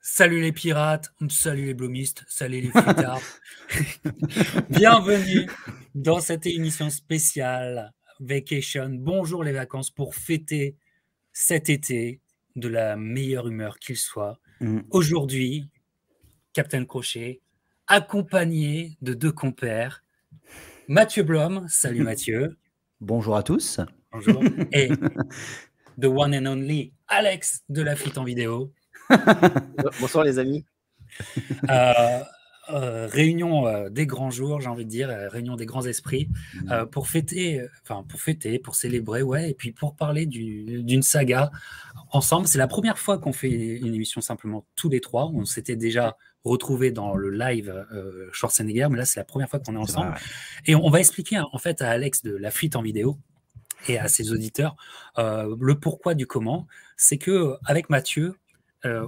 Salut les pirates, salut les blomistes, salut les flitards. Bienvenue dans cette émission spéciale Vacation. Bonjour les vacances pour fêter cet été de la meilleure humeur qu'il soit. Aujourd'hui, Captain Crochet, accompagné de deux compères, Mathieu Blom, salut Mathieu. Bonjour à tous. Bonjour. Et the one and only Alex de la fuite en vidéo. Bonsoir les amis. Réunion des grands jours, j'ai envie de dire, réunion des grands esprits, pour fêter, pour célébrer, ouais, et puis pour parler d'une saga ensemble. C'est la première fois qu'on fait une émission simplement tous les trois. On s'était déjà retrouvés dans le live Schwarzenegger, mais là c'est la première fois qu'on est ensemble. Vrai, ouais. Et on va expliquer en fait à Alex de la fuite en vidéo et à ses auditeurs le pourquoi du comment. C'est que avec Mathieu,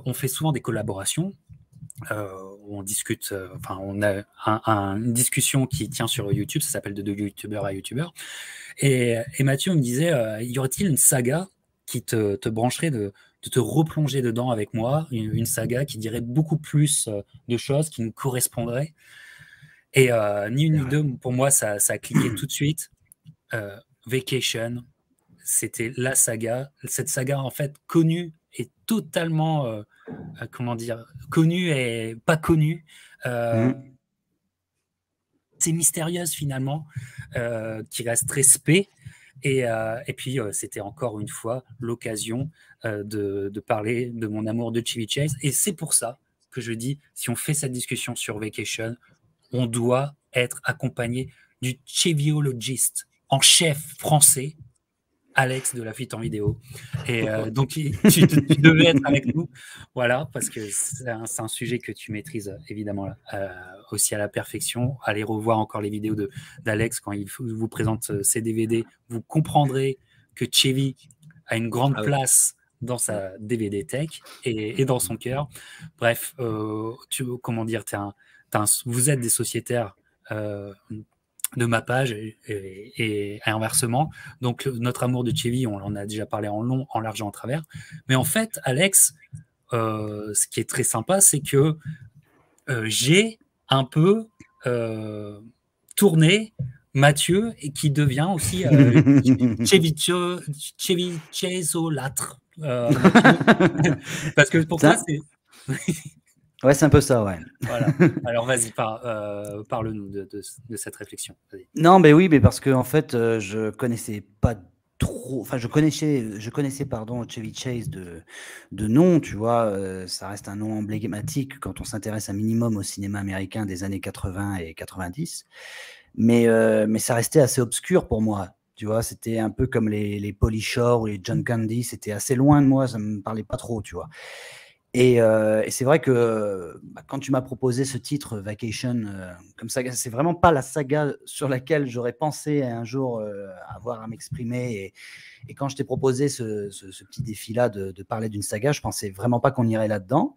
on fait souvent des collaborations. On discute, on a une discussion qui tient sur YouTube, ça s'appelle de youtubeur à youtubeur. Et Mathieu me disait, y aurait-il une saga qui te brancherait de te replonger dedans avec moi, une saga qui dirait beaucoup plus de choses, qui nous correspondrait. Et ni une ni deux, pour moi, ça a cliqué tout de suite. Vacation, c'était la saga. Cette saga, en fait, connue et totalement... comment dire, connue et pas connue. C'est mystérieuse finalement, qui reste respect. Et puis, c'était encore une fois l'occasion de parler de mon amour de Chevy Chase. Et c'est pour ça que je dis, si on fait cette discussion sur Vacation, on doit être accompagné du cheviologiste en chef français, Alex de la fuite en vidéo. Et donc, tu devais être avec nous, voilà, parce que c'est un sujet que tu maîtrises évidemment aussi à la perfection. Allez revoir encore les vidéos d'Alex quand il vous présente ses DVD. Vous comprendrez que Chevy a une grande place dans sa DVD tech et dans son cœur. Bref, comment dire, vous êtes des sociétaires de ma page et inversement. Donc, notre amour de Chevy, on en a déjà parlé en long, en large et en travers. Mais en fait, Alex, ce qui est très sympa, c'est que j'ai un peu tourné Mathieu et qui devient aussi Chevy Chaseolâtre. Parce que pour toi, c'est... Ouais, c'est un peu ça, ouais. Voilà. Alors vas-y, parle-nous de cette réflexion. Non, mais oui, mais parce que en fait, je connaissais pas trop. Enfin, je connaissais pardon, Chevy Chase de nom, tu vois. Ça reste un nom emblématique quand on s'intéresse un minimum au cinéma américain des années 80 et 90. Mais ça restait assez obscur pour moi. Tu vois, c'était un peu comme les Pauly Shore ou les John Candy. C'était assez loin de moi, ça me parlait pas trop, tu vois. Et c'est vrai que quand tu m'as proposé ce titre Vacation comme saga, c'est vraiment pas la saga sur laquelle j'aurais pensé un jour avoir à m'exprimer. Et quand je t'ai proposé ce petit défi-là de parler d'une saga, je pensais vraiment pas qu'on irait là-dedans.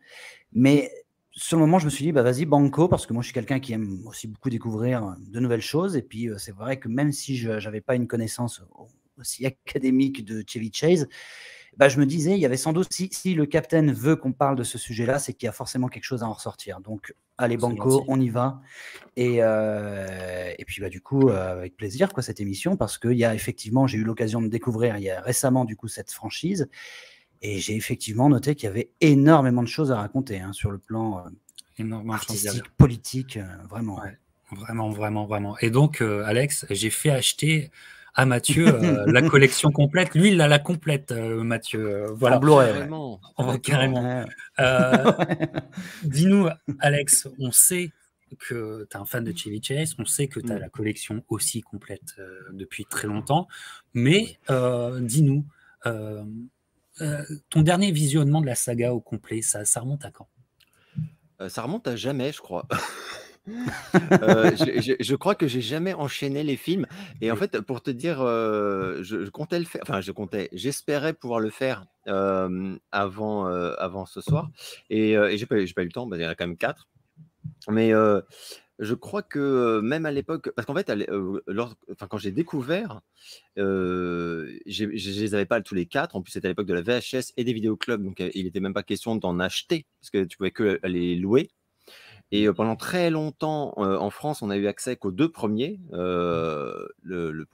Mais sur le moment, je me suis dit, bah, vas-y, banco, parce que moi, je suis quelqu'un qui aime aussi beaucoup découvrir de nouvelles choses. Et puis, c'est vrai que même si je n'avais pas une connaissance aussi académique de Chevy Chase, bah, je me disais, il y avait sans doute, si le capitaine veut qu'on parle de ce sujet-là, c'est qu'il y a forcément quelque chose à en ressortir. Donc, allez, banco, on y va. Et puis, bah, du coup, avec plaisir, quoi, cette émission, parce que effectivement, j'ai eu l'occasion de découvrir il y a récemment, du coup, cette franchise. Et j'ai effectivement noté qu'il y avait énormément de choses à raconter sur le plan artistique, politique, vraiment. Ouais, vraiment. Et donc, Alex, j'ai fait acheter à Mathieu la collection complète. Lui, il a la complète, Mathieu. Voilà. En Blu-ray, carrément. Dis-nous, Alex, on sait que tu es un fan de Chevy Chase, on sait que tu as la collection aussi complète depuis très longtemps, mais dis-nous, ton dernier visionnement de la saga au complet, ça remonte à quand? Ça remonte à jamais, je crois. Je crois que j'ai jamais enchaîné les films. Et en fait, pour te dire, je comptais le faire. Enfin, j'espérais pouvoir le faire avant ce soir. Et j'ai pas eu le temps. Il y en a quand même 4. Mais Je crois que même à l'époque, parce qu'en fait, quand j'ai découvert, je les avais pas tous les 4. En plus, c'était à l'époque de la VHS et des vidéoclubs, donc il n'était même pas question d'en acheter, parce que tu pouvais que les louer. Et pendant très longtemps, en France, on a eu accès qu'aux 2 premiers, le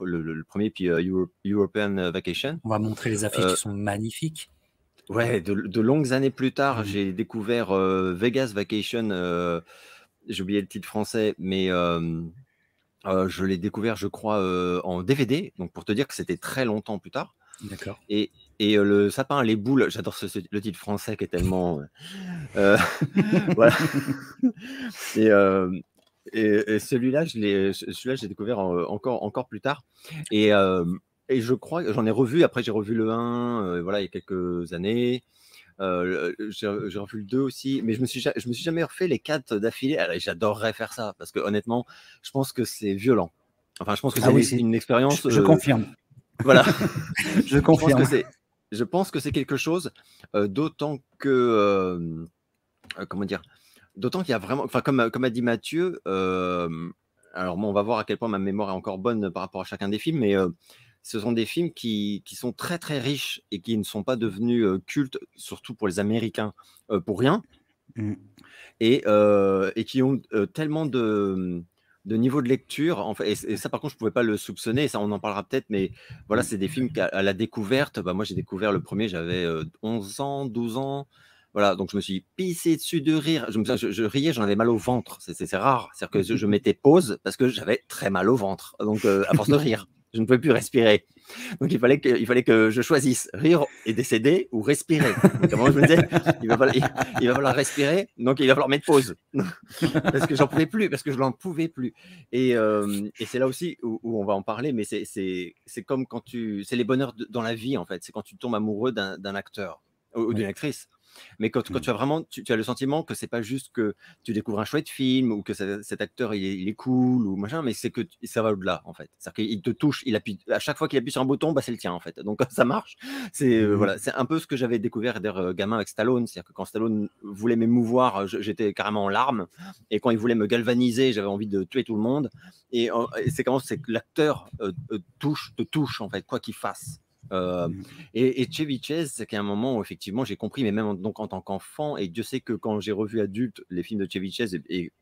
premier, puis European Vacation. On va montrer les affiches qui sont magnifiques. Ouais, de longues années plus tard, j'ai découvert Vegas Vacation. J'ai oublié le titre français, mais je l'ai découvert, je crois, en DVD. Donc pour te dire que c'était très longtemps plus tard. D'accord. Et le sapin, les boules, j'adore le titre français qui est tellement. Voilà. Et celui-là, j'ai découvert encore plus tard. Et je crois que j'en ai revu. Après, j'ai revu le 1, voilà, il y a quelques années. J'ai revu le 2 aussi, mais je me suis jamais refait les 4 d'affilée. J'adorerais faire ça parce que honnêtement, je pense que c'est violent. Enfin, je pense que c'est une expérience. Je confirme. Voilà. Je confirme. Je pense que c'est quelque chose, d'autant que comment dire, d'autant qu'il y a vraiment, enfin comme a dit Mathieu. Alors bon, on va voir à quel point ma mémoire est encore bonne par rapport à chacun des films, mais ce sont des films qui sont très très riches et qui ne sont pas devenus cultes, surtout pour les Américains, pour rien, et qui ont tellement de niveau de lecture, en fait, et ça par contre je pouvais pas le soupçonner, et ça on en parlera peut-être, mais voilà, c'est des films qu'à la découverte, moi j'ai découvert le premier, j'avais 11 ans, 12 ans. Voilà, donc je me suis pissé dessus de rire. Je riais, j'en avais mal au ventre. C'est rare. C'est-à-dire que je mettais pause parce que j'avais très mal au ventre. Donc, à force de rire, je ne pouvais plus respirer. Donc, il fallait que je choisisse rire et décéder ou respirer. Donc, à un moment, je me disais, il va falloir respirer, donc il va falloir mettre pause. Parce que j'en pouvais plus, parce que je n'en pouvais plus. Et c'est là aussi où on va en parler, mais c'est comme quand c'est les bonheurs dans la vie, en fait. C'est quand tu tombes amoureux d'un acteur ou d'une actrice. Mais quand tu as vraiment, tu as le sentiment que c'est pas juste que tu découvres un chouette film ou que cet acteur il est cool ou machin, mais c'est que ça va au-delà, en fait. C'est-à-dire qu'il te touche, il appuie à chaque fois qu'il appuie sur un bouton, bah c'est le tien, en fait. Donc ça marche. C'est voilà, c'est un peu ce que j'avais découvert gamin avec Stallone, c'est-à-dire que quand Stallone voulait m'émouvoir, j'étais carrément en larmes, et quand il voulait me galvaniser, j'avais envie de tuer tout le monde. Et c'est que l'acteur te touche, en fait, quoi qu'il fasse. Et Chevy Chase, c'est qu'à un moment où effectivement j'ai compris, mais même donc en tant qu'enfant, et Dieu sait que quand j'ai revu adulte les films de Chevy Chase, et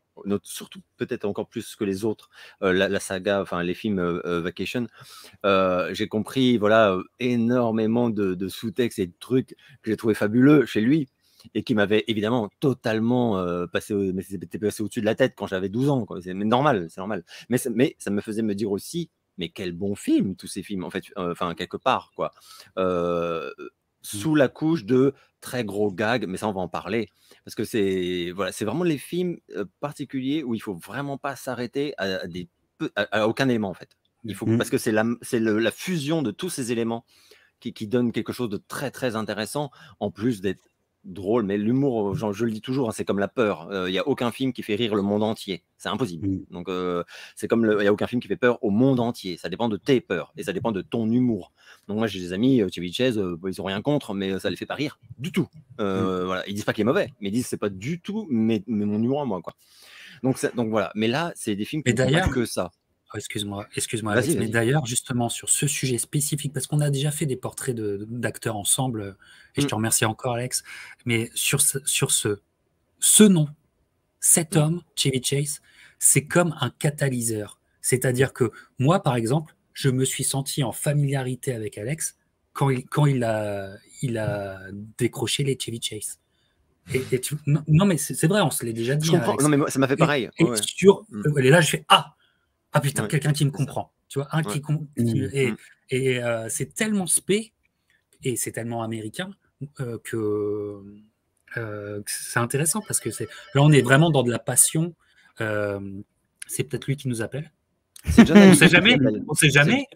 surtout peut-être encore plus que les autres, la saga, enfin les films Vacation, j'ai compris, voilà, énormément de sous-textes et de trucs que j'ai trouvé fabuleux chez lui et qui m'avaient évidemment totalement passé au-dessus de la tête quand j'avais 12 ans, quoi. C'est normal, c'est normal. Mais ça me faisait me dire aussi, mais quel bon film, tous ces films, en fait, enfin, quelque part, quoi. Sous la couche de très gros gags, mais ça, on va en parler. Parce que c'est vraiment les films particuliers où il faut vraiment pas s'arrêter à aucun élément, en fait. Parce que c'est la fusion de tous ces éléments qui donne quelque chose de très, très intéressant, en plus d'être drôle. Mais l'humour, je le dis toujours, hein, c'est comme la peur. Il n'y a aucun film qui fait rire le monde entier. C'est impossible. Donc, c'est comme il n'y a aucun film qui fait peur au monde entier. Ça dépend de tes peurs et ça dépend de ton humour. Donc, moi, j'ai des amis, Chevy Chase, ils n'ont rien contre, mais ça les fait pas rire du tout. Voilà. Ils disent pas qu'il est mauvais, mais ils disent c'est pas du tout mais mon humour à moi, quoi. Donc voilà. Mais là, c'est des films qui ne font pas que ça. Oh, excuse-moi Alex, mais d'ailleurs, justement, sur ce sujet spécifique, parce qu'on a déjà fait des portraits d'acteurs ensemble, et je te remercie encore, Alex, mais sur ce nom, cet homme, Chevy Chase, c'est comme un catalyseur. C'est-à-dire que moi, par exemple, je me suis senti en familiarité avec Alex quand il a décroché les Chevy Chase. Non, mais c'est vrai, on se l'est déjà dit. Je comprends, non, mais moi, ça m'a fait pareil. Et là, je fais Ah putain, quelqu'un qui me comprend. Tu vois, c'est tellement spé et c'est tellement américain que c'est intéressant parce que là, on est vraiment dans de la passion. C'est peut-être lui qui nous appelle. C'est John Ali. On sait jamais.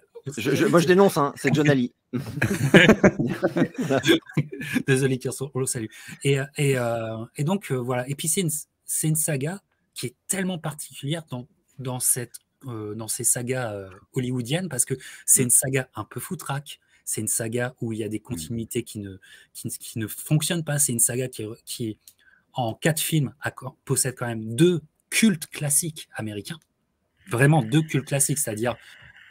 Moi, je dénonce, hein, c'est John Ali. Désolé, Kirsten, on le salue. Et donc, voilà. Et puis, c'est une saga qui est tellement particulière dans ces sagas hollywoodiennes parce que c'est une saga un peu foutraque. C'est une saga où il y a des continuités qui ne fonctionnent pas. C'est une saga qui en 4 films, possède quand même 2 cultes classiques américains, vraiment 2 cultes classiques, c'est-à-dire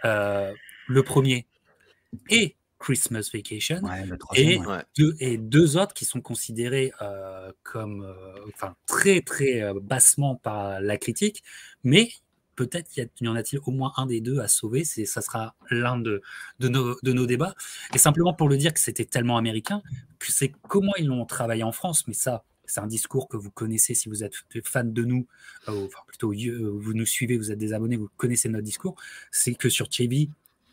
le premier et Christmas Vacation, Ouais, le troisième, et 2 autres qui sont considérés comme très très bassement par la critique, mais peut-être y en a-t-il au moins un des 2 à sauver. Ça sera l'un de nos débats. Et simplement pour le dire que c'était tellement américain, que c'est comment ils l'ont travaillé en France, mais ça, c'est un discours que vous connaissez si vous êtes fan de nous, enfin plutôt vous nous suivez, vous êtes des abonnés, vous connaissez notre discours, c'est que sur Chevy,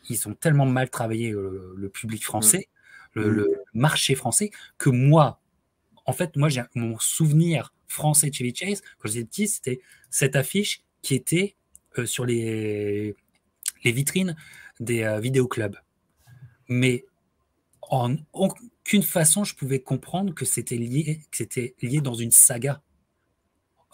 ils ont tellement mal travaillé le public français, le marché français, que moi, en fait, moi, j'ai mon souvenir français de Chevy Chase, quand j'étais petit, c'était cette affiche qui était sur les vitrines des vidéoclubs. Mais en aucune façon, je pouvais comprendre que c'était lié dans une saga.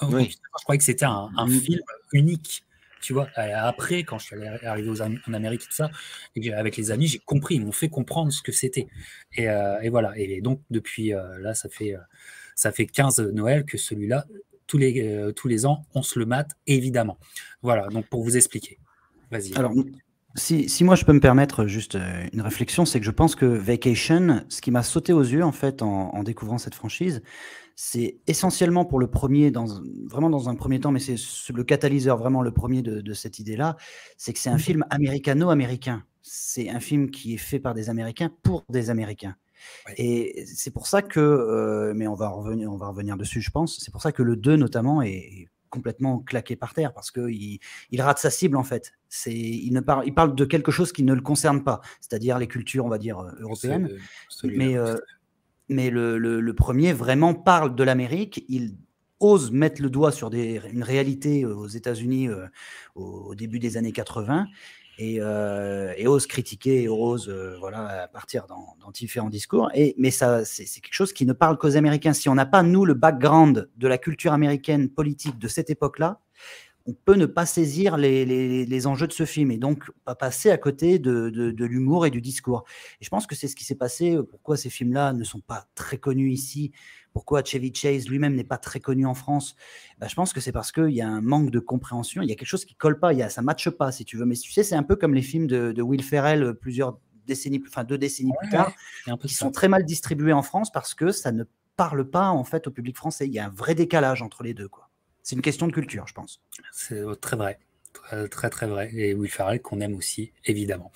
Oui. Je croyais que c'était un film unique. Tu vois, après, quand je suis arrivé en Amérique, tout ça, et avec les amis, j'ai compris, ils m'ont fait comprendre ce que c'était. Et voilà. Et donc, depuis là, ça fait 15 Noël que celui-là, tous les ans, on se le mate, évidemment. Voilà, donc pour vous expliquer. Vas-y. Alors, si moi je peux me permettre juste une réflexion, c'est que je pense que Vacation, ce qui m'a sauté aux yeux en fait en découvrant cette franchise, c'est essentiellement pour le premier, vraiment dans un premier temps, mais c'est le catalyseur, vraiment le premier de cette idée-là, c'est que c'est un film américano-américain. C'est un film qui est fait par des Américains pour des Américains. Ouais. Et c'est pour ça que, mais on va revenir dessus, je pense, c'est pour ça que le 2 notamment est complètement claqué par terre, parce qu'il rate sa cible en fait. Il parle de quelque chose qui ne le concerne pas, c'est-à-dire les cultures, on va dire, européennes. Mais le premier vraiment parle de l'Amérique. Il ose mettre le doigt sur une réalité aux États-Unis au début des années 80 et ose critiquer et ose partir dans différents discours. Mais ça, c'est quelque chose qui ne parle qu'aux Américains. Si on n'a pas, nous, le background de la culture américaine politique de cette époque-là, on peut ne pas saisir les enjeux de ce film et donc pas passer à côté de l'humour et du discours. Et je pense que c'est ce qui s'est passé. Pourquoi ces films-là ne sont pas très connus ici? Pourquoi Chevy Chase lui-même n'est pas très connu en France? Je pense que c'est parce qu'il y a un manque de compréhension. Il y a quelque chose qui ne colle pas. Ça ne matche pas, si tu veux. Mais tu sais, c'est un peu comme les films de Will Ferrell 2 décennies plus tard, qui sont très mal distribués en France parce que ça ne parle pas en fait au public français. Il y a un vrai décalage entre les deux, quoi. C'est une question de culture, je pense. C'est très vrai. Très, très vrai. Et Will Ferrell, qu'on aime aussi, évidemment.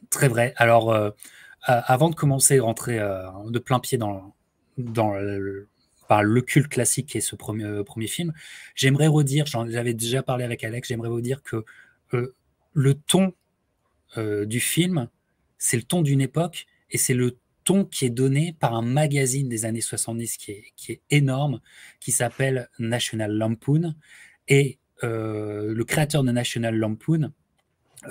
Très vrai. Alors, avant de commencer à rentrer de plein pied dans le culte classique qui est ce premier film, j'aimerais redire, j'avais déjà parlé avec Alex, j'aimerais redire que le ton du film, c'est le ton d'une époque et c'est le ton qui est donné par un magazine des années 70 qui est énorme, qui s'appelle National Lampoon. Et le créateur de National Lampoon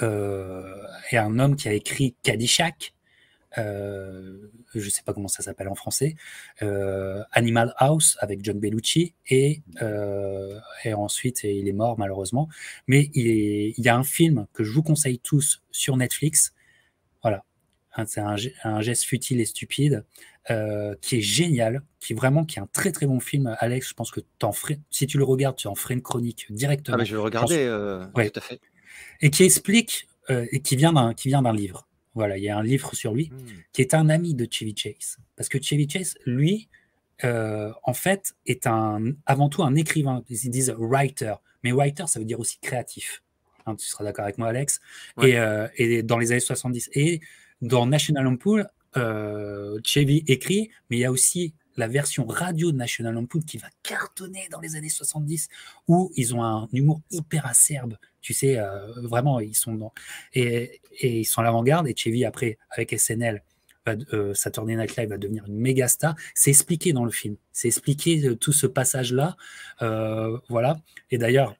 est un homme qui a écrit Caddyshack, je ne sais pas comment ça s'appelle en français, Animal House avec John Belushi, et ensuite il est mort malheureusement. Mais il y a un film que je vous conseille tous sur Netflix. Voilà. C'est un geste futile et stupide qui est génial, qui est un très très bon film. Alex, je pense que si tu le regardes, tu en ferais une chronique directement. Ah mais je vais le regarder, ouais. Tout à fait. Et qui explique, et qui vient d'un livre. Voilà, il y a un livre sur lui qui est un ami de Chevy Chase. Parce que Chevy Chase, lui, en fait, est avant tout un écrivain. Ils disent writer, mais writer, ça veut dire aussi créatif. Hein, tu seras d'accord avec moi, Alex. Ouais. Et dans les années 70. Et dans National Lampoon, Chevy écrit, mais il y a aussi la version radio de National Lampoon qui va cartonner dans les années 70, où ils ont un humour hyper acerbe. Tu sais, vraiment, ils sont et ils sont à l'avant-garde. Et Chevy, après, avec SNL, Saturday Night Live va devenir une méga star. C'est expliqué dans le film. C'est expliqué tout ce passage-là. Voilà. Et d'ailleurs,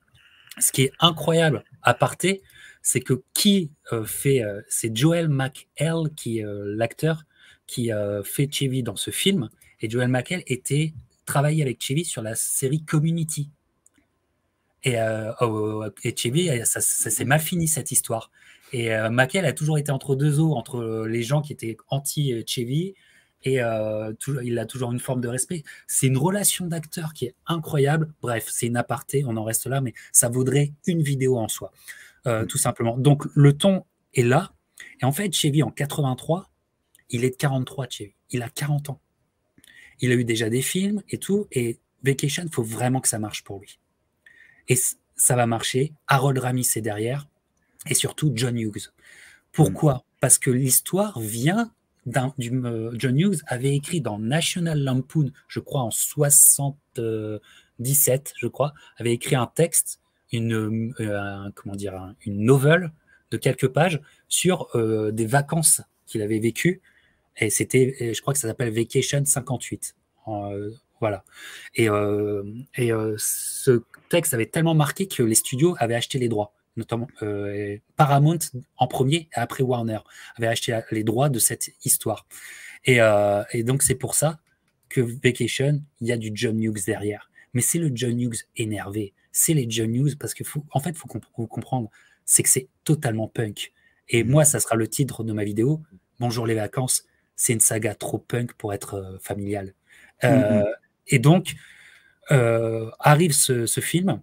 ce qui est incroyable à parté, c'est que c'est Joel McHale qui est l'acteur qui fait Chevy dans ce film. Et Joel McHale travaillait avec Chevy sur la série Community. Et Chevy, ça s'est mal fini cette histoire. Et McHale a toujours été entre deux eaux, entre les gens qui étaient anti-Chevy et il a toujours une forme de respect. C'est une relation d'acteur qui est incroyable. Bref, c'est une aparté, on en reste là, mais ça vaudrait une vidéo en soi, tout simplement. Donc le ton est là, et en fait, Chevy en 83, il est de 43, Chevy. Il a 40 ans. Il a eu déjà des films et tout, et Vacation, il faut vraiment que ça marche pour lui. Et ça va marcher. Harold Ramis est derrière, et surtout John Hughes. Pourquoi? Parce que l'histoire vient John Hughes avait écrit dans National Lampoon, je crois en 77, je crois, avait écrit un texte, une novel de quelques pages sur des vacances qu'il avait vécues. Et je crois que ça s'appelle Vacation 58. Voilà. Et ce texte avait tellement marqué que les studios avaient acheté les droits, notamment Paramount en premier, et après Warner avait acheté les droits de cette histoire. Et donc c'est pour ça que Vacation, il y a du John Hughes derrière. Mais c'est le John Hughes énervé. C'est les John Hughes parce que faut comprendre, c'est que c'est totalement punk. Et moi, ça sera le titre de ma vidéo. Bonjour les vacances. C'est une saga trop punk pour être familiale. Et donc, arrive ce film,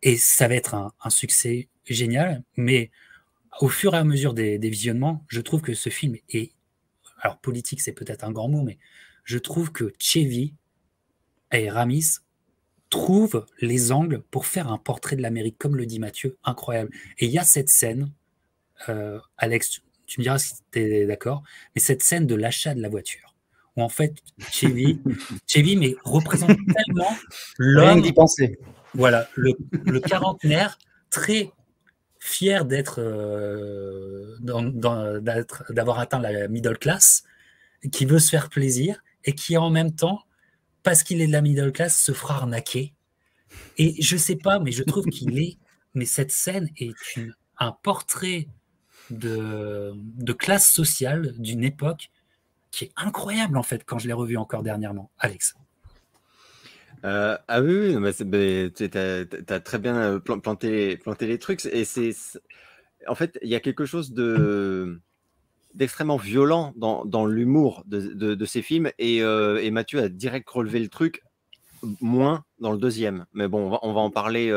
et ça va être un succès génial, mais au fur et à mesure des visionnements, je trouve que ce film est... Alors, politique, c'est peut-être un grand mot, mais je trouve que Chevy et Ramis trouvent les angles pour faire un portrait de l'Amérique, comme le dit Mathieu, incroyable. Et il y a cette scène, Alex, tu me diras si tu es d'accord, mais cette scène de l'achat de la voiture, où en fait, Chevy mais représente tellement l'homme, d'y penser. Voilà, le quarantenaire, très fier d'avoir atteint la middle class, qui veut se faire plaisir, et qui en même temps, parce qu'il est de la middle class, se fera arnaquer. Et je sais pas, mais je trouve mais cette scène est un portrait de classe sociale d'une époque qui est incroyable en fait quand je l'ai revu encore dernièrement. Alex. Ah oui, tu as très bien planté les trucs. Et en fait, il y a quelque chose d'extrêmement violent dans l'humour de ces films. Et Mathieu a direct relevé le truc, moins dans le deuxième. Mais bon, on va en parler.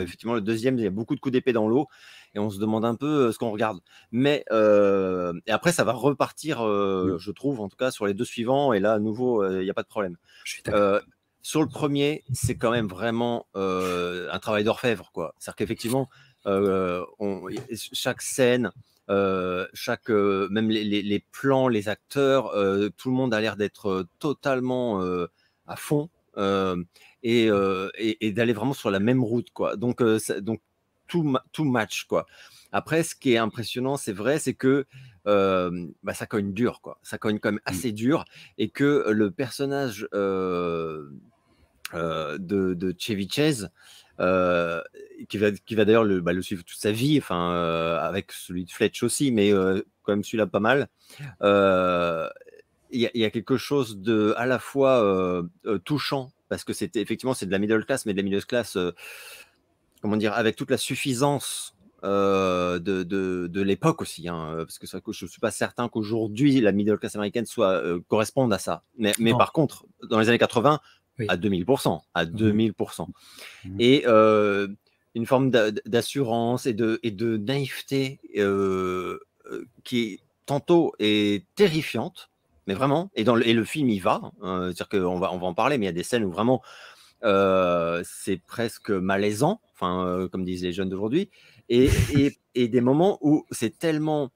Effectivement, le deuxième, il y a beaucoup de coups d'épée dans l'eau. Et on se demande un peu ce qu'on regarde. Mais et après, ça va repartir, je trouve, en tout cas, sur les deux suivants. Et là, à nouveau, il n'y a pas de problème. Je suis d'accord. Sur le premier, c'est quand même vraiment un travail d'orfèvre, quoi. C'est-à-dire qu'effectivement, chaque scène, même les plans, les acteurs, tout le monde a l'air d'être totalement à fond et d'aller vraiment sur la même route, quoi. Donc tout match, quoi. Après, ce qui est impressionnant, c'est vrai, c'est que ça cogne dur, quoi. Ça cogne quand même assez dur, et que le personnage de Chevy Chase, qui va d'ailleurs le suivre toute sa vie, avec celui de Fletch aussi, mais quand même celui-là pas mal. Il y a quelque chose de à la fois touchant, parce que effectivement c'est de la middle class, mais de la middle class, comment dire, avec toute la suffisance de l'époque aussi, hein, parce que je ne suis pas certain qu'aujourd'hui la middle class américaine corresponde à ça. Mais par contre, dans les années 80, oui. À 2000%, à 2000%. Et une forme d'assurance et de naïveté qui tantôt est terrifiante, mais vraiment, et le film y va, c'est-à-dire qu'on va en parler, mais il y a des scènes où vraiment c'est presque malaisant, comme disent les jeunes d'aujourd'hui, et des moments où c'est tellement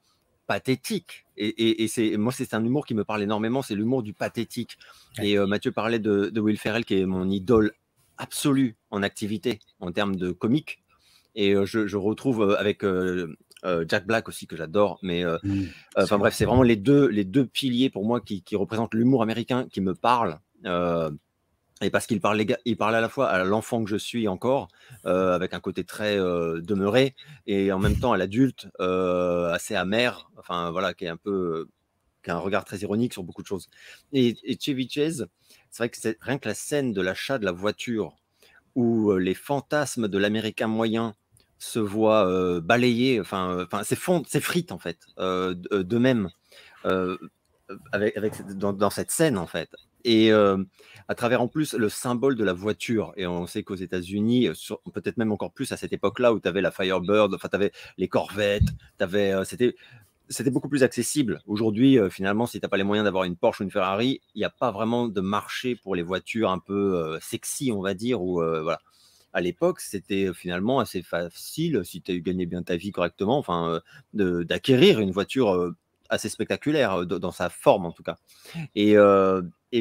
pathétique, et moi c'est un humour qui me parle énormément, c'est l'humour du pathétique. Et Mathieu parlait de Will Ferrell, qui est mon idole absolue en activité en termes de comique, et je retrouve avec Jack Black aussi, que j'adore, mais bref, c'est vraiment les deux piliers pour moi qui représentent l'humour américain, qui me parlent. Et parce qu'il parle à la fois à l'enfant que je suis encore, avec un côté très demeuré, et en même temps à l'adulte assez amer, voilà, qui a un regard très ironique sur beaucoup de choses. Et Chevy Chase, c'est vrai que c'est rien que la scène de l'achat de la voiture, où les fantasmes de l'Américain moyen se voient balayés, c'est frites en fait, d'eux-mêmes. dans cette scène, en fait. Et à travers en plus le symbole de la voiture. Et on sait qu'aux États-Unis, peut-être même encore plus à cette époque-là où tu avais la Firebird, enfin, tu avais les Corvettes, c'était beaucoup plus accessible. Aujourd'hui, finalement, si tu n'as pas les moyens d'avoir une Porsche ou une Ferrari, il n'y a pas vraiment de marché pour les voitures un peu sexy, on va dire. Ou, voilà. À l'époque, c'était finalement assez facile, si tu gagnais bien ta vie correctement, enfin, d'acquérir une voiture assez spectaculaire, dans sa forme en tout cas. Et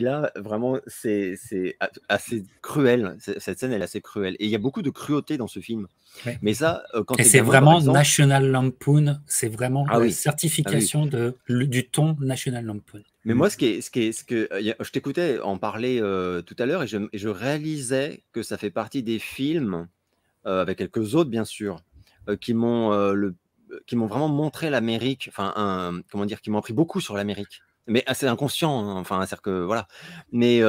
là, vraiment, c'est assez cruel. Cette scène, elle est assez cruelle. Et il y a beaucoup de cruauté dans ce film. Ouais. Mais ça, quand Et t'es c'est gamin, par vraiment exemple... National Lampoon, c'est vraiment Ah la oui. certification du ton National Lampoon. Mais moi, je t'écoutais en parler tout à l'heure et je réalisais que ça fait partie des films, avec quelques autres bien sûr, qui m'ont vraiment montré l'Amérique, enfin, comment dire, qui m'ont appris beaucoup sur l'Amérique. Mais assez inconscient, hein, enfin, c'est-à-dire que voilà, mais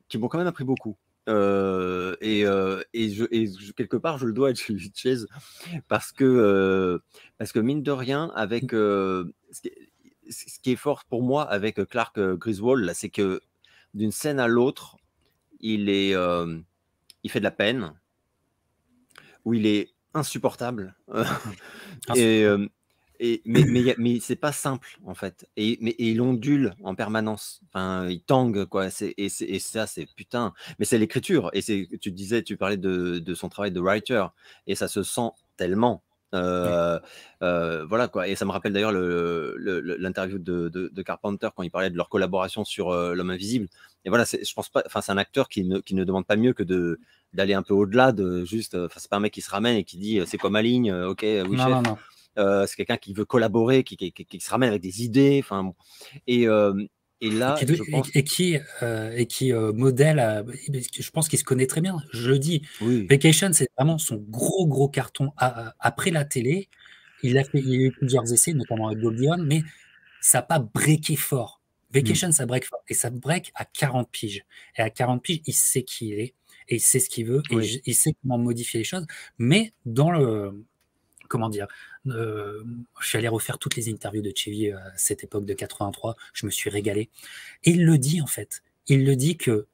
qui m'ont quand même appris beaucoup. Quelque part, je le dois à Chevy Chase parce que mine de rien, avec ce qui est fort pour moi avec Clark Griswold, là, c'est que d'une scène à l'autre, il fait de la peine, où il est insupportable. Mais c'est pas simple en fait. Et il ondule en permanence. Enfin, il tangue quoi. Et ça, c'est putain. Mais c'est l'écriture. Et tu parlais de son travail de writer. Et ça se sent tellement. Voilà quoi. Et ça me rappelle d'ailleurs l'interview de Carpenter quand il parlait de leur collaboration sur L'Homme Invisible. Et voilà, je pense pas. Enfin, c'est un acteur qui ne demande pas mieux que d'aller un peu au-delà de juste. Enfin, c'est pas un mec qui se ramène et qui dit c'est quoi ma ligne, ok, oui Non, chef. non, non. C'est quelqu'un qui veut collaborer, qui se ramène avec des idées. Enfin, bon. Et là, je pense... Et qui modèle, je pense qu'il se connaît très bien. Je le dis, Oui. Vacation, c'est vraiment son gros carton après la télé. Il a eu plusieurs essais, notamment avec Goldie Hawn, mais ça n'a pas breaké fort. Vacation, ça break fort. Et ça break à 40 piges. Et à 40 piges, il sait qui il est, et il sait ce qu'il veut, et Oui. il sait comment modifier les choses. Mais dans le... Comment dire, je suis allé refaire toutes les interviews de Chevy à cette époque de 83, je me suis régalé. Et il le dit en fait, il le dit que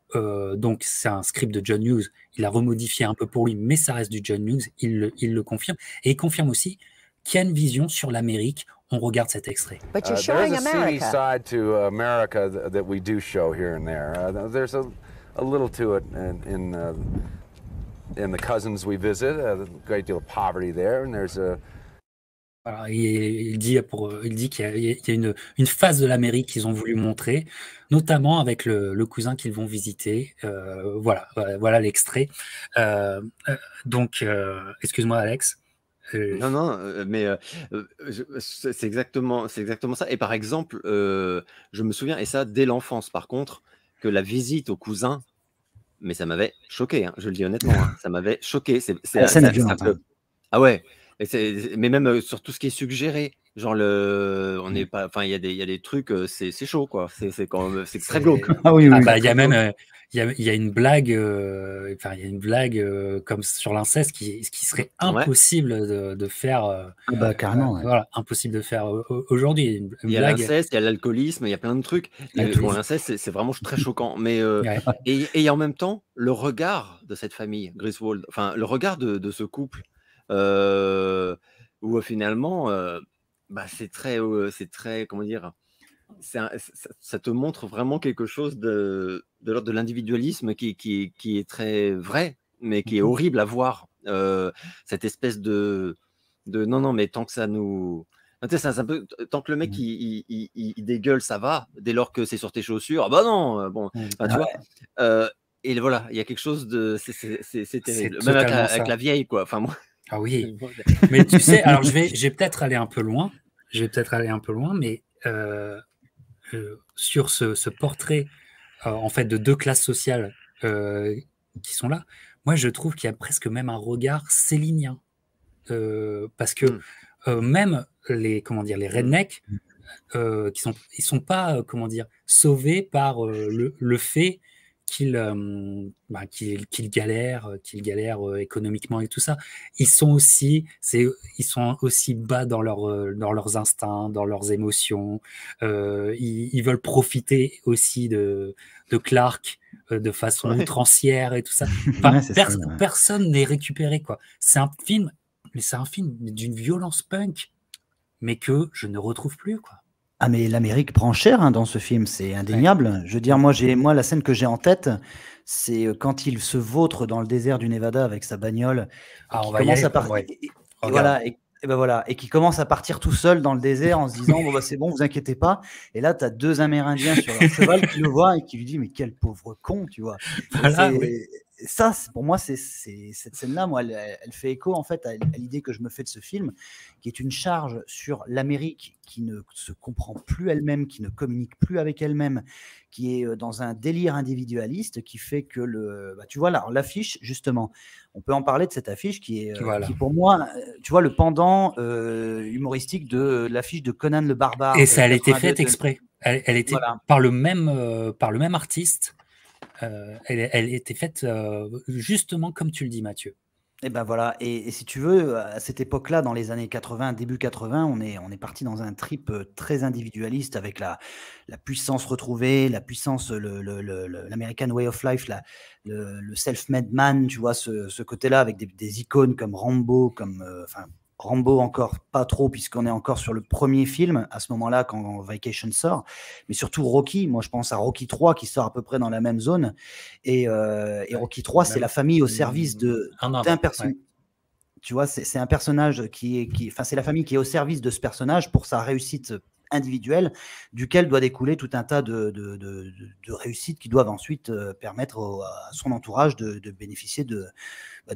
donc c'est un script de John Hughes, il a remodifié un peu pour lui, mais ça reste du John Hughes, il le confirme. Et il confirme aussi qu'il y a une vision sur l'Amérique. On regarde cet extrait. But you're showing there's a seedy America. side to America that we do show here and there. There's a little to it in the cousins we visit, a great deal of poverty there, and there's a... Voilà, il dit qu'il y a une phase de l'Amérique qu'ils ont voulu montrer, notamment avec le cousin qu'ils vont visiter. Voilà l'extrait. Donc, excuse-moi Alex. Non, mais c'est exactement ça. Et par exemple, je me souviens, et ça dès l'enfance par contre, que la visite au cousin, mais ça m'avait choqué, hein, je le dis honnêtement, hein, ça m'avait choqué. Ah ouais, mais même sur tout ce qui est suggéré, genre on n'est pas, enfin il y a des trucs, c'est chaud quoi, c'est très glauque. Ah oui, oui. Bah, il y a même il y a une blague, il y a une blague comme sur l'inceste qui serait impossible de faire. Bah, carrément. Ouais. Voilà, impossible de faire aujourd'hui. Il y a l'inceste, il y a l'alcoolisme, il y a plein de trucs. Bon, l'inceste, c'est vraiment très choquant. Mais et en même temps, le regard de cette famille, Griswold, enfin le regard de ce couple, où finalement, bah, c'est très, comment dire, ça te montre vraiment quelque chose de l'ordre de l'individualisme qui est très vrai, mais qui est horrible à voir. Cette espèce de non, mais tant que ça nous... Tant que le mec il dégueule, ça va. Dès lors que c'est sur tes chaussures, ah bah non, bon, tu vois. Et voilà, il y a quelque chose de... C'est terrible. Même avec la vieille, quoi. Enfin, moi... Ah oui, mais tu sais, alors je vais peut-être aller un peu loin. Mais sur ce portrait en fait de deux classes sociales qui sont là, moi je trouve qu'il y a presque même un regard célinien parce que même les rednecks ils sont pas sauvés par le fait qu'ils galèrent, économiquement et tout ça. Ils sont aussi bas dans leurs instincts, dans leurs émotions. Ils veulent profiter aussi de Clark de façon outrancière et tout ça. Enfin, personne n'est récupéré, quoi. C'est un film d'une violence punk, mais que je ne retrouve plus, quoi. Ah, mais l'Amérique prend cher, hein, dans ce film, c'est indéniable. Je veux dire, moi, la scène que j'ai en tête, c'est quand il se vautre dans le désert du Nevada avec sa bagnole, et qui commence à partir tout seul dans le désert en se disant bon, bah, c'est bon, vous inquiétez pas. Et là, tu as 2 Amérindiens sur leur cheval qui le voient et qui lui disent mais quel pauvre con, tu vois. Voilà, ça, pour moi, cette scène-là, moi, elle fait écho en fait à l'idée que je me fais de ce film, qui est une charge sur l'Amérique qui ne se comprend plus elle-même, qui ne communique plus avec elle-même, qui est dans un délire individualiste, qui fait que tu vois là, l'affiche, justement, on peut en parler de cette affiche qui pour moi, tu vois, le pendant humoristique de l'affiche de Conan le Barbare. Et ça a été fait exprès. Elle était par le même artiste. Elle était faite justement comme tu le dis, Mathieu. Et ben voilà, et si tu veux, à cette époque-là, dans les années 80, début 80, on est parti dans un trip très individualiste avec la puissance retrouvée, la puissance, l'American Way of Life, le self-made man, tu vois, ce côté-là avec des icônes comme Rambo, Rambo encore pas trop puisqu'on est encore sur le premier film à ce moment-là quand Vacation sort, mais surtout Rocky. Moi je pense à Rocky 3 qui sort à peu près dans la même zone et Rocky 3 c'est la famille au service d'un personnage. Tu vois, c'est un personnage c'est la famille qui est au service de ce personnage pour sa réussite individuelle, duquel doit découler tout un tas de réussites qui doivent ensuite permettre à son entourage de bénéficier de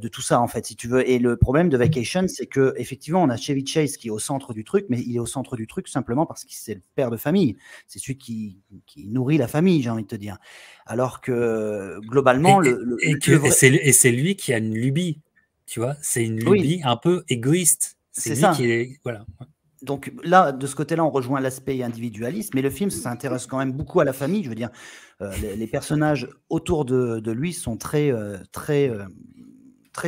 tout ça, en fait, si tu veux. Et le problème de Vacation, c'est que effectivement, on a Chevy Chase qui est au centre du truc, mais il est au centre du truc simplement parce que c'est le père de famille. C'est celui qui nourrit la famille, j'ai envie de te dire. Alors que globalement, c'est lui qui a une lubie, tu vois. C'est une lubie un peu égoïste. C'est lui qui est voilà. Donc là, de ce côté-là, on rejoint l'aspect individualiste, mais le film s'intéresse quand même beaucoup à la famille. Je veux dire, les personnages autour de lui sont très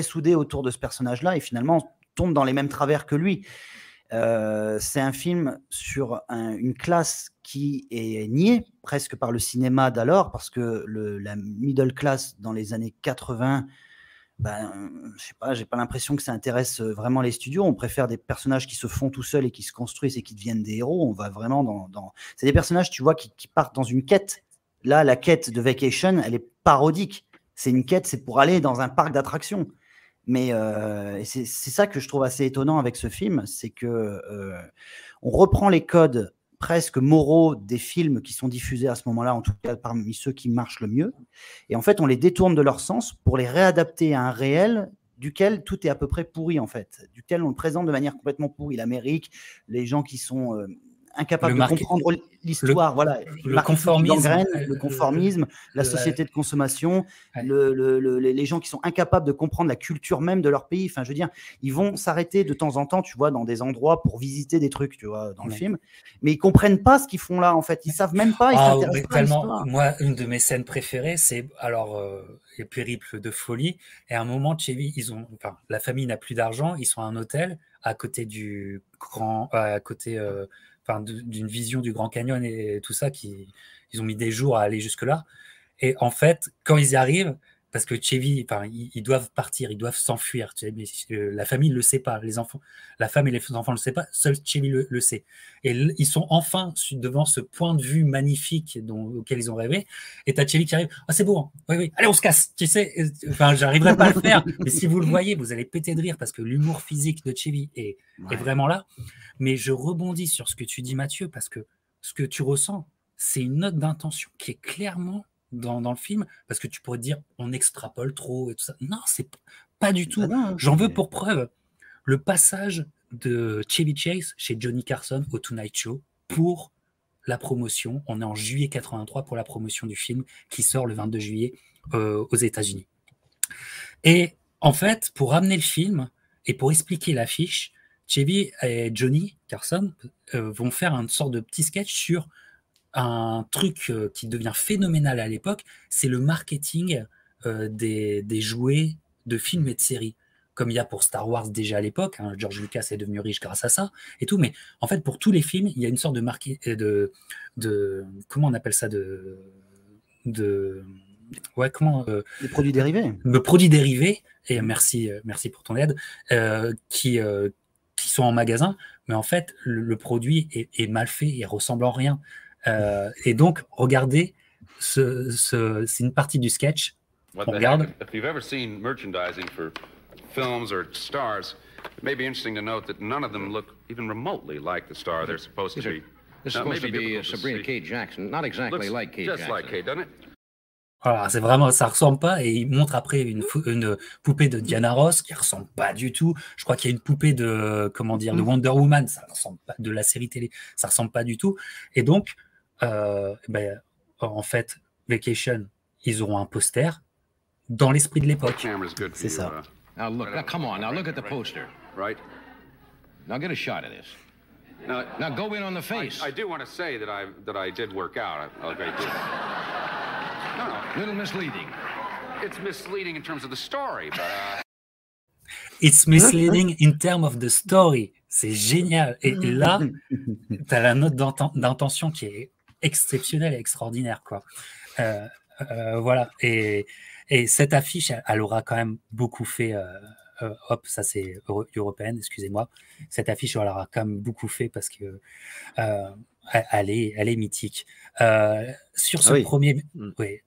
soudés autour de ce personnage-là et finalement tombent dans les mêmes travers que lui. C'est un film sur une classe qui est niée presque par le cinéma d'alors, parce que la middle class dans les années 80, je sais pas, j'ai pas l'impression que ça intéresse vraiment les studios. On préfère des personnages qui se font tout seuls et qui se construisent et qui deviennent des héros. On va vraiment c'est des personnages, tu vois, qui partent dans une quête. Là, la quête de Vacation, elle est parodique. C'est une quête, c'est pour aller dans un parc d'attractions. Mais c'est ça que je trouve assez étonnant avec ce film, c'est que on reprend les codes presque moraux des films qui sont diffusés à ce moment-là, en tout cas parmi ceux qui marchent le mieux, et en fait on les détourne de leur sens pour les réadapter à un réel duquel tout est à peu près pourri, en fait, duquel on le présente de manière complètement pourrie. L'Amérique, les gens qui sont incapables de comprendre l'histoire, voilà, le conformisme, la société de consommation, les gens qui sont incapables de comprendre la culture même de leur pays. Enfin, je veux dire, ils vont s'arrêter de temps en temps, tu vois, dans des endroits pour visiter des trucs, tu vois, dans le film, mais ils comprennent pas ce qu'ils font là, en fait. Ils savent même pas, ils s'intéressent pas à l'histoire. Moi, une de mes scènes préférées, c'est les périples de folie. Et à un moment, Chevy, la famille n'a plus d'argent, ils sont à un hôtel à côté d'une vision du Grand Canyon et tout ça, ils ont mis des jours à aller jusque-là. Et en fait, quand ils y arrivent, parce que Chevy, ils doivent partir, ils doivent s'enfuir. La famille ne le sait pas, la femme et les enfants ne le savent pas, seul Chevy le sait. Et ils sont enfin devant ce point de vue magnifique auquel ils ont rêvé. Et t'as Chevy qui arrive, c'est bon, oui, allez, on se casse, tu sais. J'arriverai pas à le faire, mais si vous le voyez, vous allez péter de rire parce que l'humour physique de Chevy est vraiment là. Mais je rebondis sur ce que tu dis, Mathieu, parce que ce que tu ressens, c'est une note d'intention qui est clairement dans le film, parce que tu pourrais te dire on extrapole trop et tout ça. Non, c'est pas du tout. J'en veux pour preuve le passage de Chevy Chase chez Johnny Carson au Tonight Show pour la promotion. On est en juillet 83 pour la promotion du film qui sort le 22 juillet aux États-Unis. Et en fait, pour ramener le film et pour expliquer l'affiche, Chevy et Johnny Carson vont faire une sorte de petit sketch sur un truc qui devient phénoménal à l'époque, c'est le marketing des jouets de films et de séries. Comme il y a pour Star Wars déjà à l'époque, hein, George Lucas est devenu riche grâce à ça et tout, mais en fait pour tous les films, il y a une sorte de comment on appelle ça ouais, comment Les produits dérivés. de produits dérivés, et merci pour ton aide, qui sont en magasin, mais en fait le produit est mal fait et ressemble en rien. Et donc regardez, c'est une partie du sketch. What On the regarde. heck? If you've ever seen merchandising for films or stars, it may be interesting to note that none of them look even remotely like the star they're supposed to be. This is Now, it may supposed to be difficult to Sabrina see. K. Jackson. Not exactly Looks like K. just Jackson. like Kate, doesn't it? Voilà, c'est vraiment, ça ressemble pas, et il montre après une poupée de Diana Ross qui ressemble pas du tout. Je crois qu'il y a une poupée de, comment dire, de Wonder Woman, ça ressemble pas, de la série télé, ça ressemble pas du tout. Et donc, en fait, Vacation, ils auront un poster dans l'esprit de What l'époque. camera's good for C'est you? ça. Now look, now come on, now look at the poster. Right? Now get a shot of this. Now, Now go in on the face. I do want to say that I did work out a great deal. No, Little misleading. it's misleading in terms of the story, but It's misleading in terms of the story. C'est génial. Et là, tu as la note d'intention qui est exceptionnelle et extraordinaire, quoi. Voilà. Et cette affiche, elle aura quand même beaucoup fait. Hop, ça c'est européenne, excusez-moi. Cette affiche, elle aura quand même beaucoup fait parce que elle est mythique. Sur ce premier, oui.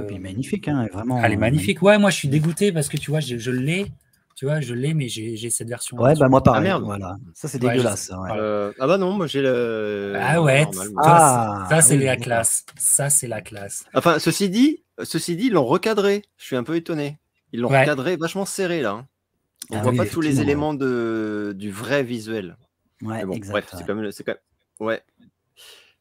Puis magnifique, hein, vraiment. Elle est magnifique. Ouais, moi je suis dégoûté parce que tu vois, je l'ai. Tu vois, je l'ai, mais j'ai cette version. Ouais, bah moi pareil. Ah, merde. Voilà. Ça c'est Ouais, dégueulasse. je sais. Ouais. Ah bah non, moi j'ai le. Ah ouais, normal. ça c'est oui, la d'accord. classe. Ça c'est la classe. Enfin, ceci dit, ils l'ont recadré. Je suis un peu étonné. Ils l'ont Ouais. recadré vachement serré là. Hein. On Ah voit oui, pas tous les effectivement, éléments du vrai visuel. Ouais, Mais bon, exact. bref, ouais. c'est quand même. Ouais.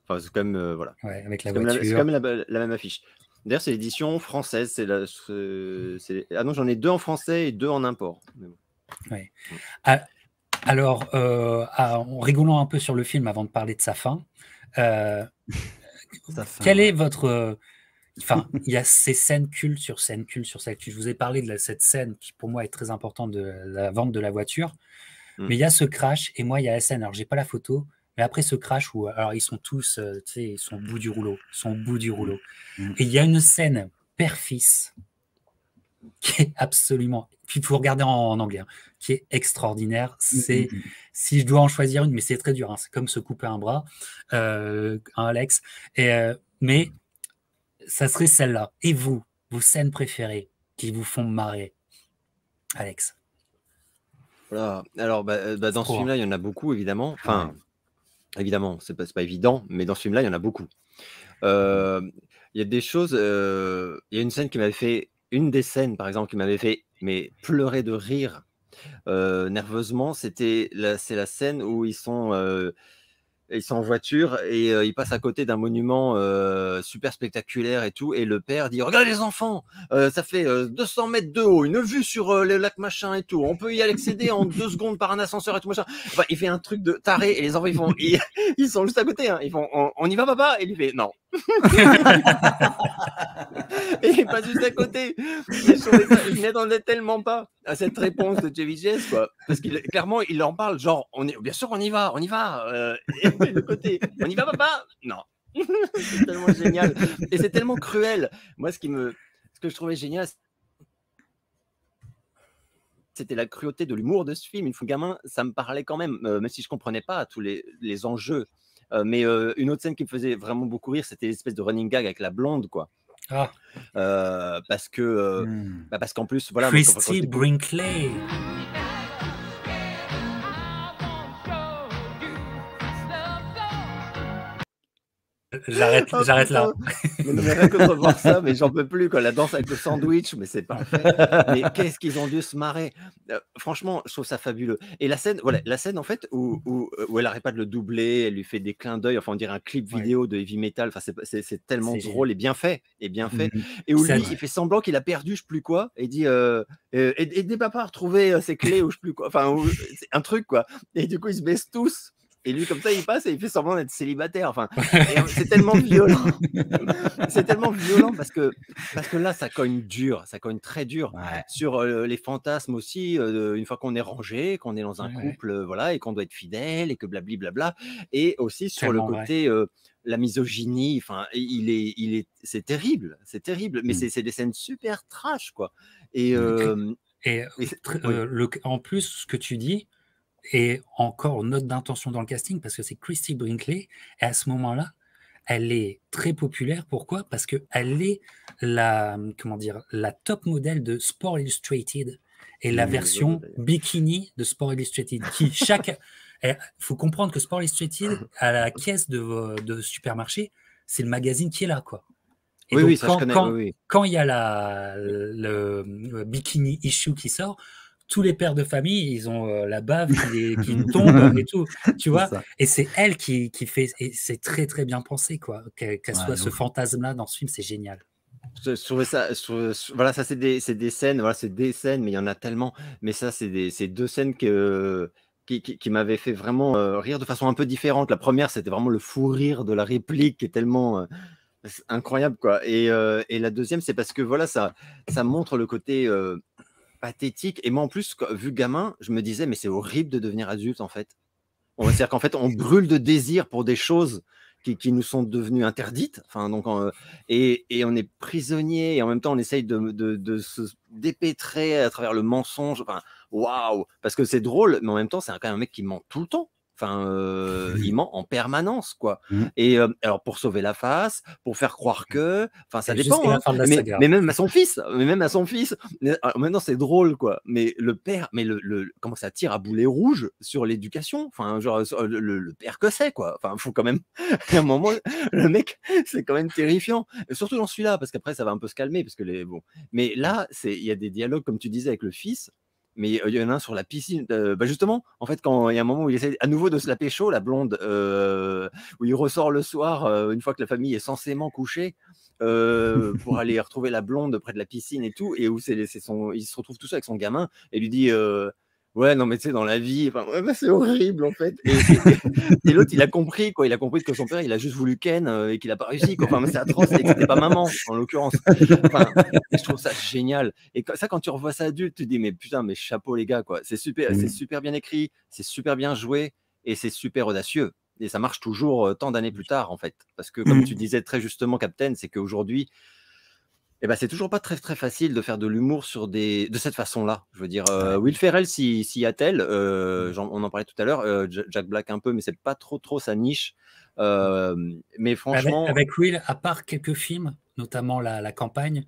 Enfin, c'est quand même. Voilà. Ouais, avec la C'est voiture. quand même la même affiche. D'ailleurs, c'est l'édition française. Ah non, j'en ai 2 en français et 2 en import. Mais bon. Ouais. Alors, en rigolant un peu sur le film avant de parler de sa fin, Sa fin, quel ouais. est votre. Enfin, il y a ces scènes cultes sur scène culte sur scène culte. Je vous ai parlé de cette scène qui, pour moi, est très importante de la vente de la voiture. Mais il y a ce crash, et moi, il y a la scène. Alors, j'ai pas la photo, mais après ce crash où alors, ils sont tous, tu sais, ils sont au bout du rouleau. Ils sont au bout du rouleau. Et il y a une scène père-fils qui est absolument. Puis il faut regarder en anglais, hein, qui est extraordinaire. C'est, si je dois en choisir une, mais c'est très dur. Hein, c'est comme se couper un bras, Alex. Mais ça serait celle-là. Et vous, vos scènes préférées qui vous font marrer, Alex? Voilà. Alors, dans ce trop film-là, il y en a beaucoup, évidemment. Enfin, évidemment, c'est pas évident, mais dans ce film-là, il y en a beaucoup. Il y a des choses. Il y a une scène qui m'avait fait. Une des scènes, par exemple, qui m'avait fait pleurer de rire nerveusement, c'est la scène où ils sont en voiture et ils passent à côté d'un monument super spectaculaire et tout, et le père dit: regardez les enfants, ça fait 200 mètres de haut, une vue sur le lac machin et tout, on peut y accéder en 2 secondes par un ascenseur et tout machin. Enfin, il fait un truc de taré et les enfants ils sont juste à côté, hein. Ils font on y va papa, et il fait non. Et il passe juste à côté. Je m'attendais tellement pas à cette réponse de Chevy Chase, quoi, parce clairement il leur parle genre bien sûr on y va, et de côté on y va papa, non. C'est tellement génial et c'est tellement cruel. Moi ce que je trouvais génial, c'était la cruauté de l'humour de ce film. Une fois gamin, ça me parlait quand même, même si je comprenais pas tous les enjeux. Mais une autre scène qui me faisait vraiment beaucoup rire, c'était l'espèce de running gag avec la blonde, quoi. Ah. Parce qu'en plus, voilà. Christy Brinkley. J'arrête là. Mais rien que de revoir ça, mais j'en peux plus, quoi. La danse avec le sandwich, mais c'est parfait. Mais qu'est-ce qu'ils ont dû se marrer. Franchement, je trouve ça fabuleux. Et la scène en fait où elle arrête pas de le doubler, elle lui fait des clins d'œil, enfin on dirait un clip vidéo de heavy metal. Enfin c'est tellement drôle et bien fait, Et où lui il fait semblant qu'il a perdu je sais plus quoi et dit aidez papa à retrouver ses clés ou je sais plus quoi. Enfin c'est un truc, quoi. Et du coup ils se baissent tous. Et lui, comme ça, il passe et il fait semblant d'être célibataire. Enfin, c'est tellement violent. C'est tellement violent parce que là, ça cogne dur, ça cogne très dur sur les fantasmes aussi. Une fois qu'on est rangé, qu'on est dans un couple, voilà, et qu'on doit être fidèle et que blabli blabla. Et aussi sur le côté la misogynie. Enfin, c'est terrible, c'est terrible. Mais c'est des scènes super trash, quoi. En plus, ce que tu dis. Et encore note d'intention dans le casting parce que c'est Christy Brinkley et à ce moment-là, elle est très populaire. Pourquoi? Parce qu'elle est la top modèle de Sport Illustrated et la version bikini de Sport Illustrated. Il faut comprendre que Sport Illustrated, à la caisse de supermarché, c'est le magazine qui est là, quoi. Et donc, ça je connais. Quand il y a le bikini issue qui sort, tous les pères de famille, ils ont la bave qui tombe et tout, tu vois. Et c'est elle qui fait, et c'est très très bien pensé, quoi. Qu'elle soit ce fantasme-là dans ce film, c'est génial. Je trouvais ça, voilà, ça c'est des scènes, voilà, c'est des scènes, mais il y en a tellement. Mais ça, c'est 2 scènes qui m'avaient fait vraiment rire de façon un peu différente. La première, c'était vraiment le fou rire de la réplique qui est tellement incroyable, quoi. Et la deuxième, c'est parce que voilà, ça montre le côté pathétique. Et moi, en plus, vu gamin, je me disais, mais c'est horrible de devenir adulte, en fait. C'est-à-dire qu'en fait, on brûle de désir pour des choses qui nous sont devenues interdites. Enfin, donc, et on est prisonnier, et en même temps, on essaye de se dépêtrer à travers le mensonge. Enfin, waouh! Parce que c'est drôle, mais en même temps, c'est quand même un mec qui ment tout le temps. Enfin, il ment en permanence, quoi. Et alors, pour sauver la face, pour faire croire que, enfin, ça dépend. Mais même à son fils, maintenant c'est drôle, quoi. Mais le père, comment ça tire à boulet rouge sur l'éducation. Enfin, genre le père que c'est, quoi. Enfin, faut quand même. À un moment, le mec, c'est quand même terrifiant. Et surtout dans celui-là, parce qu'après ça va un peu se calmer, parce que Mais là, il y a des dialogues, comme tu disais, avec le fils. Mais il y en a un sur la piscine. Justement, en fait, quand il y a un moment où il essaie à nouveau de se la pécho, la blonde, où il ressort le soir, une fois que la famille est censément couchée, pour aller retrouver la blonde près de la piscine et tout, et où il se retrouve tout seul avec son gamin, et lui dit ouais, non, mais tu sais, dans la vie, c'est horrible, en fait. Et l'autre, il a compris, quoi. Il a compris que son père, il a juste voulu ken et qu'il n'a pas réussi, quoi. Enfin, c'est atroce, et que c'était pas maman, en l'occurrence. Enfin, je trouve ça génial. Et ça, quand tu revois ça adulte, tu te dis, mais putain, mais chapeau, les gars, quoi. C'est super bien écrit, c'est super bien joué, et c'est super audacieux. Et ça marche toujours tant d'années plus tard, en fait. Parce que, comme tu disais très justement, Captain, c'est qu'aujourd'hui, c'est toujours pas très très facile de faire de l'humour de cette façon-là. Je veux dire, Will Ferrell s'y attelle. On en parlait tout à l'heure. Jack Black un peu, mais c'est pas trop sa niche. Mais franchement, avec Will, à part quelques films, notamment la campagne,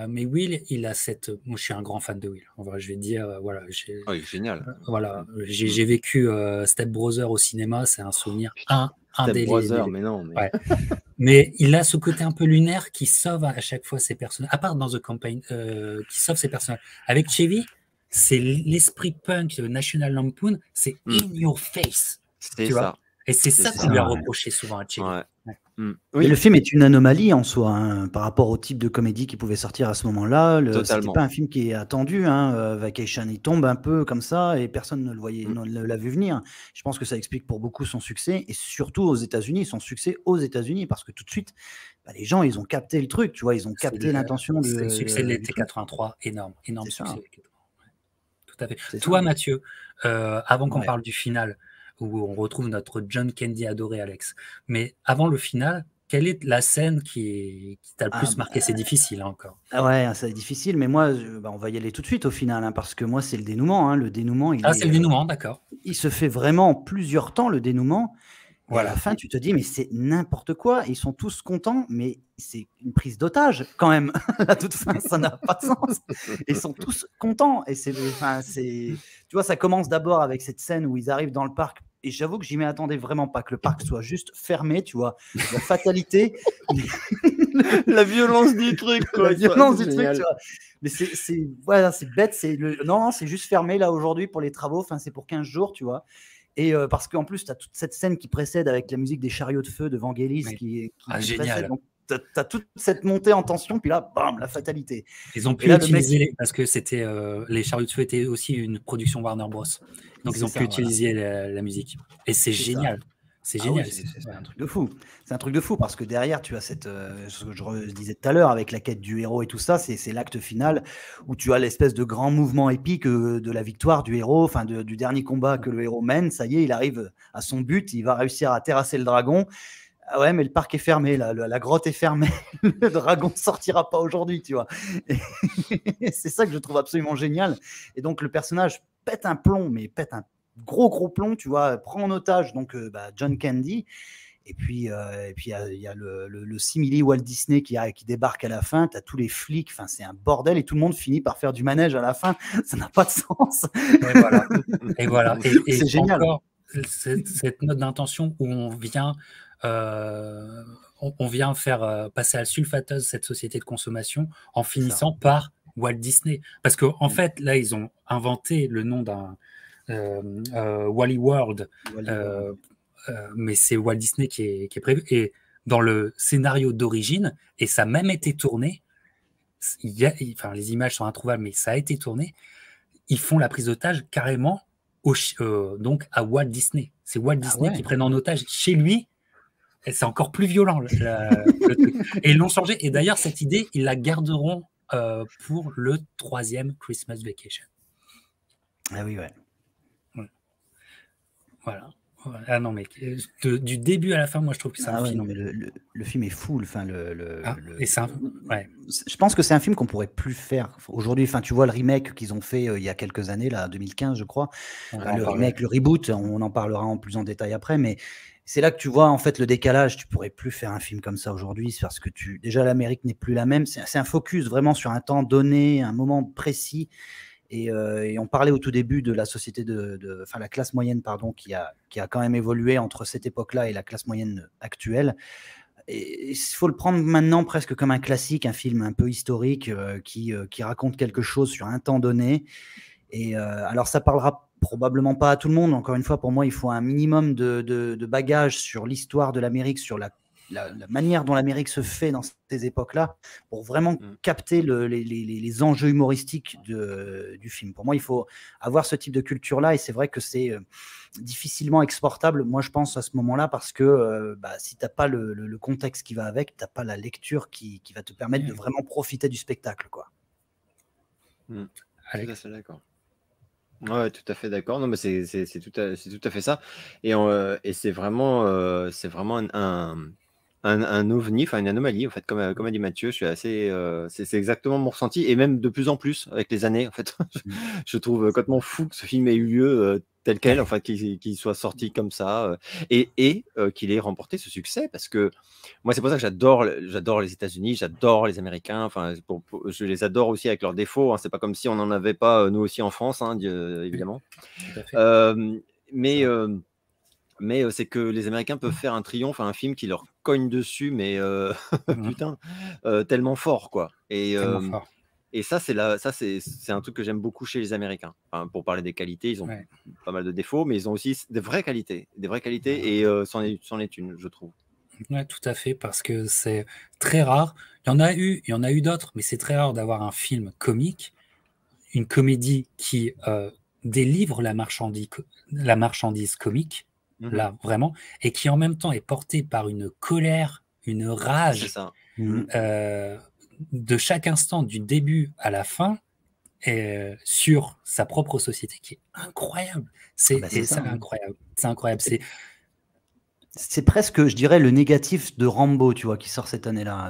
mais Will, il a cette. Moi, je suis un grand fan de Will. En vrai, je vais te dire, voilà. il est génial. Voilà, j'ai vécu Step Brothers au cinéma. C'est un souvenir mais non. Ouais. Mais il a ce côté un peu lunaire qui sauve à chaque fois ses personnages, à part dans The Campaign, qui sauve ses personnages. Avec Chevy, c'est l'esprit punk de National Lampoon, c'est in your face. C'est ça. Et c'est ça qu'on lui a reproché souvent à Chevy. Oui. Le film est une anomalie en soi, hein, par rapport au type de comédie qui pouvait sortir à ce moment-là. C'était pas un film qui est attendu. Vacation, il tombe un peu comme ça et personne ne le voyait, ne l'a vu venir. Je pense que ça explique pour beaucoup son succès et surtout aux États-Unis, son succès aux États-Unis, parce que tout de suite, les gens, ils ont capté le truc, tu vois, ils ont capté l'intention. C'est le succès de l'été 83, énorme succès. Tout à fait. Toi, Mathieu, avant qu'on parle du final, où on retrouve notre John Candy adoré, Alex. Mais avant le final, quelle est la scène qui t'a le plus marqué? C'est difficile encore. Ouais, c'est difficile, mais moi, on va y aller tout de suite au final, parce que moi, c'est le dénouement. Le dénouement, c'est le dénouement, d'accord. Il se fait vraiment en plusieurs temps, le dénouement. Et à la fin, tu te dis, mais c'est n'importe quoi. Ils sont tous contents, mais c'est une prise d'otage quand même. À toute fin, ça n'a pas de sens. Ils sont tous contents. Et tu vois, ça commence d'abord avec cette scène où ils arrivent dans le parc. Et j'avoue que j'y m'attendais vraiment pas, que le parc soit juste fermé, tu vois. La fatalité. La violence du truc, quoi. La violence du truc, tu vois. Mais c'est bête. Non, c'est juste fermé là aujourd'hui pour les travaux. Enfin, c'est pour 15 jours, tu vois. Et parce qu'en plus, tu as toute cette scène qui précède avec la musique des chariots de feu de Vangelis qui génial. Donc, tu as toute cette montée en tension, puis là, bam, la fatalité. Ils ont pu utiliser, parce que c'était les chariots de feu étaient aussi une production Warner Bros. Donc, ils C'est ont ça, pu voilà. utiliser la musique. Et c'est C'est ça. génial. C'est Ah oui, génial. c'est un truc de fou. C'est un truc de fou parce que derrière, tu as ce que je disais tout à l'heure avec la quête du héros et tout ça, c'est l'acte final où tu as l'espèce de grand mouvement épique de la victoire du héros, enfin du dernier combat que le héros mène. Ça y est, il arrive à son but, il va réussir à terrasser le dragon. Ah ouais, mais le parc est fermé, la grotte est fermée, le dragon sortira pas aujourd'hui, tu vois. Et c'est ça que je trouve absolument génial. Et donc le personnage pète un plomb, mais pète un gros plomb, tu vois, prend en otage donc John Candy. Et puis il y a le simili Walt Disney qui débarque à la fin. Tu as tous les flics, enfin c'est un bordel et tout le monde finit par faire du manège à la fin. Ça n'a pas de sens. Et voilà. Et voilà. Et C'est génial. encore cette note d'intention où on vient faire passer à la sulfateuse cette société de consommation en finissant par Walt Disney. Parce qu'en fait, là, ils ont inventé le nom d'un Wally World, mais c'est Walt Disney qui est prévu. Et dans le scénario d'origine, et ça a même été tourné, les images sont introuvables, mais ça a été tourné, ils font la prise d'otage carrément donc à Walt Disney. C'est Walt Disney qui prennent en otage chez lui. Et c'est encore plus violent le truc. Et ils l'ont changé. Et d'ailleurs, cette idée, ils la garderont pour le 3e Christmas Vacation. Ah oui, Voilà. Ah non, mais du début à la fin, moi, je trouve que c'est un film. Non, mais le film est fou. Enfin, je pense que c'est un film qu'on pourrait plus faire aujourd'hui. Enfin, tu vois le remake qu'ils ont fait il y a quelques années, là, 2015, je crois. Le remake, le reboot, on en parlera en plus en détail après, mais c'est là que tu vois en fait le décalage. Tu pourrais plus faire un film comme ça aujourd'hui parce que déjà l'Amérique n'est plus la même. C'est un focus vraiment sur un temps donné, un moment précis. Et on parlait au tout début de la société la classe moyenne, pardon, qui a quand même évolué entre cette époque-là et la classe moyenne actuelle. Et il faut le prendre maintenant presque comme un classique, un film un peu historique qui raconte quelque chose sur un temps donné. Et alors, ça parlera probablement pas à tout le monde. Encore une fois, pour moi, il faut un minimum de bagages sur l'histoire de l'Amérique, sur la manière dont l'Amérique se fait dans ces époques-là, pour vraiment capter les enjeux humoristiques du film. Pour moi, il faut avoir ce type de culture-là, et c'est vrai que c'est difficilement exportable, moi je pense, à ce moment-là, parce que si tu n'as pas le contexte qui va avec, tu n'as pas la lecture qui va te permettre de vraiment profiter du spectacle, quoi. Tout à fait d'accord. Ouais, tout à fait d'accord. Non, mais c'est tout à fait ça. Et c'est vraiment un ovni, enfin une anomalie, en fait, comme a dit Mathieu. Je suis assez, c'est exactement mon ressenti, et même de plus en plus avec les années, en fait. Je trouve complètement fou que ce film ait eu lieu tel quel, enfin qu'il soit sorti comme ça, et qu'il ait remporté ce succès, parce que moi c'est pour ça que j'adore les États-Unis, j'adore les Américains. Enfin, je les adore aussi avec leurs défauts, hein. C'est pas comme si on n'en avait pas nous aussi en France, hein, évidemment. Mais c'est que les Américains peuvent faire un triomphe à un film qui leur cogne dessus, mais putain, tellement fort, quoi. Et ça, c'est un truc que j'aime beaucoup chez les Américains. Enfin, pour parler des qualités, ils ont pas mal de défauts, mais ils ont aussi des vraies qualités, et c'en est une, je trouve. Ouais, tout à fait, parce que c'est très rare. Il y en a eu d'autres, mais c'est très rare d'avoir un film comique, une comédie qui délivre la marchandise comique, là, vraiment, et qui en même temps est portée par une colère, une rage de chaque instant, du début à la fin, sur sa propre société, qui est incroyable. C'est incroyable. C'est incroyable. C'est presque, je dirais, le négatif de Rambo, tu vois, qui sort cette année-là.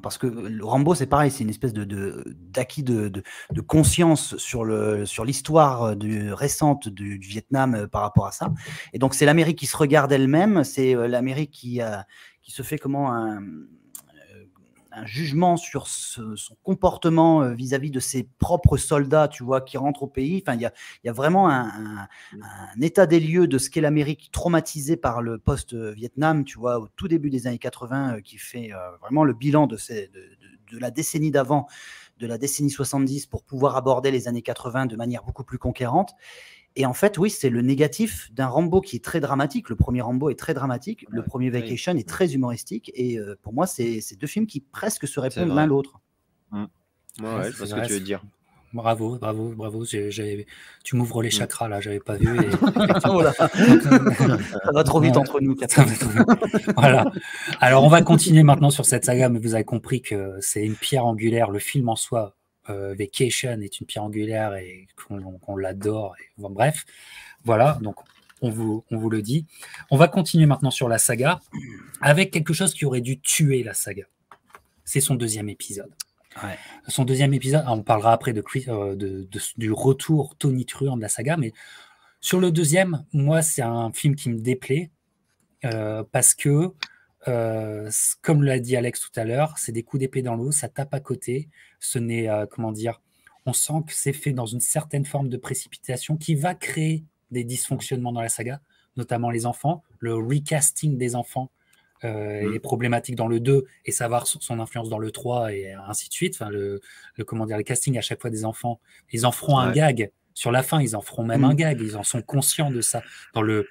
Parce que Rambo, c'est pareil, c'est une espèce d'acquis de conscience sur l'histoire récente du Vietnam par rapport à ça. Et donc, c'est l'Amérique qui se regarde elle-même, c'est l'Amérique qui se fait un jugement sur son comportement vis-à-vis de ses propres soldats, tu vois, qui rentrent au pays. Enfin, il y a vraiment un état des lieux de ce qu'est l'Amérique traumatisée par le post-Vietnam, tu vois, au tout début des années 80, qui fait vraiment le bilan de la décennie d'avant, de la décennie 70, pour pouvoir aborder les années 80 de manière beaucoup plus conquérante. Et en fait, oui, c'est le négatif d'un Rambo qui est très dramatique. Le premier Rambo est très dramatique. Le premier Vacation est très humoristique. Et pour moi, c'est deux films qui presque se répondent l'un l'autre. Ouais, je vois ce que tu veux dire. Bravo, bravo, bravo. Tu m'ouvres les chakras là, j'avais pas vu. Oh là. Ça va trop vite entre nous, Captain. Voilà. Alors, on va continuer maintenant sur cette saga, mais vous avez compris que c'est une pierre angulaire. Le film en soi, Vacation, est une pierre angulaire et qu'on l'adore. Bon, bref, voilà. Donc, on vous le dit. On va continuer maintenant sur la saga avec quelque chose qui aurait dû tuer la saga. C'est son deuxième épisode. Ouais. Son deuxième épisode, on parlera après du retour tonitruant de la saga, mais sur le deuxième, moi, c'est un film qui me déplaît parce que, comme l'a dit Alex tout à l'heure, c'est des coups d'épée dans l'eau, ça tape à côté. Ce n'est, comment dire, on sent que c'est fait dans une certaine forme de précipitation qui va créer des dysfonctionnements dans la saga, notamment les enfants, le recasting des enfants. Est problématique dans le 2 et savoir son influence dans le 3 et ainsi de suite. Enfin, le casting à chaque fois des enfants, ils en feront un gag. Sur la fin, ils en feront même un gag. Ils en sont conscients de ça. Il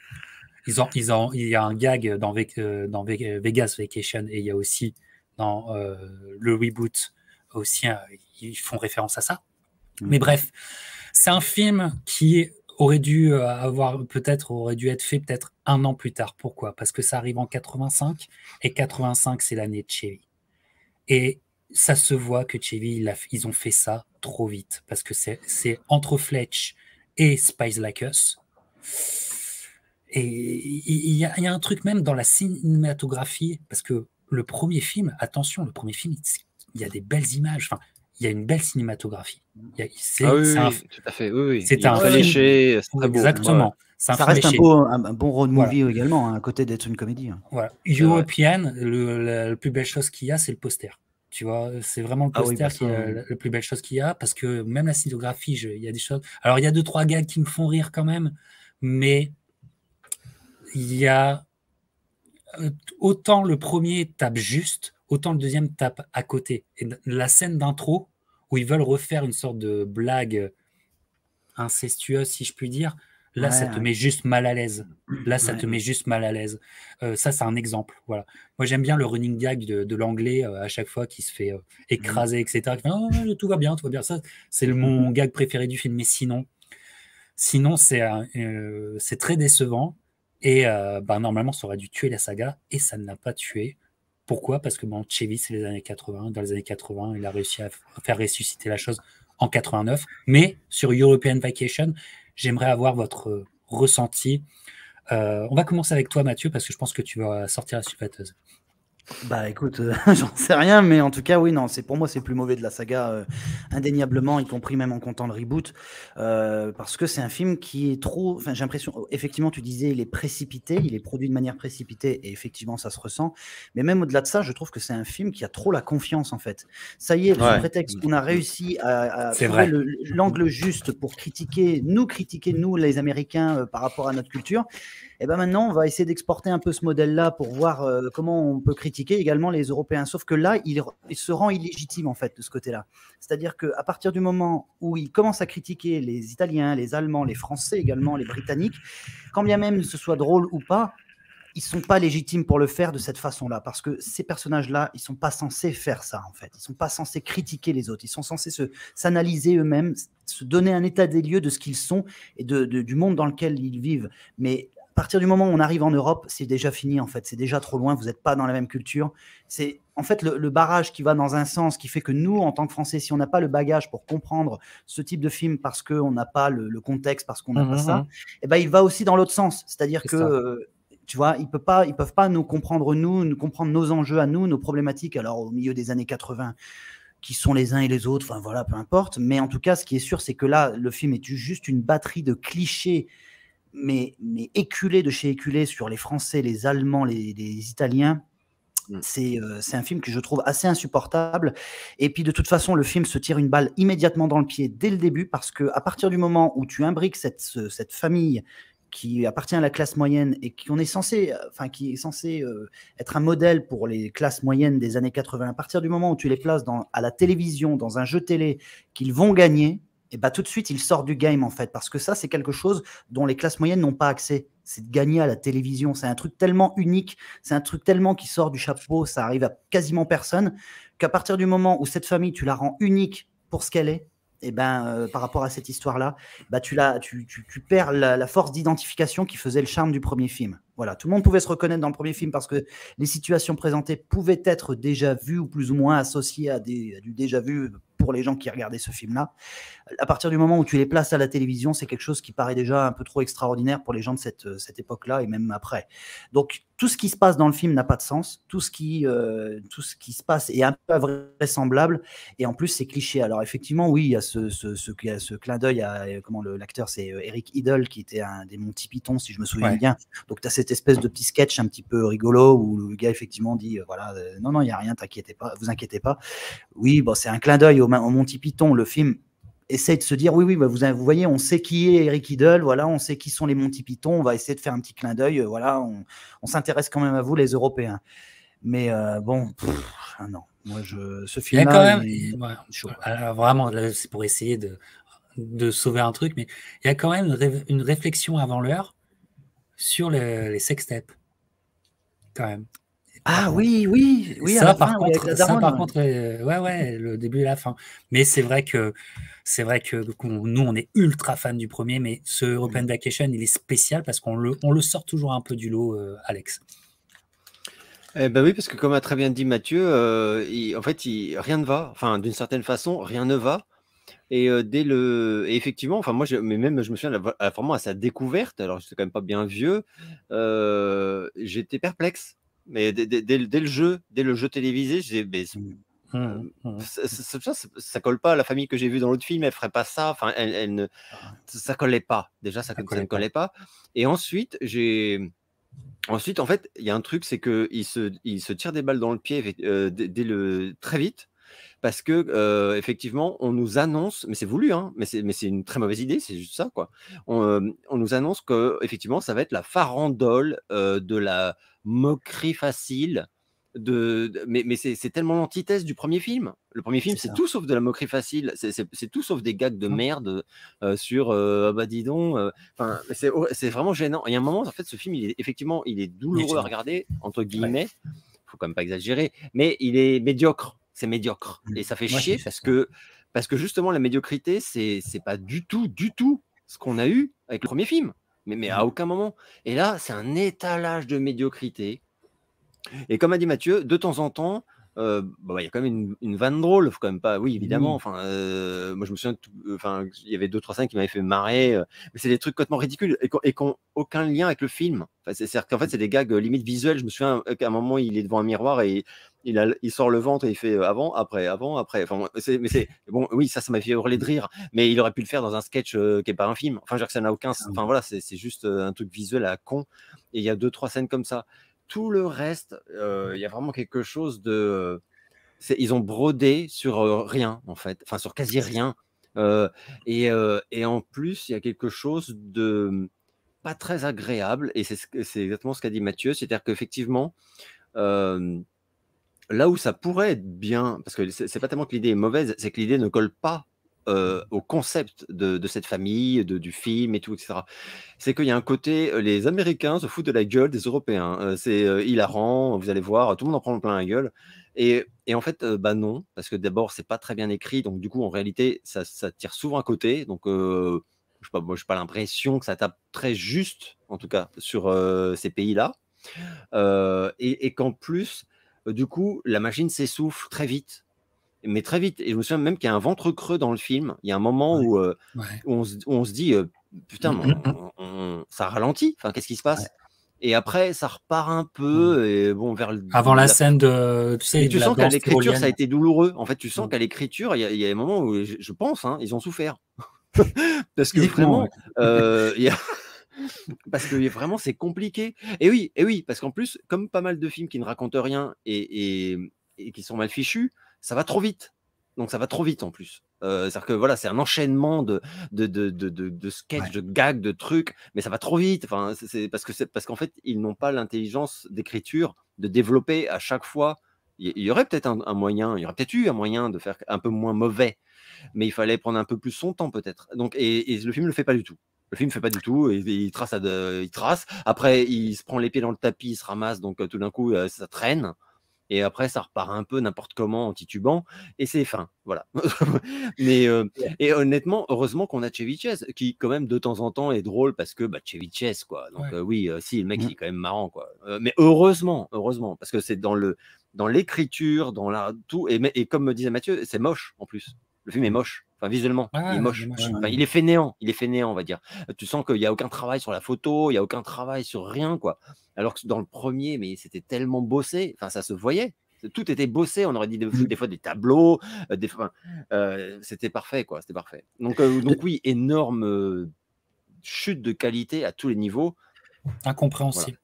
y a un gag dans Vegas Vacation et il y a aussi dans le reboot aussi, ils font référence à ça. Mais bref, c'est un film qui aurait dû être fait peut-être un an plus tard. Pourquoi? Parce que ça arrive en 85 et 85 c'est l'année de Chevy. Et ça se voit que Chevy ils ont fait ça trop vite parce que c'est entre Fletch et Spies Like Us. Et il y a un truc même dans la cinématographie parce que le premier film, attention, il y a des belles images. Enfin, il y a une belle cinématographie. Tout à fait. Oui. C'est un film léché, c'est très beau. Exactement. Ouais. Ça reste un bon road movie également, hein, à côté d'être une comédie. Voilà. European, la plus belle chose qu'il y a, c'est le poster. Tu vois, c'est vraiment le poster qui est la plus belle chose qu'il y a parce que même la cinématographie, il y a des choses. Alors, il y a 2-3 gags qui me font rire quand même, mais il y a autant le premier tape juste, autant le deuxième tape à côté. Et la scène d'intro où ils veulent refaire une sorte de blague incestueuse, si je puis dire, là, ça te met juste mal à l'aise. Ça, c'est un exemple. Voilà. Moi, j'aime bien le running gag de l'anglais à chaque fois qui se fait écraser, etc. Qui fait, oh, tout va bien. Ça, c'est mon gag préféré du film. Mais sinon c'est très décevant. Et normalement, ça aurait dû tuer la saga. Et ça ne l'a pas tué. Pourquoi? Parce que Chevy, c'est les années 80. Dans les années 80, il a réussi à faire ressusciter la chose en 89. Mais sur European Vacation, j'aimerais avoir votre ressenti. On va commencer avec toi, Mathieu, parce que je pense que tu vas sortir la sulfateuse. Bah écoute, j'en sais rien, mais en tout cas, oui, non, pour moi, c'est le plus mauvais de la saga, indéniablement, y compris même en comptant le reboot, parce que c'est un film qui est trop. Enfin, j'ai l'impression, effectivement, tu disais, il est précipité, il est produit de manière précipitée, et effectivement, ça se ressent. Mais même au-delà de ça, je trouve que c'est un film qui a trop la confiance, en fait. Ça y est, sous prétexte qu'on a réussi à trouver l'angle juste pour critiquer, nous, les Américains, par rapport à notre culture. Et ben maintenant, on va essayer d'exporter un peu ce modèle-là pour voir comment on peut critiquer également les Européens. Sauf que là, il se rend illégitime en fait de ce côté-là. C'est-à-dire qu'à partir du moment où il commence à critiquer les Italiens, les Allemands, les Français également, les Britanniques, quand bien même ce soit drôle ou pas, ils ne sont pas légitimes pour le faire de cette façon-là. Parce que ces personnages-là, ils ne sont pas censés faire ça en fait. Ils ne sont pas censés critiquer les autres. Ils sont censés s'analyser eux-mêmes, se donner un état des lieux de ce qu'ils sont et du monde dans lequel ils vivent. Mais à partir du moment où on arrive en Europe, c'est déjà fini en fait, c'est déjà trop loin, vous n'êtes pas dans la même culture. C'est en fait le barrage qui va dans un sens qui fait que nous, en tant que Français, si on n'a pas le bagage pour comprendre ce type de film parce qu'on n'a pas le contexte, parce qu'on n'a pas ça, et ben, il va aussi dans l'autre sens. C'est-à-dire que, tu vois, ils peuvent pas nous comprendre nos enjeux à nous, nos problématiques, alors au milieu des années 80, qui sont les uns et les autres, enfin voilà, peu importe. Mais en tout cas, ce qui est sûr, c'est que là, le film est juste une batterie de clichés mais éculé de chez éculé sur les Français, les Allemands, les Italiens. C'est un film que je trouve assez insupportable. Et puis de toute façon, le film se tire une balle immédiatement dans le pied dès le début parce qu'à partir du moment où tu imbriques cette famille qui appartient à la classe moyenne et qui est censé être un modèle pour les classes moyennes des années 80, à partir du moment où tu les places à la télévision, dans un jeu télé qu'ils vont gagner, et bah tout de suite, ils sortent du game en fait, parce que ça, c'est quelque chose dont les classes moyennes n'ont pas accès. C'est de gagner à la télévision. C'est un truc tellement unique, c'est un truc tellement qui sort du chapeau, ça arrive à quasiment personne, qu'à partir du moment où cette famille, tu la rends unique pour ce qu'elle est, et ben, par rapport à cette histoire-là, bah, tu perds la force d'identification qui faisait le charme du premier film. Voilà, tout le monde pouvait se reconnaître dans le premier film parce que les situations présentées pouvaient être déjà vues ou plus ou moins associées à du déjà vu pour les gens qui regardaient ce film-là. À partir du moment où tu les places à la télévision, c'est quelque chose qui paraît déjà un peu trop extraordinaire pour les gens de cette époque-là et même après. Donc, tout ce qui se passe dans le film n'a pas de sens. Tout ce qui se passe est un peu vraisemblable et en plus, c'est cliché. Alors, effectivement, oui, il y a ce clin d'œil à l'acteur, c'est Eric Idle qui était un des Monty Python, si je me souviens bien. Donc, tu as cette espèce de petit sketch un petit peu rigolo où le gars, effectivement, dit non, il n'y a rien, vous inquiétez pas. Oui, bon, c'est un clin d'œil au Monty Python. Le film essaye de se dire oui, bah, vous voyez, on sait qui est Eric Idle, voilà, on sait qui sont les Monty Python, on va essayer de faire un petit clin d'œil, voilà, on s'intéresse quand même à vous, les Européens. Mais bon, non, moi, ce film-là, vraiment, c'est pour essayer de sauver un truc, mais il y a quand même une réflexion avant l'heure sur les sextapes, quand même. Ah oui, ça, par contre, le début et la fin. Mais c'est vrai que nous, on est ultra fans du premier, mais ce European Vacation, il est spécial parce qu'on le sort toujours un peu du lot, Alex. Ben oui, parce que comme a très bien dit Mathieu, en fait, rien ne va. Enfin, d'une certaine façon, rien ne va. Et effectivement, enfin moi, mais même je me souviens vraiment à sa découverte. Alors, je suis quand même pas bien vieux. J'étais perplexe. Mais dès le jeu télévisé, je disais, ça colle pas à la famille que j'ai vue dans l'autre film, elle ferait pas ça. Enfin, ça collait pas. Déjà, ça ne collait pas. Et ensuite, en fait, il y a un truc, c'est que il se tire des balles dans le pied très vite. Parce que effectivement, on nous annonce, mais c'est voulu, hein, mais c'est une très mauvaise idée, c'est juste ça, quoi. On nous annonce que effectivement, ça va être la farandole de la moquerie facile. Mais c'est tellement l'antithèse du premier film. Le premier film, c'est tout sauf de la moquerie facile. C'est tout sauf des gags de merde sur bah dis donc. Enfin, c'est vraiment gênant. Il y a un moment, en fait, ce film, il est douloureux à regarder entre guillemets. Faut quand même pas exagérer, mais il est médiocre. C'est médiocre et ça fait chier parce que justement la médiocrité c'est pas du tout ce qu'on a eu avec le premier film, mais à aucun moment. Et là c'est un étalage de médiocrité. Et comme a dit Mathieu, de temps en temps, il y a quand même une vanne drôle, faut quand même pas. Oui, évidemment. Enfin, moi je me souviens, il y avait 2-3 scènes qui m'avaient fait marrer, mais c'est des trucs complètement ridicules et qui n'ont aucun lien avec le film. Enfin, c'est-à-dire qu'en fait, c'est des gags limite visuels. Je me souviens qu'à un moment, il est devant un miroir et il sort le ventre et il fait avant, après. Enfin, bon, oui, ça m'a fait hurler de rire, mais il aurait pu le faire dans un sketch qui n'est pas un film. Enfin, je veux dire que ça n'a aucun. Enfin voilà, c'est juste un truc visuel à la con. Et il y a 2-3 scènes comme ça. Tout le reste, il y a vraiment quelque chose de. Ils ont brodé sur rien, en fait. Enfin, sur quasi rien. Et en plus, il y a quelque chose de pas très agréable. Et c'est exactement ce qu'a dit Mathieu. C'est-à-dire qu'effectivement, là où ça pourrait être bien, parce que c'est pas tellement que l'idée est mauvaise, c'est que l'idée ne colle pas au concept de cette famille, du film et tout, etc. C'est qu'il y a un côté, les Américains se foutent de la gueule des Européens. C'est hilarant, vous allez voir, tout le monde en prend plein la gueule. Et en fait, bah non, parce que d'abord, c'est pas très bien écrit, donc du coup, en réalité, ça tire souvent à côté. Donc, je sais pas, moi, j'ai pas l'impression que ça tape très juste, en tout cas, sur ces pays-là. Et qu'en plus, du coup, la machine s'essouffle très vite. Mais très vite. Et je me souviens même qu'il y a un ventre creux dans le film. Il y a un moment où on se dit putain, ça ralentit. Enfin, qu'est-ce qui se passe? Et après, ça repart un peu. Et bon, avant la scène de. Tu sais, tu sens qu'à l'écriture, ça a été douloureux. En fait, tu sens qu'à l'écriture, il y a des moments où je pense, hein, ils ont souffert. Parce que vraiment, parce que vraiment, c'est compliqué. Et oui, parce qu'en plus, comme pas mal de films qui ne racontent rien et qui sont mal fichus, ça va trop vite. Donc ça va trop vite en plus. C'est-à-dire que voilà, c'est un enchaînement de sketchs, de gags, de trucs, mais ça va trop vite. Enfin, c'est parce qu'en fait, ils n'ont pas l'intelligence d'écriture de développer à chaque fois. Il y aurait peut-être un moyen, il y aurait peut-être eu un moyen de faire un peu moins mauvais, mais il fallait prendre un peu plus son temps peut-être. Donc et le film ne le fait pas du tout. Le film ne fait pas du tout, il trace. Après, il se prend les pieds dans le tapis, il se ramasse, donc tout d'un coup, ça traîne. et après ça repart un peu n'importe comment en titubant et c'est fin, voilà. Mais et honnêtement, heureusement qu'on a Chevy Chase qui quand même de temps en temps est drôle parce que Chevy Chase quoi. Donc Ouais. oui, si le mec il est quand même marrant quoi. Mais heureusement parce que c'est dans l'écriture, dans la tout et comme me disait Mathieu, c'est moche en plus. Le film est moche. Enfin, visuellement, il est Il moche. est moche. Enfin, il est fainéant, on va dire. Tu sens qu'il n'y a aucun travail sur la photo, il n'y a aucun travail sur rien, quoi. Alors que dans le premier, mais c'était tellement bossé, enfin, ça se voyait. Tout était bossé, on aurait dit des fois des tableaux, c'était parfait, quoi. C'était parfait. Donc oui, énorme chute de qualité à tous les niveaux. Incompréhensible.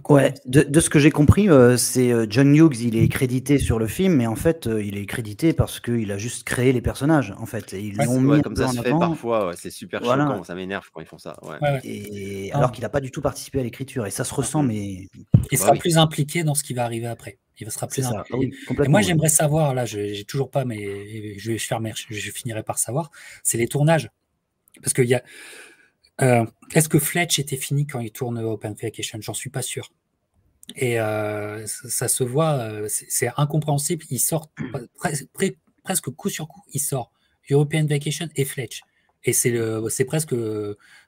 Ouais, de ce que j'ai compris, c'est John Hughes, il est crédité sur le film, mais en fait, il est crédité parce qu'il a juste créé les personnages, en fait. Et ils l'ont mis comme ça en se fait avant. parfois, c'est super Voilà. choquant, ça m'énerve quand ils font ça. Et alors qu'il n'a pas du tout participé à l'écriture, et ça se ressent, mais. Il sera plus impliqué dans ce qui va arriver après. Il sera plus impliqué. Ah oui, et complètement. moi, j'aimerais savoir, là, j'ai toujours pas, mais je finirai par savoir, c'est les tournages. Parce qu'il y a. Est-ce que Fletch était fini quand il tourne Open Vacation? J'en suis pas sûr. Et ça se voit, c'est incompréhensible. Il sort presque coup sur coup, il sort European Vacation et Fletch. Et c'est presque,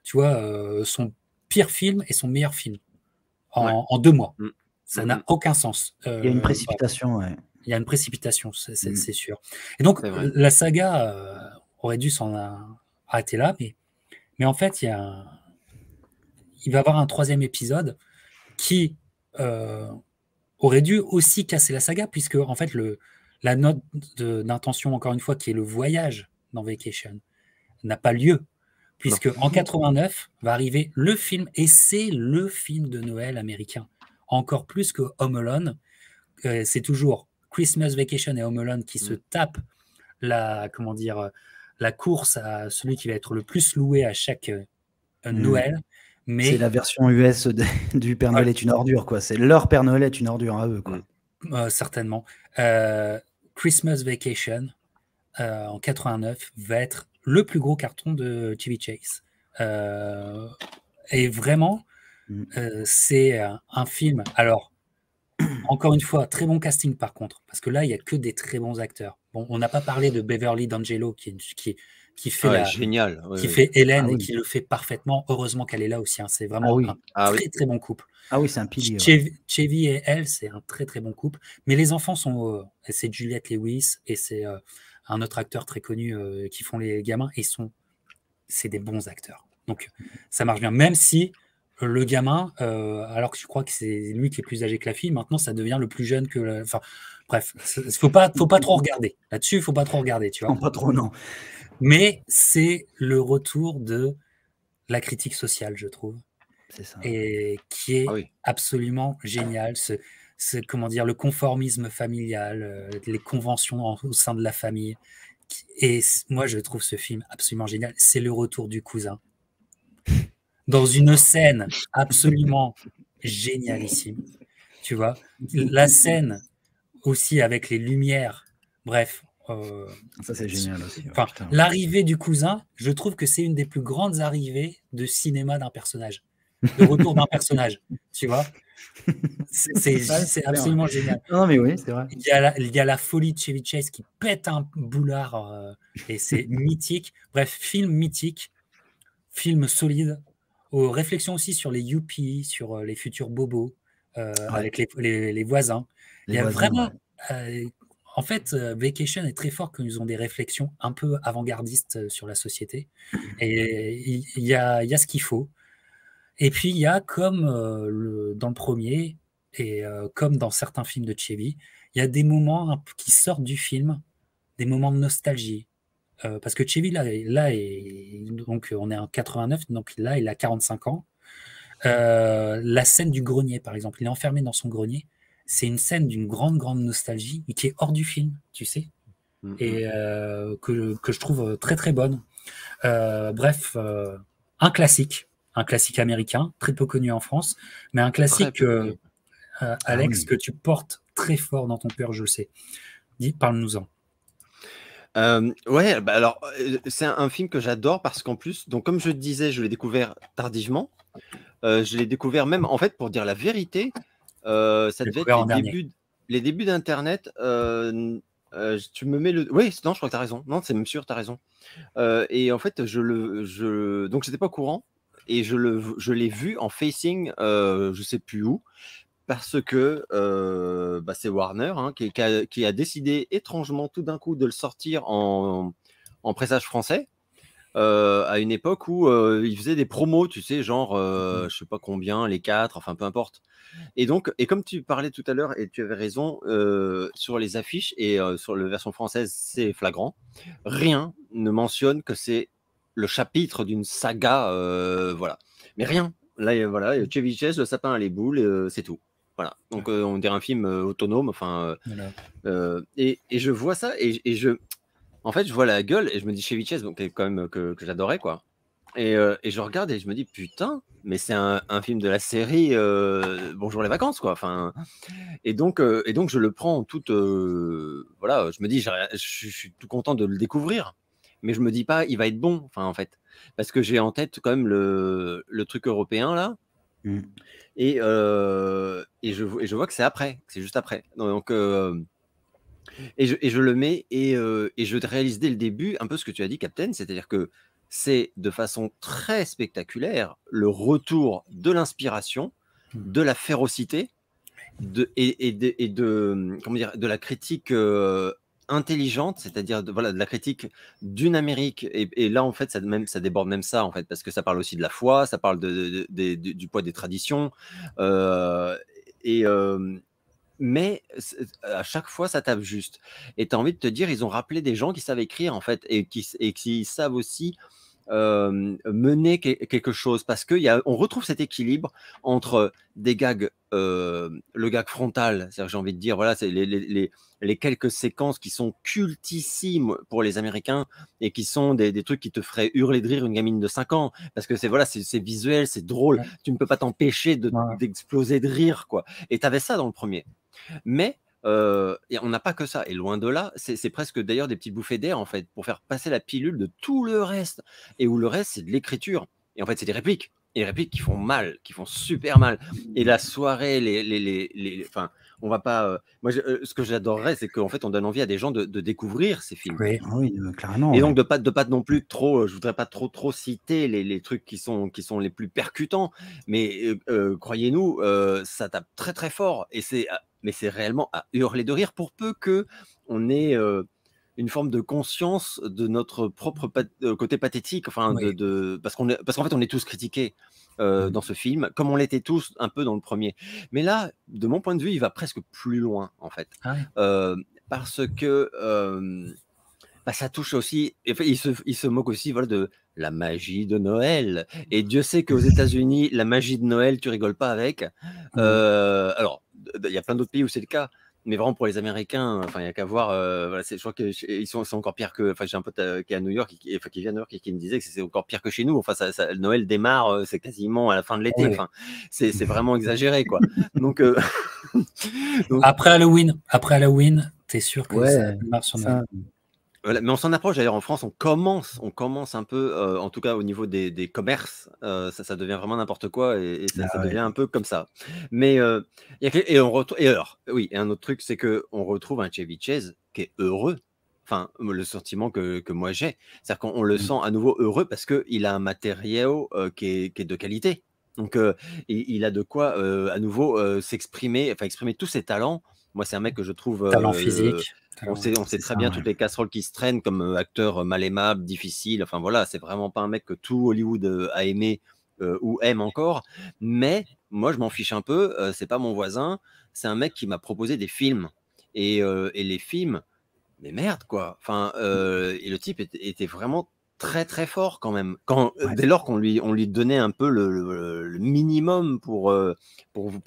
tu vois, son pire film et son meilleur film en 2 mois. Ça n'a aucun sens. Il y a une précipitation, ouais. Il y a une précipitation, c'est sûr. Et donc, la saga aurait dû s'en arrêter là, mais en fait, il va y avoir un 3e épisode qui aurait dû aussi casser la saga, puisque en fait la note d'intention, encore une fois, qui est le voyage dans Vacation, n'a pas lieu, puisque en 89 va arriver le film, et c'est le film de Noël américain, encore plus que Home Alone. C'est toujours Christmas Vacation et Home Alone qui se tapent la course à celui qui va être le plus loué à chaque Noël. Mais c'est la version US du Père Noël est une ordure, quoi. C'est leur Père Noël est une ordure à eux, quoi. Certainement. Christmas Vacation en 89 va être le plus gros carton de Chevy Chase. Et vraiment, c'est un film. Alors, encore une fois, très bon casting par contre, parce que là, il n'y a que des très bons acteurs. Bon, on n'a pas parlé de Beverly D'Angelo qui fait génial, fait Hélène et qui le fait parfaitement. Heureusement qu'elle est là aussi. C'est vraiment un très très bon couple. Ah oui, c'est un pilier. Chevy et elle, c'est un très très bon couple. Mais les enfants sont, c'est Juliette Lewis et c'est un autre acteur très connu qui font les gamins. Et c'est des bons acteurs. Donc ça marche bien. Même si le gamin, alors que je crois que c'est lui qui est plus âgé que la fille, maintenant ça devient le plus jeune que. Enfin, bref, faut pas trop regarder. Là-dessus, il faut pas trop regarder, tu vois. Non, pas trop, non. Mais c'est le retour de la critique sociale, je trouve. C'est ça. Et qui est absolument génial. Comment dire, le conformisme familial, les conventions au sein de la famille. Et moi, je trouve ce film absolument génial. C'est le retour du cousin. Dans une scène absolument génialissime. Tu vois, la scène aussi avec les lumières. Bref. Ça, c'est génial aussi. Enfin, l'arrivée du cousin, je trouve que c'est une des plus grandes arrivées de cinéma d'un personnage. Le retour d'un personnage, tu vois. C'est absolument génial. Non, mais oui, c'est vrai. Il y a la folie de Chevy Chase qui pète un boulard et c'est mythique. Bref, film mythique, film solide. Réflexion aussi sur les yuppies, sur les futurs bobos, avec les voisins. Il y a vraiment... En fait, Vacation est très fort quand ils ont des réflexions un peu avant-gardistes sur la société. Et il y a ce qu'il faut. Et puis, il y a, comme dans le premier, et comme dans certains films de Chevy, il y a des moments qui sortent du film, des moments de nostalgie. Parce que Chevy, donc on est en 89, donc là, il a 45 ans. La scène du grenier, par exemple, il est enfermé dans son grenier. C'est une scène d'une grande nostalgie, mais qui est hors du film, tu sais, et que je trouve très, très bonne. Bref, un classique américain, très peu connu en France, mais un classique, Alex, que tu portes très fort dans ton cœur, je le sais. Parle-nous-en. Alors, c'est un film que j'adore parce qu'en plus, donc comme je disais, je l'ai découvert tardivement. Je l'ai découvert même, en fait, pour dire la vérité, ça devait être les débuts d'Internet, tu me mets le. Oui, non, je crois que tu as raison. Non, c'est même sûr, tu as raison. Et en fait, donc j'étais pas au courant et je l'ai vu en facing, je sais plus où, parce que c'est Warner hein, qui a décidé étrangement tout d'un coup de le sortir en pressage français. À une époque où il faisait des promos, tu sais, genre, je sais pas combien, les 4, enfin peu importe. Et donc, et comme tu parlais tout à l'heure, et tu avais raison, sur les affiches et sur la version française, c'est flagrant. Rien ne mentionne que c'est le chapitre d'une saga, voilà. Mais rien. Là, voilà, Chevy Chase, le sapin à les boules, c'est tout. Voilà. Donc, on dirait un film autonome. Enfin, Voilà. et je vois ça et en fait, je vois la gueule et je me dis Chevy Chase, donc quand même que j'adorais quoi. Et je regarde et je me dis putain, mais c'est un film de la série Bonjour les vacances quoi. Enfin, et donc je le prends toute voilà, je me dis je suis tout content de le découvrir, mais je me dis pas il va être bon. Enfin en fait, parce que j'ai en tête quand même le truc européen là. Et je vois que c'est après, que c'est juste après. Donc et je le mets et je réalise dès le début un peu ce que tu as dit, Captain, c'est-à-dire que c'est de façon très spectaculaire le retour de l'inspiration, de la férocité, comment dire, de la critique intelligente, c'est-à-dire de la critique d'une Amérique. Et là, en fait, ça déborde même ça, en fait, parce que ça parle aussi de la foi, ça parle du poids des traditions. Mais à chaque fois, ça tape juste. Et tu as envie de te dire, ils ont rappelé des gens qui savent écrire, en fait, et qui savent aussi mener quelque chose. Parce qu'on retrouve cet équilibre entre des gags, le gag frontal, c'est-à-dire, j'ai envie de dire, voilà, c'est les quelques séquences qui sont cultissimes pour les Américains et qui sont des trucs qui te feraient hurler de rire une gamine de 5 ans. Parce que c'est visuel, c'est drôle. Ouais. Tu ne peux pas t'empêcher d'exploser de rire, quoi. Et tu avais ça dans le premier. Mais et on n'a pas que ça, et loin de là, c'est presque d'ailleurs des petites bouffées d'air en fait, pour faire passer la pilule de tout le reste, et où le reste c'est de l'écriture, et en fait c'est des répliques, et les répliques qui font mal, qui font super mal, et la soirée, enfin, on va pas, moi ce que j'adorerais c'est qu'en fait on donne envie à des gens de découvrir ces films. Oui, clairement. Et donc de pas non plus trop, je voudrais pas trop citer les trucs qui sont les plus percutants, mais croyez-nous, ça tape très très fort, mais c'est réellement à hurler de rire, pour peu que on ait une forme de conscience de notre propre côté pathétique, enfin Oui. parce qu'en fait on est tous critiqués dans ce film, comme on l'était tous un peu dans le premier. Mais là, de mon point de vue, il va presque plus loin en fait, parce que ça touche aussi, il se moque aussi, voilà, de la magie de Noël. Et Dieu sait qu'aux États-Unis, la magie de Noël, tu rigoles pas avec. Alors, il y a plein d'autres pays où c'est le cas, mais vraiment pour les Américains, enfin, il n'y a qu'à voir. Voilà, je crois qu'ils sont encore pires que. Enfin, j'ai un pote qui est à New York, qui vient à New York et qui me disait que c'est encore pire que chez nous. Enfin, Noël démarre, c'est quasiment à la fin de l'été. Enfin, c'est vraiment exagéré, quoi. Donc, Après Halloween, t'es sûr que ça démarre sur Noël. Voilà, mais on s'en approche d'ailleurs en France, on commence un peu, en tout cas au niveau des commerces, ça devient vraiment n'importe quoi, et ça devient un peu comme ça. Mais alors, oui, et un autre truc, c'est qu'on retrouve un Chevy Chase qui est heureux. Enfin, le sentiment que moi j'ai, c'est-à-dire qu'on le sent à nouveau heureux parce qu'il a un matériau qui est de qualité. Donc, il a de quoi à nouveau s'exprimer, enfin exprimer tous ses talents. Moi, c'est un mec que je trouve Talent physique. on sait très bien toutes les casseroles qui se traînent comme acteur mal aimable, difficile. Enfin voilà, c'est vraiment pas un mec que tout Hollywood a aimé ou aime encore. Mais moi, je m'en fiche un peu. C'est pas mon voisin. C'est un mec qui m'a proposé des films. Et les films, mais merde quoi. Enfin, et le type était vraiment très très fort quand même. Dès lors qu'on lui donnait un peu le minimum pour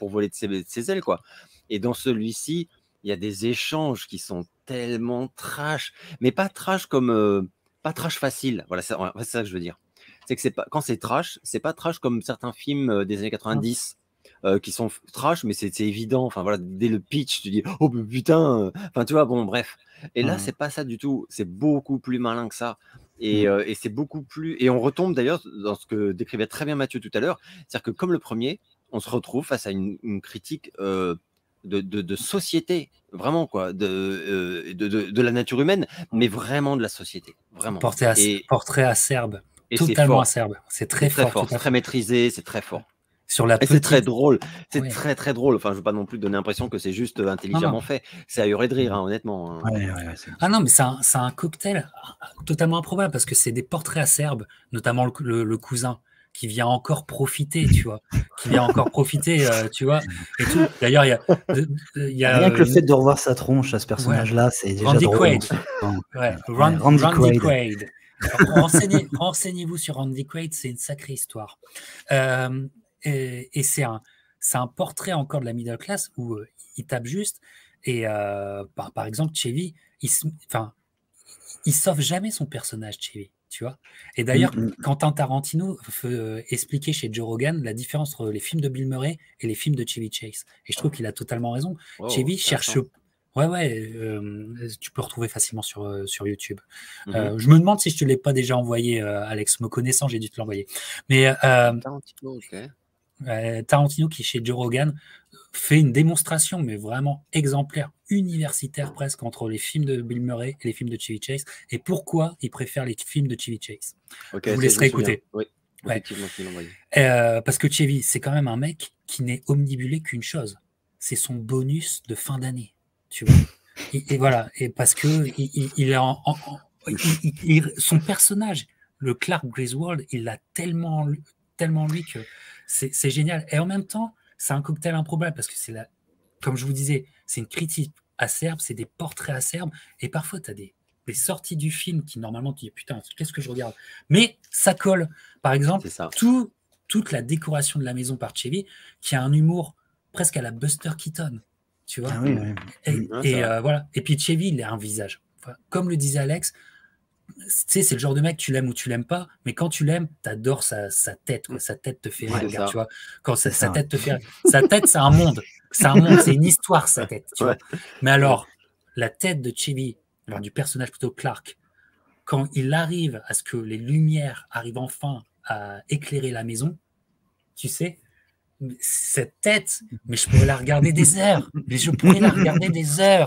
voler de ses ailes quoi. Et dans celui-ci, il y a des échanges qui sont tellement trash, mais pas trash comme pas trash facile. Voilà, c'est ça que je veux dire. C'est que quand c'est trash, c'est pas trash comme certains films des années 90 qui sont trash, mais c'est évident. Enfin voilà, dès le pitch, tu dis oh putain. Enfin tu vois, bon bref. Et là, c'est pas ça du tout. C'est beaucoup plus malin que ça. Et c'est beaucoup plus. Et on retombe d'ailleurs dans ce que décrivait très bien Mathieu tout à l'heure, c'est-à-dire que comme le premier, on se retrouve face à une critique de société, vraiment, quoi, de la nature humaine, mais vraiment de la société, vraiment. Portrait acerbe, Et c'est totalement fort. acerbe. C'est très fort. C'est très maîtrisé, c'est très fort. Sur la Et c'est très petite. drôle. C'est Ouais. très, très drôle. Enfin, je veux pas non plus donner l'impression que c'est juste intelligemment fait. C'est à hurler de rire, hein, honnêtement. hein. Ah non, mais c'est un cocktail totalement improbable parce que c'est des portraits acerbes, notamment le cousin qui vient encore profiter, tu vois, tu vois, et tout. D'ailleurs, il y a Rien que le fait de revoir sa tronche à ce personnage-là, c'est déjà Randy drôle. Quaid. Randy Quaid. Quaid. Renseignez-vous sur Randy Quaid, c'est une sacrée histoire. Et c'est un portrait encore de la middle class où il tape juste. Et par exemple, Chevy, il sauve jamais son personnage, Chevy, tu vois. Et d'ailleurs, Quentin Tarantino expliquait chez Joe Rogan la différence entre les films de Bill Murray et les films de Chevy Chase. Et je trouve qu'il a totalement raison. Chevy cherche... tu peux retrouver facilement sur YouTube. Je me demande si je te l'ai pas déjà envoyé, Alex. Me connaissant, j'ai dû te l'envoyer. Mais Tarantino, qui chez Joe Rogan, fait une démonstration, mais vraiment exemplaire, universitaire presque, entre les films de Bill Murray et les films de Chevy Chase, et pourquoi il préfère les films de Chevy Chase. Je vous laisserai écouter. Oui, effectivement, tu l'as envoyé. Parce que Chevy, c'est quand même un mec qui n'est omnibulé qu'une chose, c'est son bonus de fin d'année. Tu vois, et voilà, et parce que il est son personnage, le Clark Griswold, il l'a tellement lui que c'est génial. Et en même temps, c'est un cocktail improbable parce que comme je vous disais, c'est une critique acerbe, c'est des portraits acerbes, et parfois tu as des sorties du film qui normalement tu dis putain, qu'est-ce que je regarde, mais ça colle. Par exemple, toute la décoration de la maison par Chevy, qui a un humour presque à la Buster Keaton. Tu vois, voilà. Et puis Chevy, il a un visage. Enfin, comme le disait Alex, tu sais, c'est le genre de mec, tu l'aimes ou tu l'aimes pas, mais quand tu l'aimes, t'adores sa tête. Quoi. Sa tête te fait rire, tu vois. Quand sa tête te fait rire. Sa tête, c'est un monde. C'est une histoire, sa tête. Tu vois. Mais alors, la tête de Chevy, alors du personnage plutôt Clark, quand il arrive à ce que les lumières arrivent enfin à éclairer la maison, tu sais, cette tête, mais je pourrais la regarder des heures.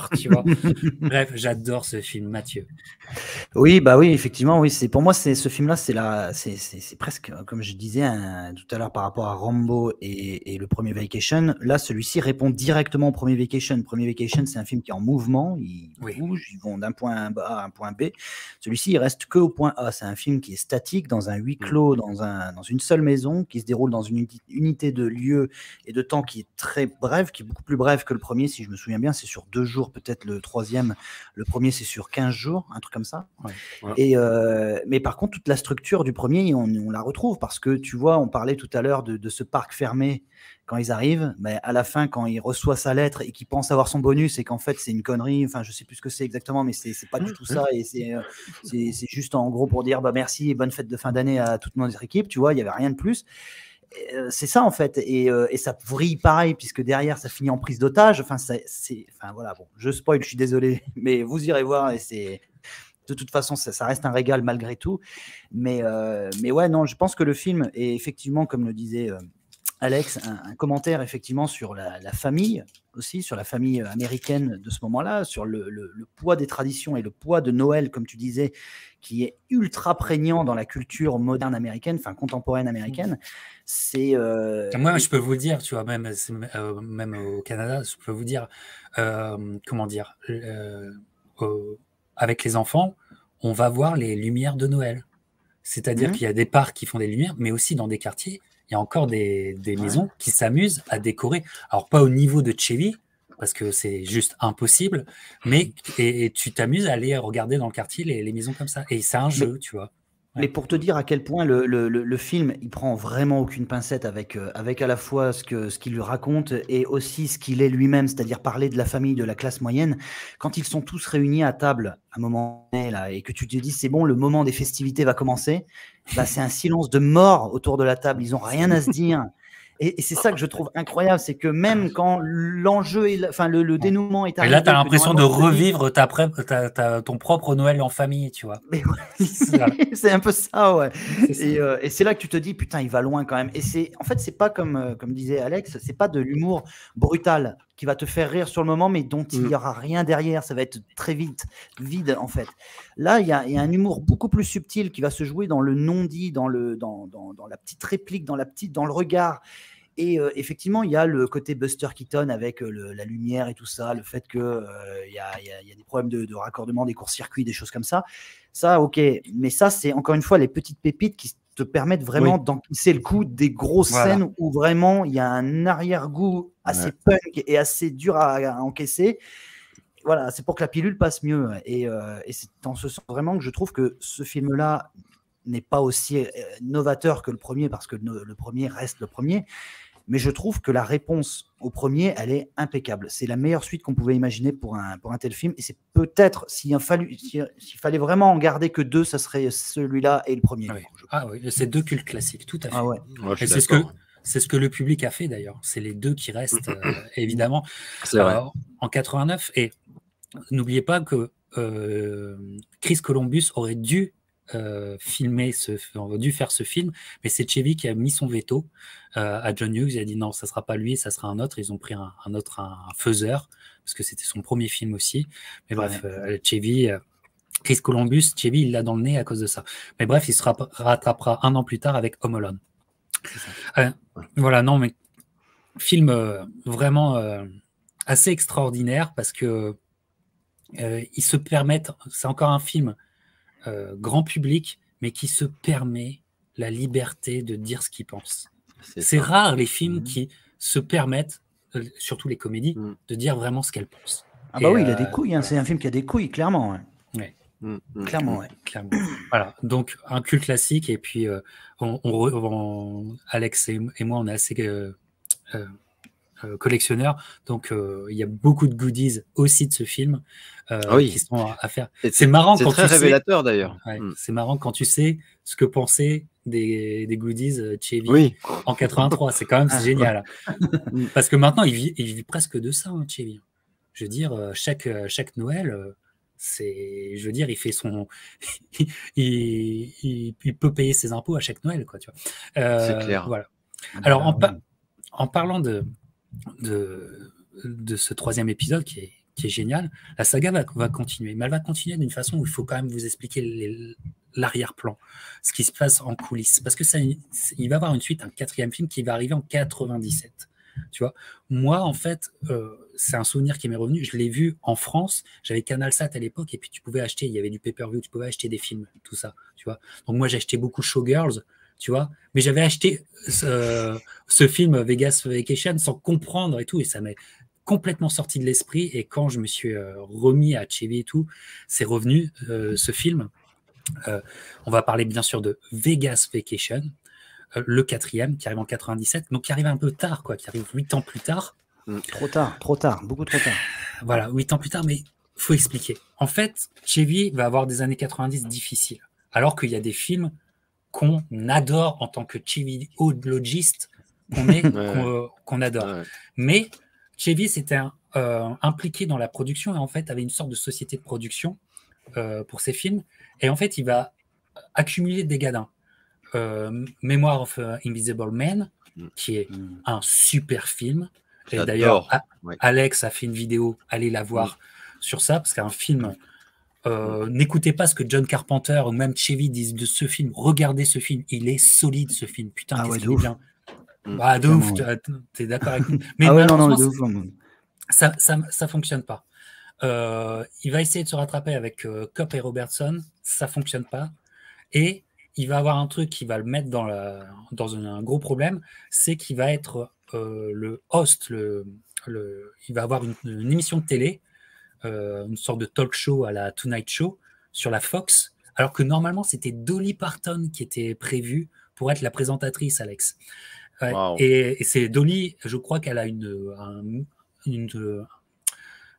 Tu vois. Bref, j'adore ce film, Mathieu. Oui, effectivement, oui. Pour moi, ce film-là, c'est presque, comme je disais tout à l'heure par rapport à Rambo et le premier Vacation. Là, celui-ci répond directement au premier Vacation. Le premier Vacation, c'est un film qui est en mouvement, ils bougent, ils vont d'un point A à un point B. Celui-ci, il reste que au point A. C'est un film qui est statique, dans un huis clos, dans une seule maison, qui se déroule dans une unité de lieu et de temps qui est très brève, qui est beaucoup plus brève que le premier, si je me souviens bien, c'est sur 2 jours, peut-être le troisième. Le premier, c'est sur 15 jours, un truc comme ça. Et mais par contre, toute la structure du premier, on la retrouve parce que tu vois, on parlait tout à l'heure de ce parc fermé quand ils arrivent, mais à la fin, quand il reçoit sa lettre et qu'il pense avoir son bonus et qu'en fait c'est une connerie, enfin je sais plus ce que c'est exactement, mais c'est pas du tout ça, et c'est juste en gros pour dire merci et bonne fête de fin d'année à toute notre équipe, tu vois, il y avait rien de plus. C'est ça en fait, et ça vrille pareil puisque derrière ça finit en prise d'otage. Enfin voilà, bon, je spoil, je suis désolé, mais vous irez voir, et c'est de toute façon ça reste un régal malgré tout. Mais ouais, non, je pense que le film est effectivement, comme le disait Alex, un commentaire effectivement sur la famille aussi, sur la famille américaine de ce moment-là, sur le poids des traditions et le poids de Noël, comme tu disais, qui est ultra prégnant dans la culture moderne américaine, enfin contemporaine américaine. C'est moi, je peux vous dire, tu vois, même au Canada, je peux vous dire, comment dire, avec les enfants, on va voir les lumières de Noël. C'est-à-dire qu'il y a des parcs qui font des lumières, mais aussi dans des quartiers, il y a encore des maisons qui s'amusent à décorer. Alors, pas au niveau de Chevy, parce que c'est juste impossible, mais et tu t'amuses à aller regarder dans le quartier les maisons comme ça. Et c'est un jeu, tu vois. Mais pour te dire à quel point le film, il prend vraiment aucune pincette avec à la fois ce qu'il lui raconte et aussi ce qu'il est lui-même, c'est-à-dire parler de la famille, de la classe moyenne. Quand ils sont tous réunis à table à un moment donné, là, et que tu te dis c'est bon, le moment des festivités va commencer, c'est un silence de mort autour de la table, ils n'ont rien à se dire. Et c'est ça que je trouve incroyable, c'est que même quand l'enjeu, le dénouement est arrivé... Et là, tu as l'impression de revivre ton propre Noël en famille, tu vois. Mais ouais, c'est un peu ça, ouais. Et c'est là que tu te dis, putain, il va loin quand même. Et en fait, c'est pas comme disait Alex, c'est pas de l'humour brutal qui va te faire rire sur le moment, mais dont il n'y aura rien derrière. Ça va être très vite vide, en fait. Là, il y a un humour beaucoup plus subtil qui va se jouer dans le non-dit, dans la petite réplique, dans le regard. Et effectivement, il y a le côté Buster Keaton avec la lumière et tout ça, le fait qu'il y a des problèmes de raccordement, des courts-circuits, des choses comme ça. Ça, ok. Mais ça, c'est encore une fois les petites pépites qui te permettent vraiment d'encaisser le coup des grosses scènes où vraiment il y a un arrière-goût assez punk et assez dur à encaisser. Voilà, c'est pour que la pilule passe mieux. Et c'est dans ce sens vraiment que je trouve que ce film-là n'est pas aussi novateur que le premier, parce que le premier reste le premier. Mais je trouve que la réponse au premier, elle est impeccable. C'est la meilleure suite qu'on pouvait imaginer pour un tel film. Et c'est peut-être, s'il fallait vraiment en garder que deux, ça serait celui-là et le premier. Oui, c'est deux cultes classiques, tout à fait. Ah ouais. Et c'est ce que le public a fait d'ailleurs. C'est les deux qui restent, évidemment. C'est vrai. En 89. Et n'oubliez pas que Chris Columbus aurait dû on va dû faire ce film, mais c'est Chevy qui a mis son veto à John Hughes. Il a dit non, ça sera pas lui, ça sera un autre. Ils ont pris un faiseur, parce que c'était son premier film aussi. Mais bref, Chris Columbus, Chevy, il l'a dans le nez à cause de ça. Mais bref, il se rattrapera un an plus tard avec Home Alone. Voilà, non, mais film vraiment assez extraordinaire, parce que ils se permettent, c'est encore un film grand public, mais qui se permet la liberté de dire ce qu'il pense. C'est rare les films qui se permettent, surtout les comédies, de dire vraiment ce qu'elles pensent. Ah bah oui, il a des couilles, hein. C'est un film qui a des couilles, clairement. Ouais. Clairement. Voilà, donc un culte classique, et puis Alex et moi, on est assez collectionneurs, donc il y a beaucoup de goodies aussi de ce film qui sont à faire. C'est marrant quand très révélateur d'ailleurs. C'est marrant quand tu sais ce que pensaient des goodies Chevy en 83. C'est quand même génial. Parce que maintenant, il vit presque de ça, hein, Chevy. Je veux dire, chaque Noël, je veux dire, il fait son, il peut payer ses impôts à chaque Noël, quoi. Tu vois. C'est clair. Voilà. Alors, en parlant de ce troisième épisode qui est génial, la saga va continuer, mais elle va continuer d'une façon où il faut quand même vous expliquer l'arrière-plan, ce qui se passe en coulisses, parce que il va y avoir une suite, un quatrième film qui va arriver en 97. Tu vois, moi en fait, c'est un souvenir qui m'est revenu. Je l'ai vu en France, j'avais CanalSat à l'époque, et puis tu pouvais acheter, il y avait du pay-per-view, tu pouvais acheter des films, tout ça, tu vois. Donc moi j'ai acheté beaucoup Showgirls, tu vois, mais j'avais acheté ce film Vegas Vacation sans comprendre et tout, et ça m'est complètement sorti de l'esprit. Et quand je me suis remis à Chevy et tout, c'est revenu ce film. On va parler bien sûr de Vegas Vacation, le quatrième qui arrive en 97, donc qui arrive un peu tard, quoi, qui arrive 8 ans plus tard. Trop tard, beaucoup trop tard. Voilà, 8 ans plus tard, mais il faut expliquer. En fait, Chevy va avoir des années 90 difficiles, alors qu'il y a des films qu'on adore en tant que Chevy-ologiste, qu'on adore. Ouais. Mais Chevy s'était impliqué dans la production et en fait avait une sorte de société de production pour ses films. Et en fait, il va accumuler des gadins. Memoir of Invisible Man, qui est un super film. Et d'ailleurs, Alex a fait une vidéo, allez la voir sur ça, parce qu'un film... n'écoutez pas ce que John Carpenter ou même Chevy disent de ce film. Regardez ce film, il est solide, ce film. Putain, qu'est-ce qu'il est bien. De ouf, t'es d'accord avec nous. Mais ça fonctionne pas. Il va essayer de se rattraper avec Kopp et Robertson, ça fonctionne pas. Et il va avoir un truc qui va le mettre dans un gros problème, c'est qu'il va être le host, il va avoir une émission de télé, une sorte de talk show à la Tonight Show sur la Fox, alors que normalement c'était Dolly Parton qui était prévue pour être la présentatrice, Alex. Wow. Et c'est Dolly, je crois qu'elle a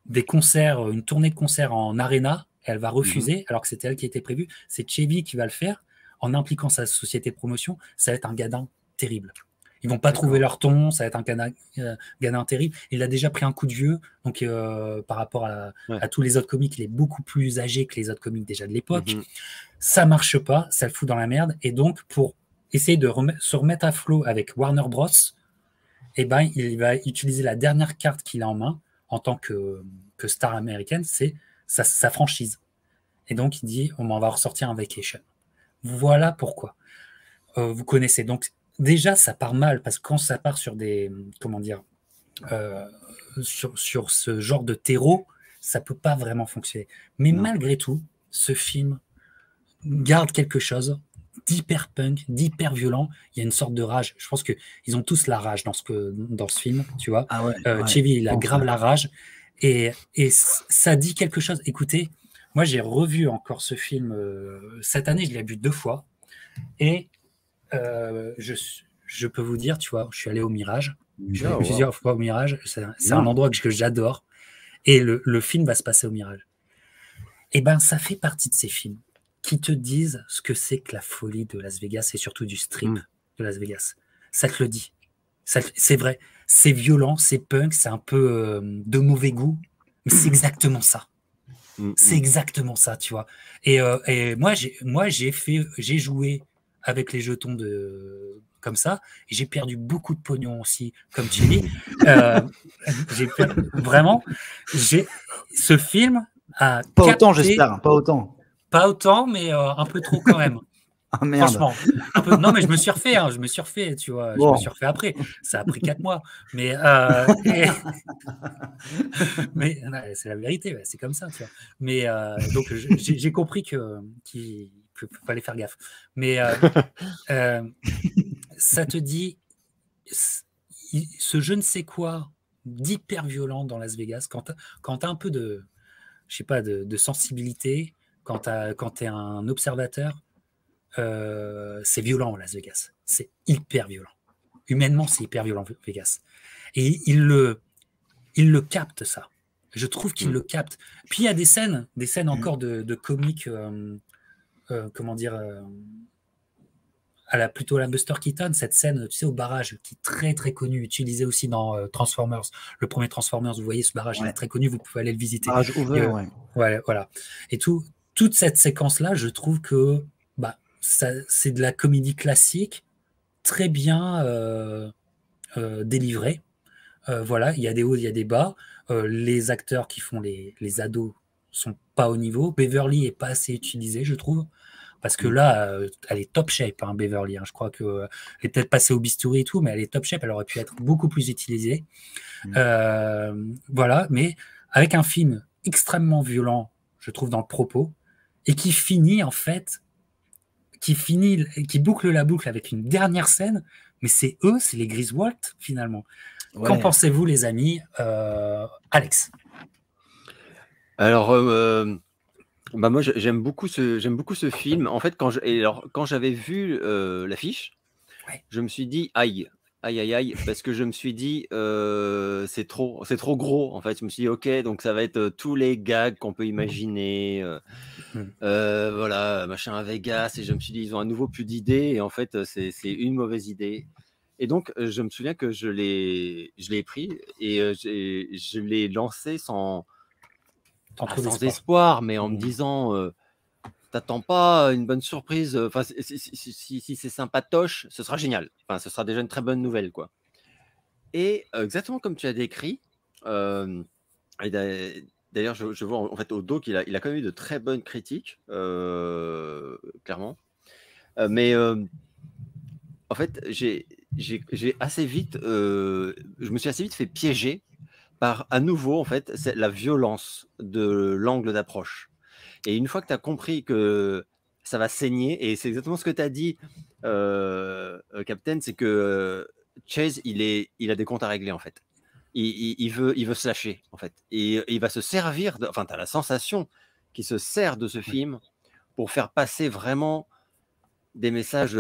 des concerts, une tournée de concerts en arena, elle va refuser, alors que c'était elle qui était prévue. C'est Chevy qui va le faire en impliquant sa société de promotion. Ça va être un gadin terrible. Ils vont pas trouver leur ton, ça va être un gadin terrible. Il a déjà pris un coup de vieux, donc par rapport à tous les autres comiques, il est beaucoup plus âgé que les autres comiques déjà de l'époque. Ça marche pas, ça le fout dans la merde. Et donc, pour essayer de se remettre à flot avec Warner Bros, eh ben, il va utiliser la dernière carte qu'il a en main en tant que star américaine, c'est sa franchise. Et donc, il dit, on va ressortir un Vacation. Voilà pourquoi. Vous connaissez. Donc, déjà, ça part mal, parce que quand ça part sur des, comment dire, sur ce genre de terreau, ça peut pas vraiment fonctionner. Mais malgré tout, ce film garde quelque chose d'hyper punk, d'hyper violent. Il y a une sorte de rage. Je pense qu'ils ont tous la rage dans ce film, tu vois. Ah ouais, Chevy, il a grave la rage. Et ça dit quelque chose. Écoutez, moi, j'ai revu encore ce film cette année. Je l'ai vu 2 fois. Et je peux vous dire, tu vois, je suis allé au Mirage. Je suis allé plusieurs fois au Mirage. C'est un endroit que j'adore. Et le film va se passer au Mirage. Et ben, ça fait partie de ces films qui te disent ce que c'est que la folie de Las Vegas et surtout du strip de Las Vegas. Ça te le dit. C'est vrai. C'est violent, c'est punk, c'est un peu de mauvais goût, mais c'est exactement ça. C'est exactement ça, tu vois. Et moi, j'ai joué avec les jetons comme ça, et j'ai perdu beaucoup de pognon aussi, comme tu dis. Vraiment, ce film a pas capté, autant, j'espère, pas autant. Pas autant, mais un peu trop quand même. Ah merde. Franchement, un peu. Non, mais je me suis refait, tu vois. Bon. Je me suis refait après. Ça a pris 4 mois. Mais, mais c'est la vérité, c'est comme ça, tu vois. Mais donc, j'ai compris qu'il fallait faire gaffe. Mais ça te dit, ce je ne sais quoi d'hyper violent dans Las Vegas, quand tu as un peu de, je sais pas, de sensibilité, quand tu es un observateur, c'est violent Las Vegas, c'est hyper violent, humainement c'est hyper violent Vegas, et il le capte, ça, je trouve qu'il le capte. Puis il y a des scènes encore de comiques, comment dire, plutôt la Buster Keaton, cette scène, tu sais, au barrage, qui est très très connue, utilisée aussi dans Transformers, le premier Transformers, vous voyez ce barrage, il est très connu, vous pouvez aller le visiter. Barrage ouvert, voilà. Et toute cette séquence-là, je trouve que c'est de la comédie classique, très bien délivrée. Voilà, il y a des hauts, il y a des bas. Les acteurs qui font les ados sont pas au niveau. Beverly est pas assez utilisée, je trouve. Parce que là, elle est top shape, hein, Beverly. Hein. Je crois qu'elle est peut-être passée au bistouri et tout, mais elle est top shape. Elle aurait pu être beaucoup plus utilisée. Voilà, mais avec un film extrêmement violent, je trouve, dans le propos, et qui finit, en fait, qui boucle la boucle avec une dernière scène, mais c'est les Griswold, finalement. Ouais. Qu'en pensez-vous, les amis? Alex? Alors, moi, j'aime beaucoup ce film. En fait, quand j'avais vu l'affiche, je me suis dit aïe, parce que je me suis dit c'est trop gros. En fait, je me suis dit ok, donc ça va être tous les gags qu'on peut imaginer. Voilà, machin à Vegas. Et je me suis dit ils ont à nouveau plus d'idées. Et en fait, c'est une mauvaise idée. Et donc, je me souviens que je l'ai pris et je l'ai lancé sans espoir, mais en me disant t'attends pas une bonne surprise, enfin si c'est sympatoche, ce sera génial, enfin ce sera déjà une très bonne nouvelle, quoi. Et exactement comme tu as décrit, et d'ailleurs je vois en fait au dos qu'il a quand même eu de très bonnes critiques, clairement, mais en fait j'ai assez vite je me suis assez vite fait piéger par, à nouveau, en fait, c'est la violence de l'angle d'approche. Et une fois que tu as compris que ça va saigner, et c'est exactement ce que tu as dit, Captain, c'est que Chase, il a des comptes à régler, en fait. Il veut se lâcher, en fait. Et il va se servir, enfin, tu as la sensation qu'il se sert de ce film pour faire passer vraiment des messages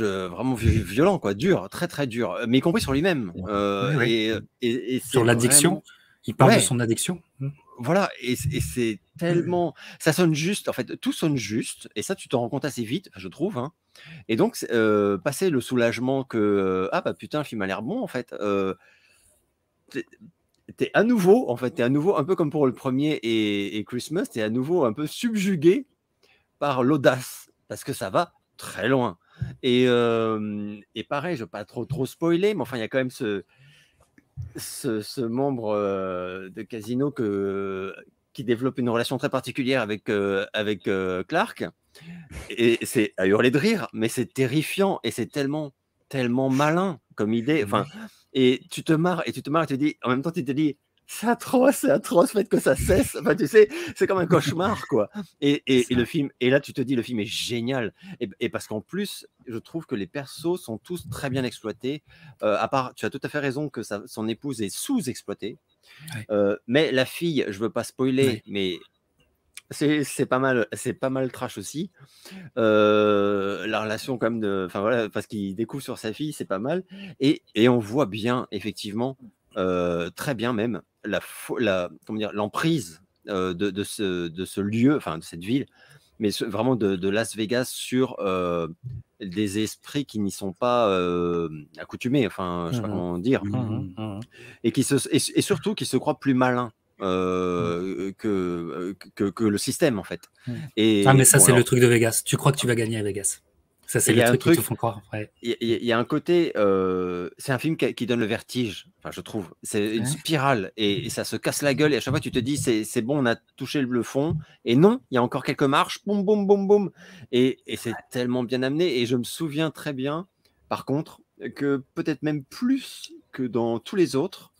vraiment violents, quoi, durs, très très durs, mais y compris sur lui-même. Et sur l'addiction, vraiment... il parle de son addiction. Voilà, et c'est tellement... Ça sonne juste, en fait, tout sonne juste, et ça, tu t'en rends compte assez vite, je trouve. Hein. Et donc, passer le soulagement que, ah bah putain, le film a l'air bon, en fait. T'es à nouveau, en fait, un peu comme pour le premier et Christmas, t'es à nouveau un peu subjugué par l'audace, parce que ça va très loin. Et pareil, je ne veux pas trop spoiler, mais enfin, il y a quand même ce membre de Casino qui développe une relation très particulière avec Clark. Et c'est à hurler de rire, mais c'est terrifiant et c'est tellement malin comme idée. Enfin, et tu te marres et tu te dis, en même temps, tu te dis, c'est atroce, faites que ça cesse. Enfin, tu sais, c'est comme un cauchemar, quoi. Et le film, et là, tu te dis, le film est génial. Et parce qu'en plus, je trouve que les persos sont tous très bien exploités. À part, tu as tout à fait raison que son épouse est sous-exploitée. Ouais. Mais la fille, je veux pas spoiler, Ouais. mais c'est pas mal trash aussi. La relation quand même enfin voilà, parce qu'il découvre sur sa fille, c'est pas mal. Et on voit bien effectivement, très bien même comment dire, l'emprise de ce lieu, enfin de cette ville, mais vraiment de Las Vegas sur des esprits qui n'y sont pas accoutumés. Enfin, je sais pas comment dire, et surtout qui se croient plus malins que le système en fait. Et Ah, mais ça, bon, c'est alors, le truc de Vegas. Tu crois que tu vas gagner à Vegas. Ça, c'est il y le a un truc qui te truc, font croire. Ouais. il y a un côté, c'est un film qui donne le vertige, enfin, je trouve. C'est une Ouais. spirale et ça se casse la gueule et à chaque fois tu te dis c'est bon, on a touché le fond et non, il y a encore quelques marches, boum, boum, boum, boum. Et c'est tellement bien amené et je me souviens très bien, par contre, que peut-être même plus que dans tous les autres,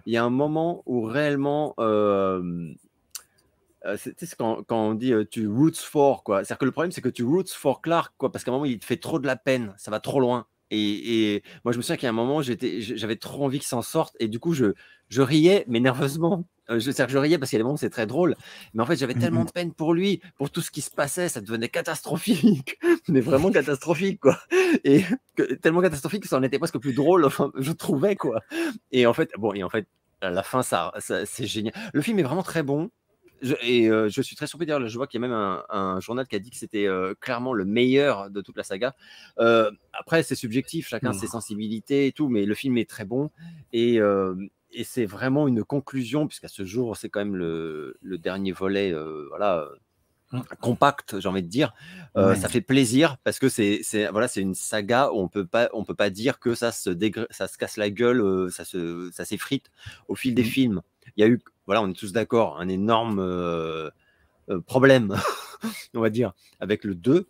il y a un moment où réellement, c'est quand on dit tu roots for, quoi. C'est-à-dire que le problème, c'est que tu roots for Clark, quoi, parce qu'à un moment, il te fait trop de la peine, ça va trop loin. Et moi, je me souviens qu'il y a un moment, j'avais trop envie qu'il s'en sorte, et du coup, je riais, mais nerveusement. C'est-à-dire que je riais parce qu'il y a des moments où c'est très drôle, mais en fait, j'avais tellement de peine pour lui, pour tout ce qui se passait, ça devenait catastrophique, mais vraiment catastrophique, quoi. Et tellement catastrophique que ça en était presque plus drôle, enfin, je trouvais, quoi. Et en fait, à la fin, c'est génial. Le film est vraiment très bon. Je suis très surpris d'ailleurs, je vois qu'il y a même un journal qui a dit que c'était clairement le meilleur de toute la saga. Après, c'est subjectif, chacun ses sensibilités et tout, mais le film est très bon et c'est vraiment une conclusion, puisqu'à ce jour, c'est quand même le dernier volet, voilà, compact, j'ai envie de dire. Ça fait plaisir parce que c'est une saga où on peut pas dire que ça se casse la gueule, ça s'effrite au fil des films. Il y a eu, voilà, on est tous d'accord, un énorme problème, on va dire, avec le 2.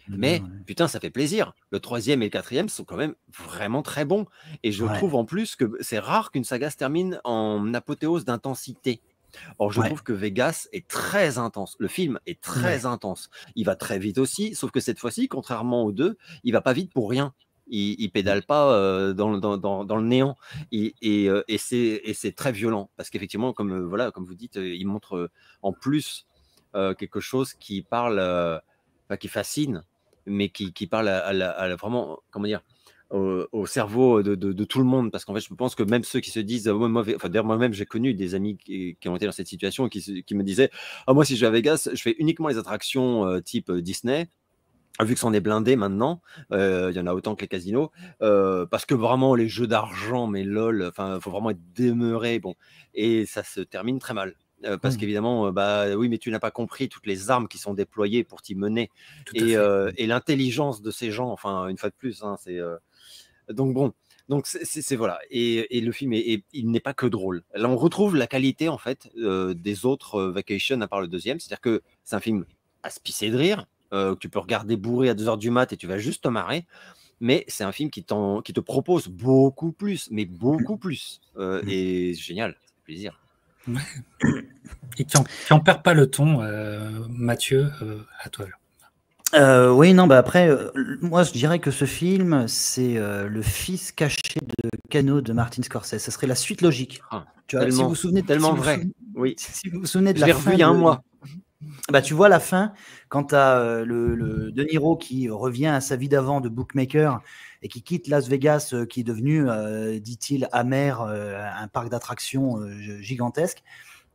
Mais putain, ça fait plaisir. Le 3e et le 4e sont quand même vraiment très bons. Et je trouve en plus que c'est rare qu'une saga se termine en apothéose d'intensité. Or, je trouve que Vegas est très intense. Le film est très intense. Il va très vite aussi, sauf que cette fois-ci, contrairement aux deux, il va pas vite pour rien. Il pédale pas dans le néant. Et c'est très violent parce qu'effectivement, comme vous dites, il montre en plus quelque chose qui parle, qui fascine, mais qui parle à vraiment, comment dire, au cerveau de tout le monde, parce qu'en fait, je pense que même ceux qui se disent, d'ailleurs, moi-même, j'ai connu des amis qui ont été dans cette situation, qui me disaient, moi, si je vais à Vegas, je fais uniquement les attractions type Disney. Vu que c'en est blindé maintenant, il y en a autant que les casinos, parce que vraiment les jeux d'argent, mais lol, enfin, faut vraiment être demeuré, bon, et ça se termine très mal. Parce qu'évidemment, oui, mais tu n'as pas compris toutes les armes qui sont déployées pour t'y mener, et l'intelligence de ces gens, enfin, une fois de plus, hein, c'est donc bon, donc c'est voilà, et le film il n'est pas que drôle. Là, on retrouve la qualité en fait des autres Vacation à part le deuxième, c'est-à-dire que c'est un film à se pisser de rire, que tu peux regarder bourré à 2h du mat et tu vas juste te marrer, mais c'est un film qui te propose beaucoup plus, mais beaucoup plus, et c'est génial, ça fait plaisir. Ouais. Et qui en perd pas le ton, Mathieu, à toi. Oui, non, après, moi je dirais que ce film, c'est le fils caché de Cano de Martin Scorsese. Ça serait la suite logique. Tu vois, si vous vous souvenez, oui. Si vous vous souvenez de je la l'ai fin, revu il y a un mois. Bah, tu vois la fin, quand tu as le De Niro qui revient à sa vie d'avant de bookmaker et qui quitte Las Vegas, qui est devenu, dit-il, amer, un parc d'attractions gigantesque.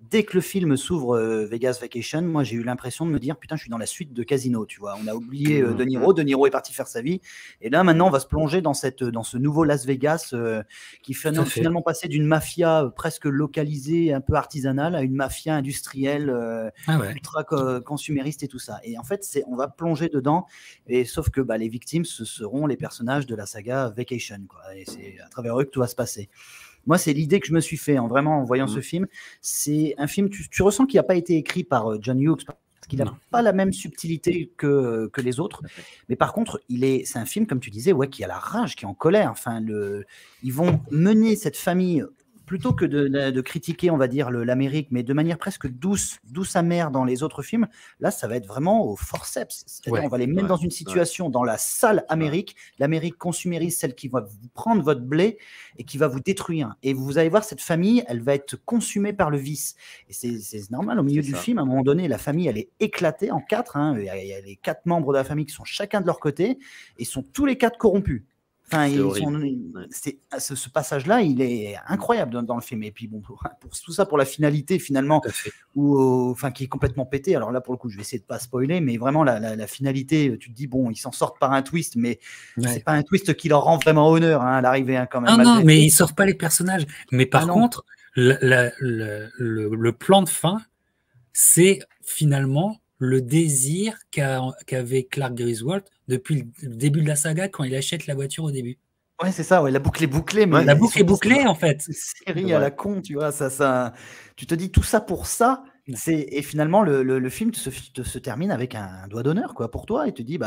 dès que le film s'ouvre, Vegas Vacation, moi j'ai eu l'impression de me dire putain, je suis dans la suite de Casino, tu vois. On a oublié De Niro est parti faire sa vie, et là maintenant on va se plonger dans ce nouveau Las Vegas qui finalement passé d'une mafia presque localisée, un peu artisanale, à une mafia industrielle ultra consumériste et tout ça. Et en fait, on va plonger dedans, et sauf que les victimes, ce seront les personnages de la saga Vacation, quoi. Et c'est à travers eux que tout va se passer. Moi, c'est l'idée que je me suis fait en voyant ce film. C'est un film, tu ressens qu'il n'a pas été écrit par John Hughes, parce qu'il n'a pas la même subtilité que les autres. Mais par contre, c'est un film, comme tu disais, qui a la rage, qui est en colère. Enfin, ils vont mener cette famille, plutôt que de critiquer, on va dire, l'Amérique, mais de manière presque douce amère dans les autres films. Là, ça va être vraiment au forceps. C'est-à-dire, on va les mettre dans une situation, dans la sale Amérique, l'Amérique consumériste, celle qui va vous prendre votre blé et qui va vous détruire. Et vous allez voir, cette famille, elle va être consumée par le vice. Et c'est normal, au milieu du film, à un moment donné, la famille, elle est éclatée en 4. Il y a les 4 membres de la famille qui sont chacun de leur côté et sont tous les 4 corrompus. Enfin, ce passage-là, il est incroyable dans le film. Et puis, bon, pour tout ça, pour la finalité, finalement, qui est complètement pété. Alors là, pour le coup, je vais essayer de ne pas spoiler, mais vraiment, la finalité, tu te dis, bon, ils s'en sortent par un twist, mais c'est pas un twist qui leur rend vraiment honneur à l'arrivée, quand même. Non, mais ils ne sortent pas les personnages. Mais par contre, le plan de fin, c'est finalement le désir qu'avait Clark Griswold depuis le début de la saga quand il achète la voiture au début. Ouais, c'est ça, la boucle est bouclée. Mais la boucle est bouclée, en fait. Série à la con, tu vois, tu te dis tout ça pour ça. Et finalement, le film se termine avec un doigt d'honneur, quoi, pour toi. Et tu te dis,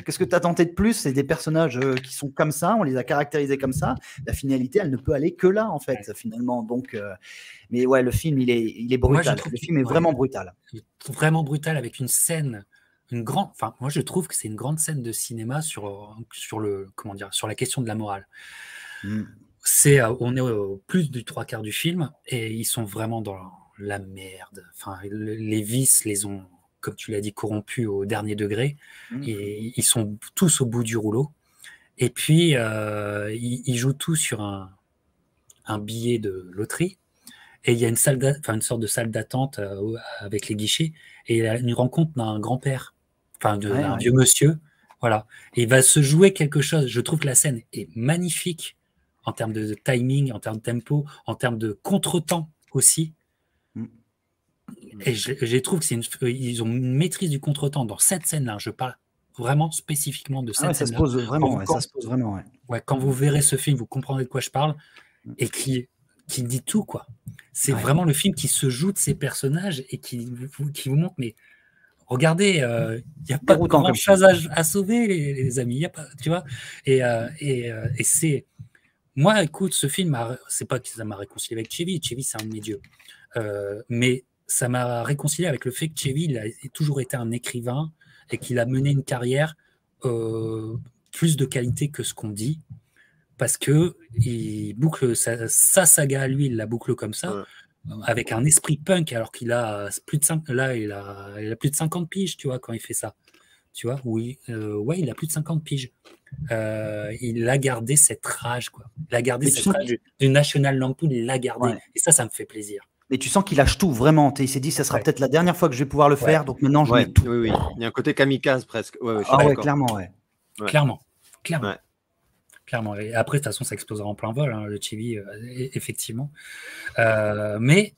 qu'est-ce que tu as tenté de plus? C'est des personnages qui sont comme ça, on les a caractérisés comme ça. La finalité, elle ne peut aller que là, en fait, finalement. Donc, mais ouais, le film, il est brutal. Le film est vraiment brutal. Vraiment brutal, avec une scène, moi, je trouve que c'est une grande scène de cinéma sur la question de la morale. On est au plus du 3/4 du film, et ils sont vraiment dans la merde. Enfin, les vices les ont, comme tu l'as dit, corrompus au dernier degré, et ils sont tous au bout du rouleau. Et puis, ils jouent tous sur un billet de loterie, et il y a une sorte de salle d'attente avec les guichets, et il y a une rencontre d'un grand-père, d'un vieux monsieur, voilà. Et il va se jouer quelque chose. Je trouve que la scène est magnifique en termes de timing, en termes de tempo, en termes de contretemps aussi. Et je trouve qu'ils ont une maîtrise du contretemps dans cette scène-là. Je parle vraiment spécifiquement de cette scène-là. Ça se pose vraiment. Quand vous verrez ce film, vous comprendrez de quoi je parle, et qui dit tout, quoi. C'est vraiment le film qui se joue de ces personnages et qui vous montre, mais regardez, il n'y a pas grand-chose à sauver, les amis. Y a pas, tu vois. Et c'est... Moi, écoute, ce film, c'est pas que ça m'a réconcilié avec Chevy. Chevy, c'est un de mes dieux. Mais ça m'a réconcilié avec le fait que Chevy, il a toujours été un écrivain et qu'il a mené une carrière plus de qualité que ce qu'on dit, parce que il boucle sa saga à lui, il la boucle comme ça, avec un esprit punk, alors qu'il a plus de 50 piges, tu vois, quand il fait ça. Tu vois, il a plus de 50 piges. Il a gardé cette rage, quoi. Il a gardé cette rage du National Lampoon, il l'a gardé. Et ça me fait plaisir. Mais tu sens qu'il lâche tout, vraiment. Il s'est dit, ça sera peut-être la dernière fois que je vais pouvoir le faire, donc maintenant je mets tout. Oui. Il y a un côté kamikaze presque. Clairement. Clairement. Et après, de toute façon, ça explosera en plein vol, le Chevy, effectivement. Mais,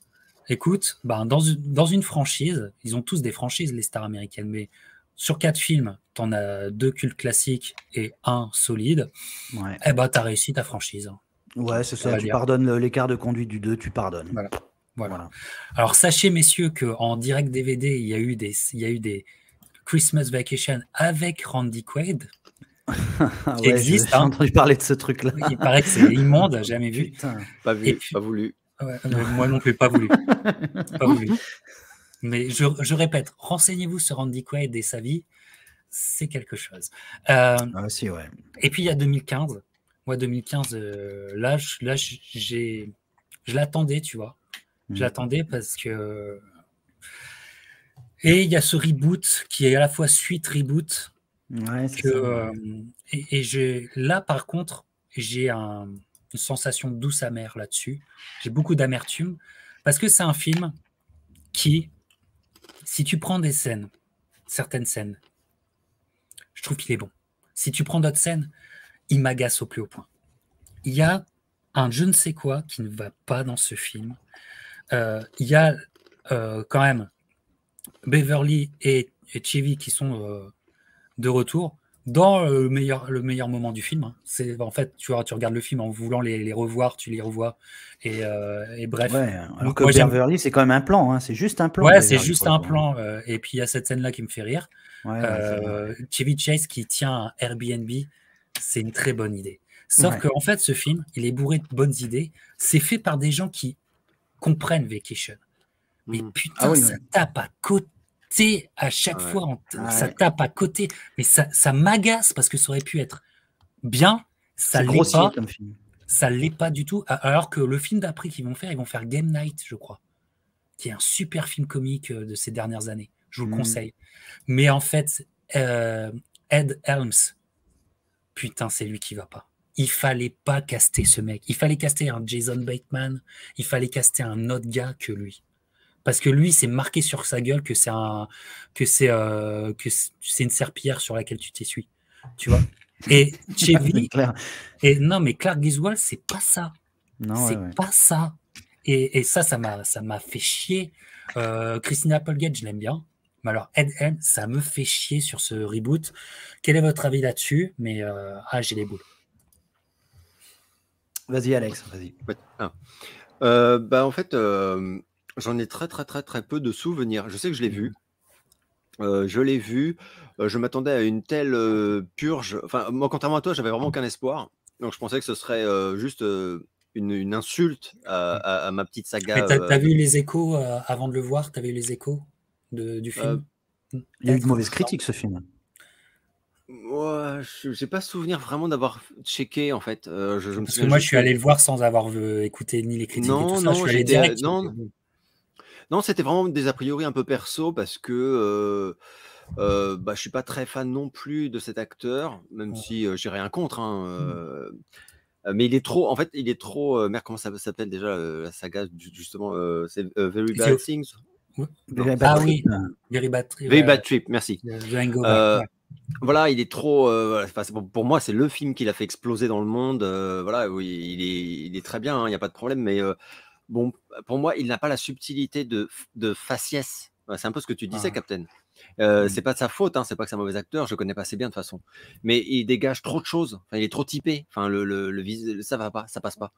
écoute, dans une franchise, ils ont tous des franchises, les stars américaines, mais sur 4 films, tu en as 2 cultes classiques et 1 solide. Tu as réussi ta franchise. Ouais, c'est ça. Tu pardonnes l'écart de conduite du 2, tu pardonnes. Voilà. Alors, sachez, messieurs, qu'en direct DVD, il y a eu des Christmas Vacation avec Randy Quaid. Qui existe. J'ai entendu parler de ce truc-là. Il paraît que c'est immonde, jamais vu. Pas voulu. Moi non plus, pas voulu. Mais je répète, renseignez-vous sur Randy Quaid et sa vie, c'est quelque chose. Et puis il y a 2015. Moi, 2015, là, je l'attendais, tu vois. Je l'attendais parce que... Et il y a ce reboot qui est à la fois suite reboot. Là, par contre, j'ai une sensation douce amère là-dessus. J'ai beaucoup d'amertume Parce que c'est un film qui, si tu prends des scènes, certaines scènes, je trouve qu'il est bon. Si tu prends d'autres scènes, il m'agace au plus haut point. Il y a un je ne sais quoi qui ne va pas dans ce film. Il y a quand même Beverly et Chevy qui sont de retour dans le meilleur moment du film. Hein. C'est, en fait, tu regardes le film en voulant les revoir, tu les revois. Et bref. Ouais, alors que Moi, j'aime- Beverly, c'est quand même un plan, hein, c'est juste un plan. Ouais, c'est Beverly, juste pour le un coup. plan. Et puis, il y a cette scène-là qui me fait rire. Ouais, ouais, c'est vrai. Chevy Chase qui tient un Airbnb, c'est une très bonne idée. Sauf Ouais. qu'en fait, ce film, il est bourré de bonnes idées. C'est fait par des gens qui comprennent Vacation. Mais putain, Ah oui, ça oui. tape à côté à chaque Ouais. fois. Ça Ouais. tape à côté. Mais ça m'agace parce que ça aurait pu être bien. Ça C'est l'est grossier pas. comme film. Ça l'est pas du tout. Alors que le film d'après qu'ils vont faire Game Night, je crois, qui est un super film comique de ces dernières années. Je vous le conseille. Mais en fait, Ed Helms, putain, c'est lui qui va pas. Il fallait pas caster ce mec. Il fallait caster un Jason Bateman. Il fallait caster un autre gars que lui. Parce que lui, c'est marqué sur sa gueule que c'est une serpillière sur laquelle tu t'essuies. Tu vois. Et Chevy, Claire. et non, mais Clark Griswold, c'est pas ça. Non, C'est ouais, ouais. pas ça. Et ça m'a fait chier. Christina Applegate, je l'aime bien. Mais alors, Ed Helms, ça me fait chier sur ce reboot. Quel est votre avis là-dessus? Mais j'ai les boules. Vas-y, Alex, vas-y. En fait, j'en ai très peu de souvenirs. Je sais que je l'ai vu. Je m'attendais à une telle purge. Enfin, moi, contrairement à toi, j'avais vraiment aucun espoir. Donc, je pensais que ce serait juste une insulte à ma petite saga. Mais t'as vu les échos avant de le voir? T'as vu les échos du film? Il y a eu de mauvaises critiques, ce film. Ouais, j'ai pas souvenir vraiment d'avoir checké en fait. Je me Parce que souviens moi, je juste suis allé le voir sans avoir écouté ni les critiques et Non, tout ça. non, Je suis allé j'étais direct. non, c'était vraiment des a priori un peu perso parce que je suis pas très fan non plus de cet acteur, même si j'ai rien contre. Hein, mais il est trop, en fait, merde, comment ça s'appelle déjà la saga justement c'est Very Bad Things. Very Bad Trip. Oui, Very Bad Trip. Very Bad Trip, merci. The Hangover. Ouais. Voilà, il est trop. Pour moi, c'est le film qui l'a fait exploser dans le monde. Voilà, oui, il est très bien, il n'y a pas de problème. Mais bon, pour moi, il n'a pas la subtilité de faciès. C'est un peu ce que tu disais, Captain. C'est pas de sa faute, hein, c'est pas que c'est un mauvais acteur. Je connais pas assez bien de toute façon. Mais il dégage trop de choses. Enfin, il est trop typé. Enfin, ça va pas, ça passe pas.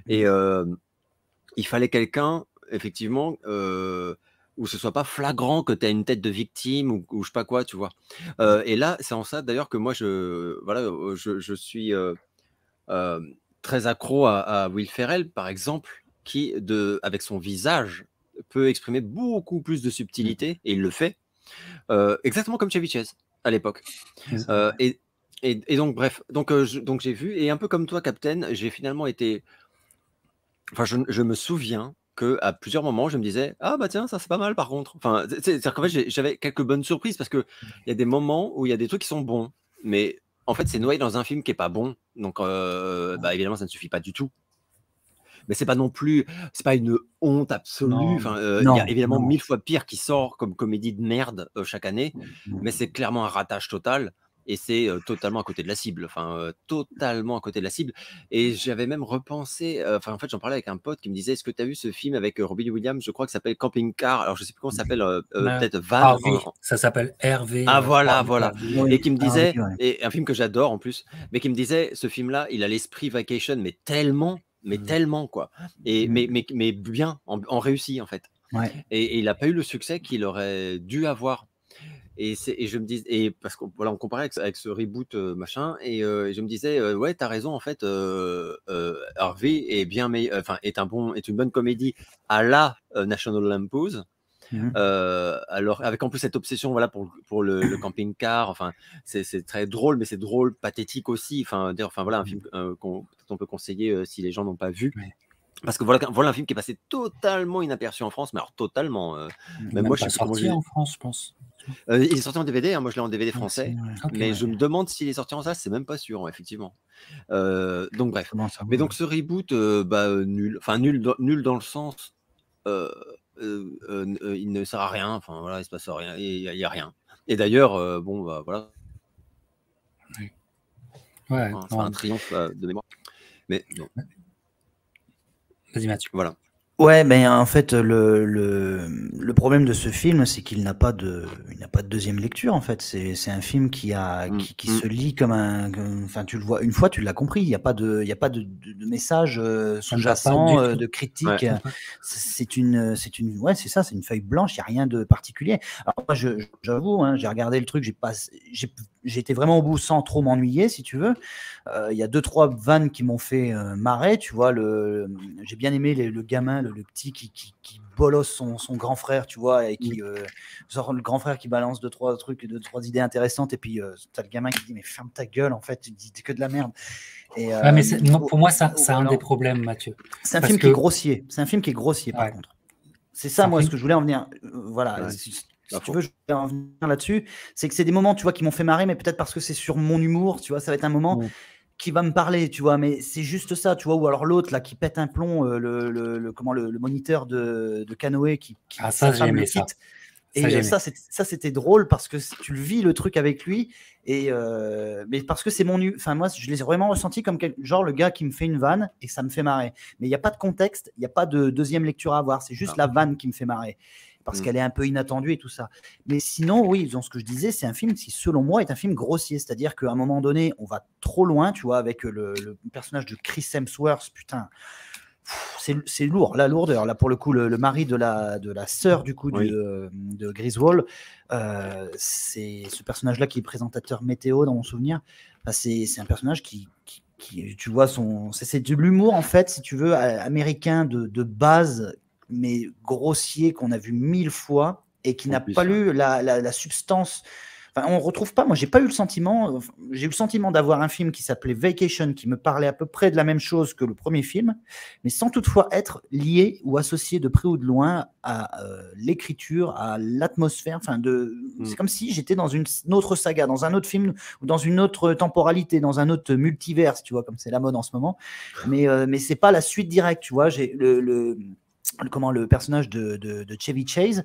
Et il fallait quelqu'un, effectivement. Où ce soit pas flagrant que tu as une tête de victime ou je sais pas quoi, tu vois. Et là, c'est en ça d'ailleurs que moi, je suis très accro à Will Ferrell, par exemple, qui, avec son visage, peut exprimer beaucoup plus de subtilité, et il le fait, exactement comme Chevy Chase à l'époque. Et donc, bref, donc j'ai vu, et un peu comme toi, Captain, j'ai finalement été... Enfin, je me souviens qu'à plusieurs moments, je me disais « Ah bah tiens, ça c'est pas mal par contre ». Enfin, c'est-à-dire qu'en fait, j'avais quelques bonnes surprises parce qu'il y a des moments où il y a des trucs qui sont bons, mais en fait, c'est noyé dans un film qui est pas bon. Donc, évidemment, ça ne suffit pas du tout. Mais c'est pas non plus, c'est pas une honte absolue. Enfin, il y a évidemment 1000 fois pire qui sort comme comédie de merde chaque année, mais c'est clairement un ratage total. Et c'est totalement à côté de la cible, totalement à côté de la cible. Et j'avais même repensé, en fait, j'en parlais avec un pote qui me disait, est-ce que tu as vu ce film avec Robin Williams, je crois que ça s'appelle Camping Car, alors je sais plus comment ça s'appelle, peut-être Van. Ça s'appelle Hervé. Ah voilà. Oui. Et qui me disait, et un film que j'adore en plus, mais qui me disait, ce film-là, il a l'esprit Vacation, mais tellement quoi. Et mais bien, en réussi en fait. Ouais. Et il n'a pas eu le succès qu'il aurait dû avoir. Et je me dis, et parce qu'on voilà, on comparait avec ce reboot machin, et je me disais ouais, t'as raison en fait, Harvey est bien est une bonne comédie à la National Lampoon. Alors avec en plus cette obsession voilà pour le camping-car, enfin c'est très drôle, mais c'est drôle pathétique aussi, voilà un film qu'on peut conseiller si les gens n'ont pas vu. Parce que voilà un film qui est passé totalement inaperçu en France, mais alors totalement. Même moi, je suis sorti en France, je pense. Il est sorti en DVD, hein, moi je l'ai en DVD français, mais je me demande s'il est sorti en salle, c'est même pas sûr, effectivement. Donc bref. Mais donc ce reboot, nul dans le sens il ne sert à rien. Enfin voilà, il se passe rien, il y a rien. Et d'ailleurs, bon bah voilà, Ouais, hein, c'est un triomphe de mémoire. Mais non, vas-y Mathieu. voilà. Ouais, mais en fait, le problème de ce film, c'est qu'il n'a pas de deuxième lecture, en fait. C'est un film qui se lit comme enfin, tu le vois une fois, tu l'as compris. Il n'y a pas de message sous-jacent, de critique. Ouais. Ouais, c'est ça, c'est une feuille blanche. Il n'y a rien de particulier. Alors moi, j'avoue, hein, j'ai regardé le truc, j'ai été vraiment au bout sans trop m'ennuyer, si tu veux. Il y a 2-3 vannes qui m'ont fait marrer, tu vois. J'ai bien aimé le gamin, le petit qui bolosse son grand frère, tu vois, et qui genre le grand frère qui balance 2-3 trucs, 2-3 idées intéressantes, et puis t'as le gamin qui dit mais ferme ta gueule, en fait, tu dis que de la merde. Et, mais pour moi, c'est un des problèmes, Mathieu. C'est un film qui est grossier. C'est un film qui est grossier, par contre. C'est ça, moi, ce que je voulais en venir. Voilà. Ouais. Si tu veux, je voulais en venir là-dessus. C'est que c'est des moments, tu vois, qui m'ont fait marrer, mais peut-être parce que c'est sur mon humour, tu vois, ça va être un moment qui va me parler, tu vois, mais c'est juste ça, tu vois, ou alors l'autre là qui pète un plomb, le moniteur de canoë qui ça j'ai aimé ça. Et ça c'était drôle parce que tu le vis le truc avec lui, et mais parce que c'est enfin moi je l'ai vraiment ressenti comme genre le gars qui me fait une vanne et ça me fait marrer, mais il n'y a pas de contexte, il n'y a pas de deuxième lecture à avoir, c'est juste la vanne qui me fait marrer parce qu'elle est un peu inattendue et tout ça. Mais sinon, oui, dans ce que je disais, c'est un film qui, selon moi, est un film grossier. C'est-à-dire qu'à un moment donné, on va trop loin, tu vois, avec le personnage de Chris Hemsworth, putain. C'est lourd, la lourdeur. Là, pour le coup, le mari de la sœur, du coup, de Griswold, c'est ce personnage-là qui est présentateur météo, dans mon souvenir. Enfin, c'est un personnage qui tu vois, c'est de l'humour, en fait, si tu veux, américain de base, mais grossier, qu'on a vu 1000 fois et qui n'a pas eu la substance. Enfin, on retrouve pas. Moi, j'ai pas eu le sentiment. J'ai eu le sentiment d'avoir un film qui s'appelait Vacation, qui me parlait à peu près de la même chose que le premier film, mais sans toutefois être lié ou associé de près ou de loin à l'écriture, à l'atmosphère. Enfin, c'est comme si j'étais dans une autre saga, dans un autre film ou dans une autre temporalité, dans un autre multiverse, tu vois, comme c'est la mode en ce moment. Mais c'est pas la suite directe, tu vois. J'ai le personnage de Chevy Chase.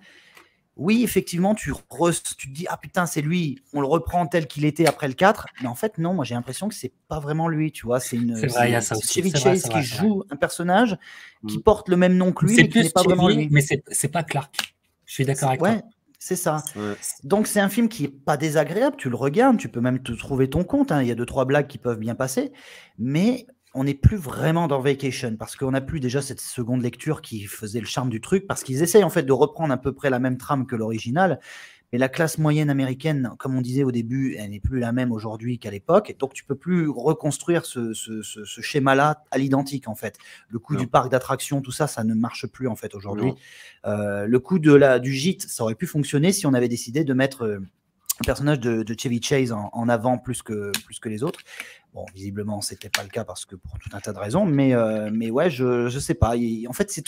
Oui, effectivement, tu te dis ah putain, c'est lui, on le reprend tel qu'il était après le 4, mais en fait non, moi j'ai l'impression que c'est pas vraiment lui, tu vois, c'est vrai, il y a ça aussi. Chevy Chase qui joue un personnage qui porte le même nom que lui, mais qui n'est pas vraiment lui. Mais c'est pas Clark. Je suis d'accord avec toi. C'est ça. Donc c'est un film qui est pas désagréable, tu le regardes, tu peux même te trouver ton compte, hein. Il y a 2-3 blagues qui peuvent bien passer, mais on n'est plus vraiment dans Vacation parce qu'on n'a plus déjà cette seconde lecture qui faisait le charme du truc, parce qu'ils essayent en fait de reprendre à peu près la même trame que l'original, mais la classe moyenne américaine, comme on disait au début, elle n'est plus la même aujourd'hui qu'à l'époque, donc tu peux plus reconstruire ce schéma-là à l'identique en fait. Le coup du parc d'attractions, tout ça, ça ne marche plus en fait aujourd'hui. Le coup du gîte, ça aurait pu fonctionner si on avait décidé de mettre le personnage de Chevy Chase en avant plus que les autres. Bon, visiblement, c'était pas le cas parce que pour tout un tas de raisons, mais ouais, je sais pas. En fait, c'est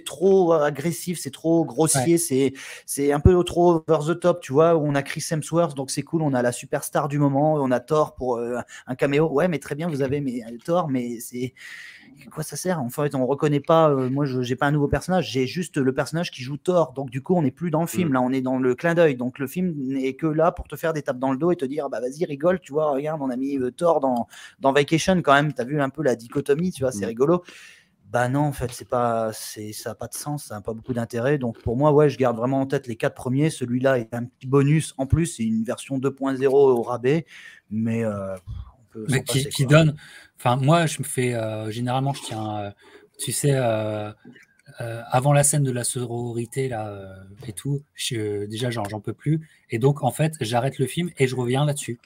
trop agressif, c'est trop grossier, c'est un peu trop over the top, tu vois. Où on a Chris Hemsworth, donc c'est cool, on a la superstar du moment, on a Thor pour un caméo. Ouais, mais très bien, vous avez Thor, mais c'est quoi ça sert? En fait, on reconnaît pas. Moi, j'ai pas un nouveau personnage, j'ai juste le personnage qui joue Thor. Donc du coup, on n'est plus dans le film. Là, on est dans le clin d'œil. Donc le film n'est que là pour te faire des tapes dans le dos et te dire bah vas-y, rigole, tu vois. Regarde, on a mis Thor dans Vacation quand même. T'as vu un peu la dichotomie, tu vois, c'est rigolo. Bah non, en fait, ça n'a pas de sens, ça n'a pas beaucoup d'intérêt. Donc pour moi, ouais, je garde vraiment en tête les 4 premiers. Celui-là est un petit bonus en plus, c'est une version 2.0 au rabais, mais mais qui donne. Enfin, moi, je me fais généralement, je tiens, tu sais, avant la scène de la sororité là et tout, déjà j'en peux plus, et donc en fait, j'arrête le film et je reviens là-dessus.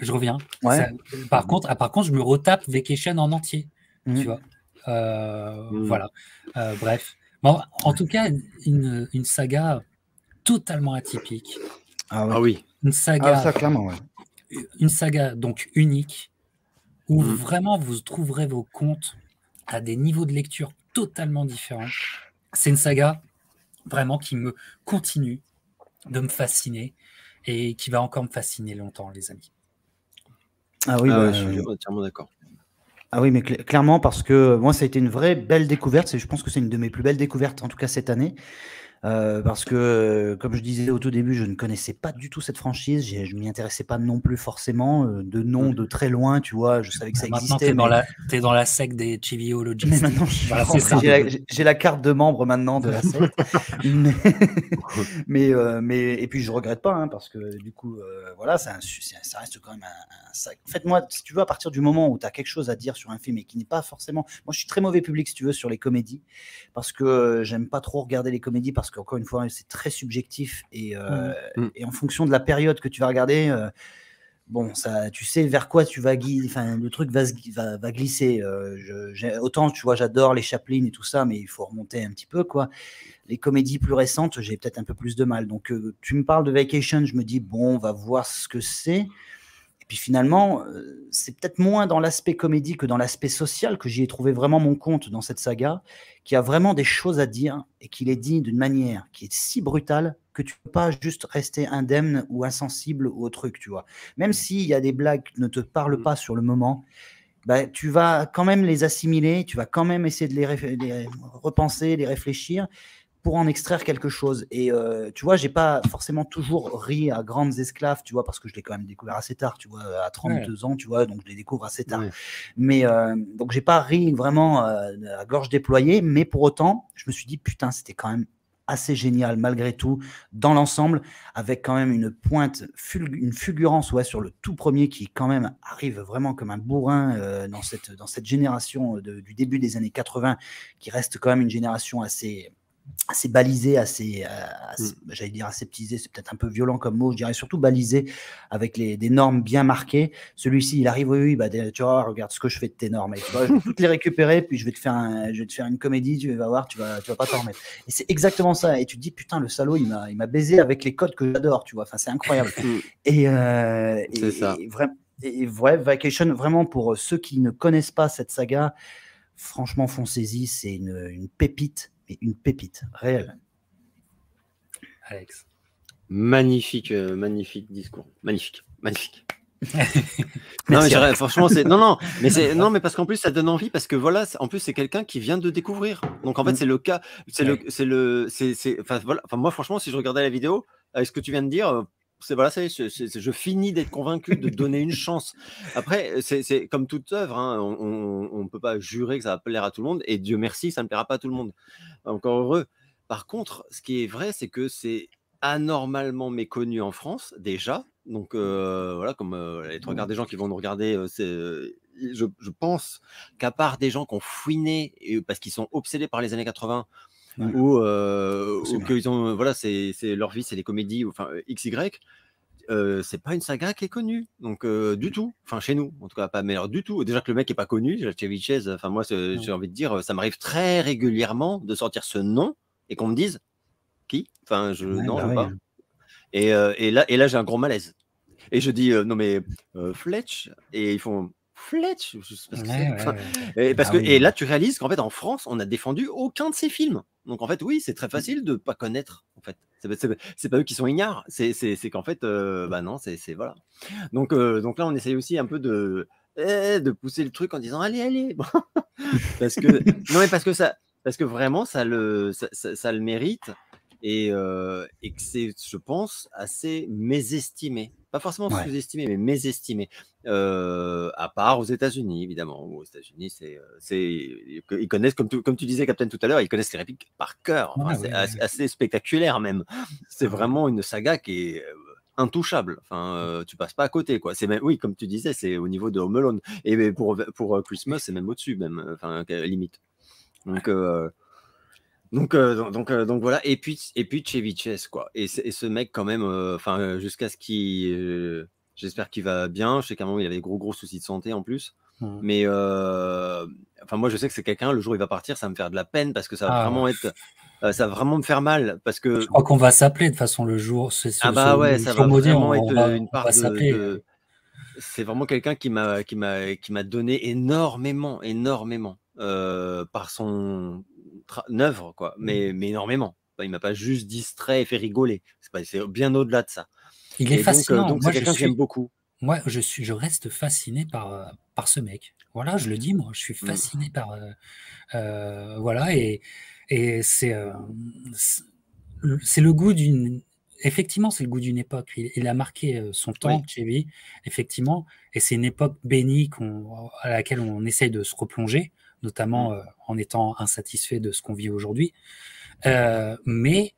Je reviens. Ouais. Par contre, je me retape Vacation en entier. Tu vois. Voilà. Bref. Bon, en tout cas, une saga totalement atypique. Ah oui. Une saga. Ça, clairement, ouais. Une saga donc unique où vraiment vous trouverez vos comptes à des niveaux de lecture totalement différents. C'est une saga vraiment qui me continue de me fasciner et qui va encore me fasciner longtemps, les amis. Ah oui, je suis entièrement d'accord. Ah oui, mais clairement, parce que moi, ça a été une vraie belle découverte. Je pense que c'est une de mes plus belles découvertes, en tout cas cette année. Parce que, comme je disais au tout début, je ne connaissais pas du tout cette franchise. Je m'y intéressais pas non plus forcément. De nom, de très loin, tu vois. Je savais que ça Maintenant, existait. t'es dans la secte des chiviologistes. Mais maintenant, je suis Voilà, rentré, c'est ça. j'ai la carte de membre maintenant de la secte. Et puis je regrette pas, hein, parce que du coup, voilà, ça reste quand même un sac. En fait, moi, si tu veux, à partir du moment où tu as quelque chose à dire sur un film et qui n'est pas forcément. Moi, je suis très mauvais public, si tu veux, sur les comédies, parce que j'aime pas trop regarder les comédies, parce qu'encore une fois, c'est très subjectif et en fonction de la période que tu vas regarder. Bon, ça, tu sais vers quoi tu vas enfin, le truc va glisser. Autant, tu vois, j'adore les Chaplin et tout ça, mais il faut remonter un petit peu, quoi. Les comédies plus récentes, j'ai peut-être un peu plus de mal. Donc, tu me parles de Vacation, je me dis, bon, on va voir ce que c'est. Et puis finalement, c'est peut-être moins dans l'aspect comédie que dans l'aspect social que j'y ai trouvé vraiment mon compte dans cette saga, qui a vraiment des choses à dire et qui les dit d'une manière qui est si brutale que tu ne peux pas juste rester indemne ou insensible au truc, tu vois. Même s'il y a des blagues qui ne te parlent pas sur le moment, bah, tu vas quand même les assimiler, tu vas quand même essayer de les repenser, les réfléchir pour en extraire quelque chose. Et tu vois, j'ai pas forcément toujours ri à Grandes Esclaves, tu vois, parce que je l'ai quand même découvert assez tard, tu vois, à 32 ans, tu vois, donc je les découvre assez tard. Mais donc j'ai pas ri vraiment à gorge déployée, mais pour autant, je me suis dit, putain, c'était quand même assez génial malgré tout, dans l'ensemble, avec quand même une pointe, une fulgurance sur le tout premier qui quand même arrive vraiment comme un bourrin dans cette génération du début des années 80, qui reste quand même une génération assez balisé, j'allais dire aseptisé, c'est peut-être un peu violent comme mot, je dirais surtout balisé, avec des normes bien marquées. Celui-ci, il arrive, oui, bah, tu vois, regarde ce que je fais de tes normes, et tu vois, je vais toutes les récupérer, puis je vais te faire une comédie, tu vas voir, tu vas pas t'en remettre. Et c'est exactement ça, et tu te dis, putain, le salaud, il m'a baisé avec les codes que j'adore, tu vois, enfin, c'est incroyable. C'est ça. Et Vacation, vraiment, pour ceux qui ne connaissent pas cette saga, franchement, foncez-y, c'est une pépite. Une pépite réelle. Alex. Magnifique discours. Magnifique. Non, mais franchement, mais parce qu'en plus, ça donne envie, parce que voilà, en plus, c'est quelqu'un qui vient de découvrir. Donc, en fait, c'est le cas. Enfin, moi, franchement, si je regardais la vidéo, avec ce que tu viens de dire, je finis d'être convaincu de donner une chance. Après, c'est comme toute œuvre, hein, on ne peut pas jurer que ça va plaire à tout le monde, et Dieu merci, ça ne plaira pas à tout le monde. Encore heureux. Par contre, ce qui est vrai, c'est que c'est anormalement méconnu en France, déjà. Donc, voilà, comme les trois quarts des gens qui vont nous regarder, je pense qu'à part des gens qui ont fouiné parce qu'ils sont obsédés par les années 80, ou qu'ils ont, voilà, c'est leur vie, c'est les comédies, enfin XY, c'est pas une saga qui est connue, donc du tout, enfin chez nous en tout cas pas, mais alors du tout, déjà que le mec est pas connu, Chevy Chase, enfin moi j'ai envie de dire, ça m'arrive très régulièrement de sortir ce nom et qu'on me dise qui, enfin je veux pas, et là j'ai un gros malaise et je dis non mais Fletch, et ils font Fletch, je sais pas ce que c'est. Et là tu réalises qu'en fait en France on a défendu aucun de ces films, donc en fait oui, c'est très facile de pas connaître, en fait c'est pas eux qui sont ignares, c'est qu'en fait bah non, c'est voilà, donc là on essaye aussi un peu de pousser le truc en disant allez parce que vraiment ça le mérite, et que c'est, je pense, assez mésestimé. Pas forcément sous-estimé, mais mésestimé. À part aux États-Unis, évidemment. Aux États-Unis, ils connaissent, comme tu disais, Captain, tout à l'heure, ils connaissent les répliques par cœur. Enfin, c'est assez spectaculaire, même. C'est vraiment une saga qui est intouchable. Enfin, tu passes pas à côté, quoi. C'est même, oui, comme tu disais, c'est au niveau de Home Alone. Et pour Christmas, c'est même au-dessus, même. Enfin, limite. Donc voilà, et puis Chevy Chase, quoi, et ce mec quand même, enfin jusqu'à ce qu'il, j'espère qu'il va bien. Je sais qu'à un moment il avait gros soucis de santé en plus, mais enfin moi je sais que c'est quelqu'un, le jour où il va partir, ça va me faire de la peine, parce que ça va vraiment être, ça va vraiment me faire mal, parce que je crois qu'on va s'appeler de toute façon le jour. ça va vraiment être une part de. C'est vraiment quelqu'un qui m'a donné énormément par son œuvre, quoi, mais énormément. Il m'a pas juste distrait et fait rigoler. C'est bien au-delà de ça. Il est fascinant. Donc c'est quelqu'un que j'aime beaucoup. Moi, je reste fasciné par ce mec. Voilà, je le dis, moi, je suis fasciné par voilà, et c'est le goût d'une. Effectivement, c'est le goût d'une époque. Il a marqué son temps, Chevy, effectivement, et c'est une époque bénie à laquelle on essaye de se replonger, notamment en étant insatisfait de ce qu'on vit aujourd'hui. Mais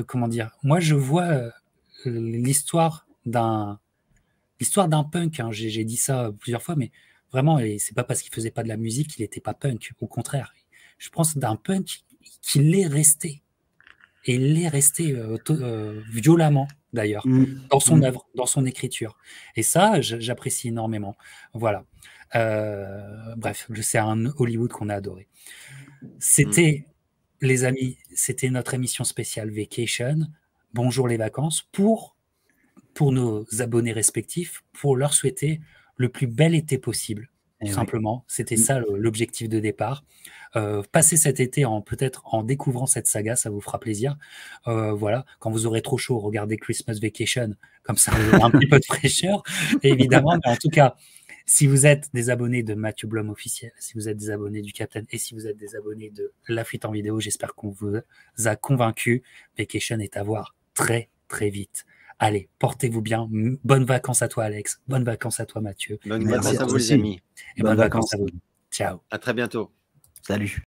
comment dire, moi, je vois l'histoire d'un punk. Hein. J'ai dit ça plusieurs fois, mais vraiment, et c'est pas parce qu'il faisait pas de la musique qu'il n'était pas punk. Au contraire, je pense d'un punk qui l'est resté. Et il l'est resté violemment, d'ailleurs, dans son œuvre, dans son écriture. Et ça, j'apprécie énormément. Voilà. Bref, c'est un Hollywood qu'on a adoré. C'était, les amis, c'était notre émission spéciale Vacation. Bonjour les vacances, pour nos abonnés respectifs, pour leur souhaiter le plus bel été possible. Tout simplement, c'était ça l'objectif de départ. Passer cet été peut-être en découvrant cette saga, ça vous fera plaisir. Voilà, quand vous aurez trop chaud, regardez Christmas Vacation, comme ça vous aurez un petit peu de fraîcheur, évidemment. Mais en tout cas, si vous êtes des abonnés de Mathieu Blum officiel, si vous êtes des abonnés du Captain et si vous êtes des abonnés de La Fuite en vidéo, j'espère qu'on vous a convaincu. Vacation est à voir très très vite. Allez, portez-vous bien. Bonnes vacances à toi, Alex. Bonnes vacances à toi, Mathieu. Bonnes vacances à vous, les amis. Et bonnes vacances à vous. Ciao. À très bientôt. Salut.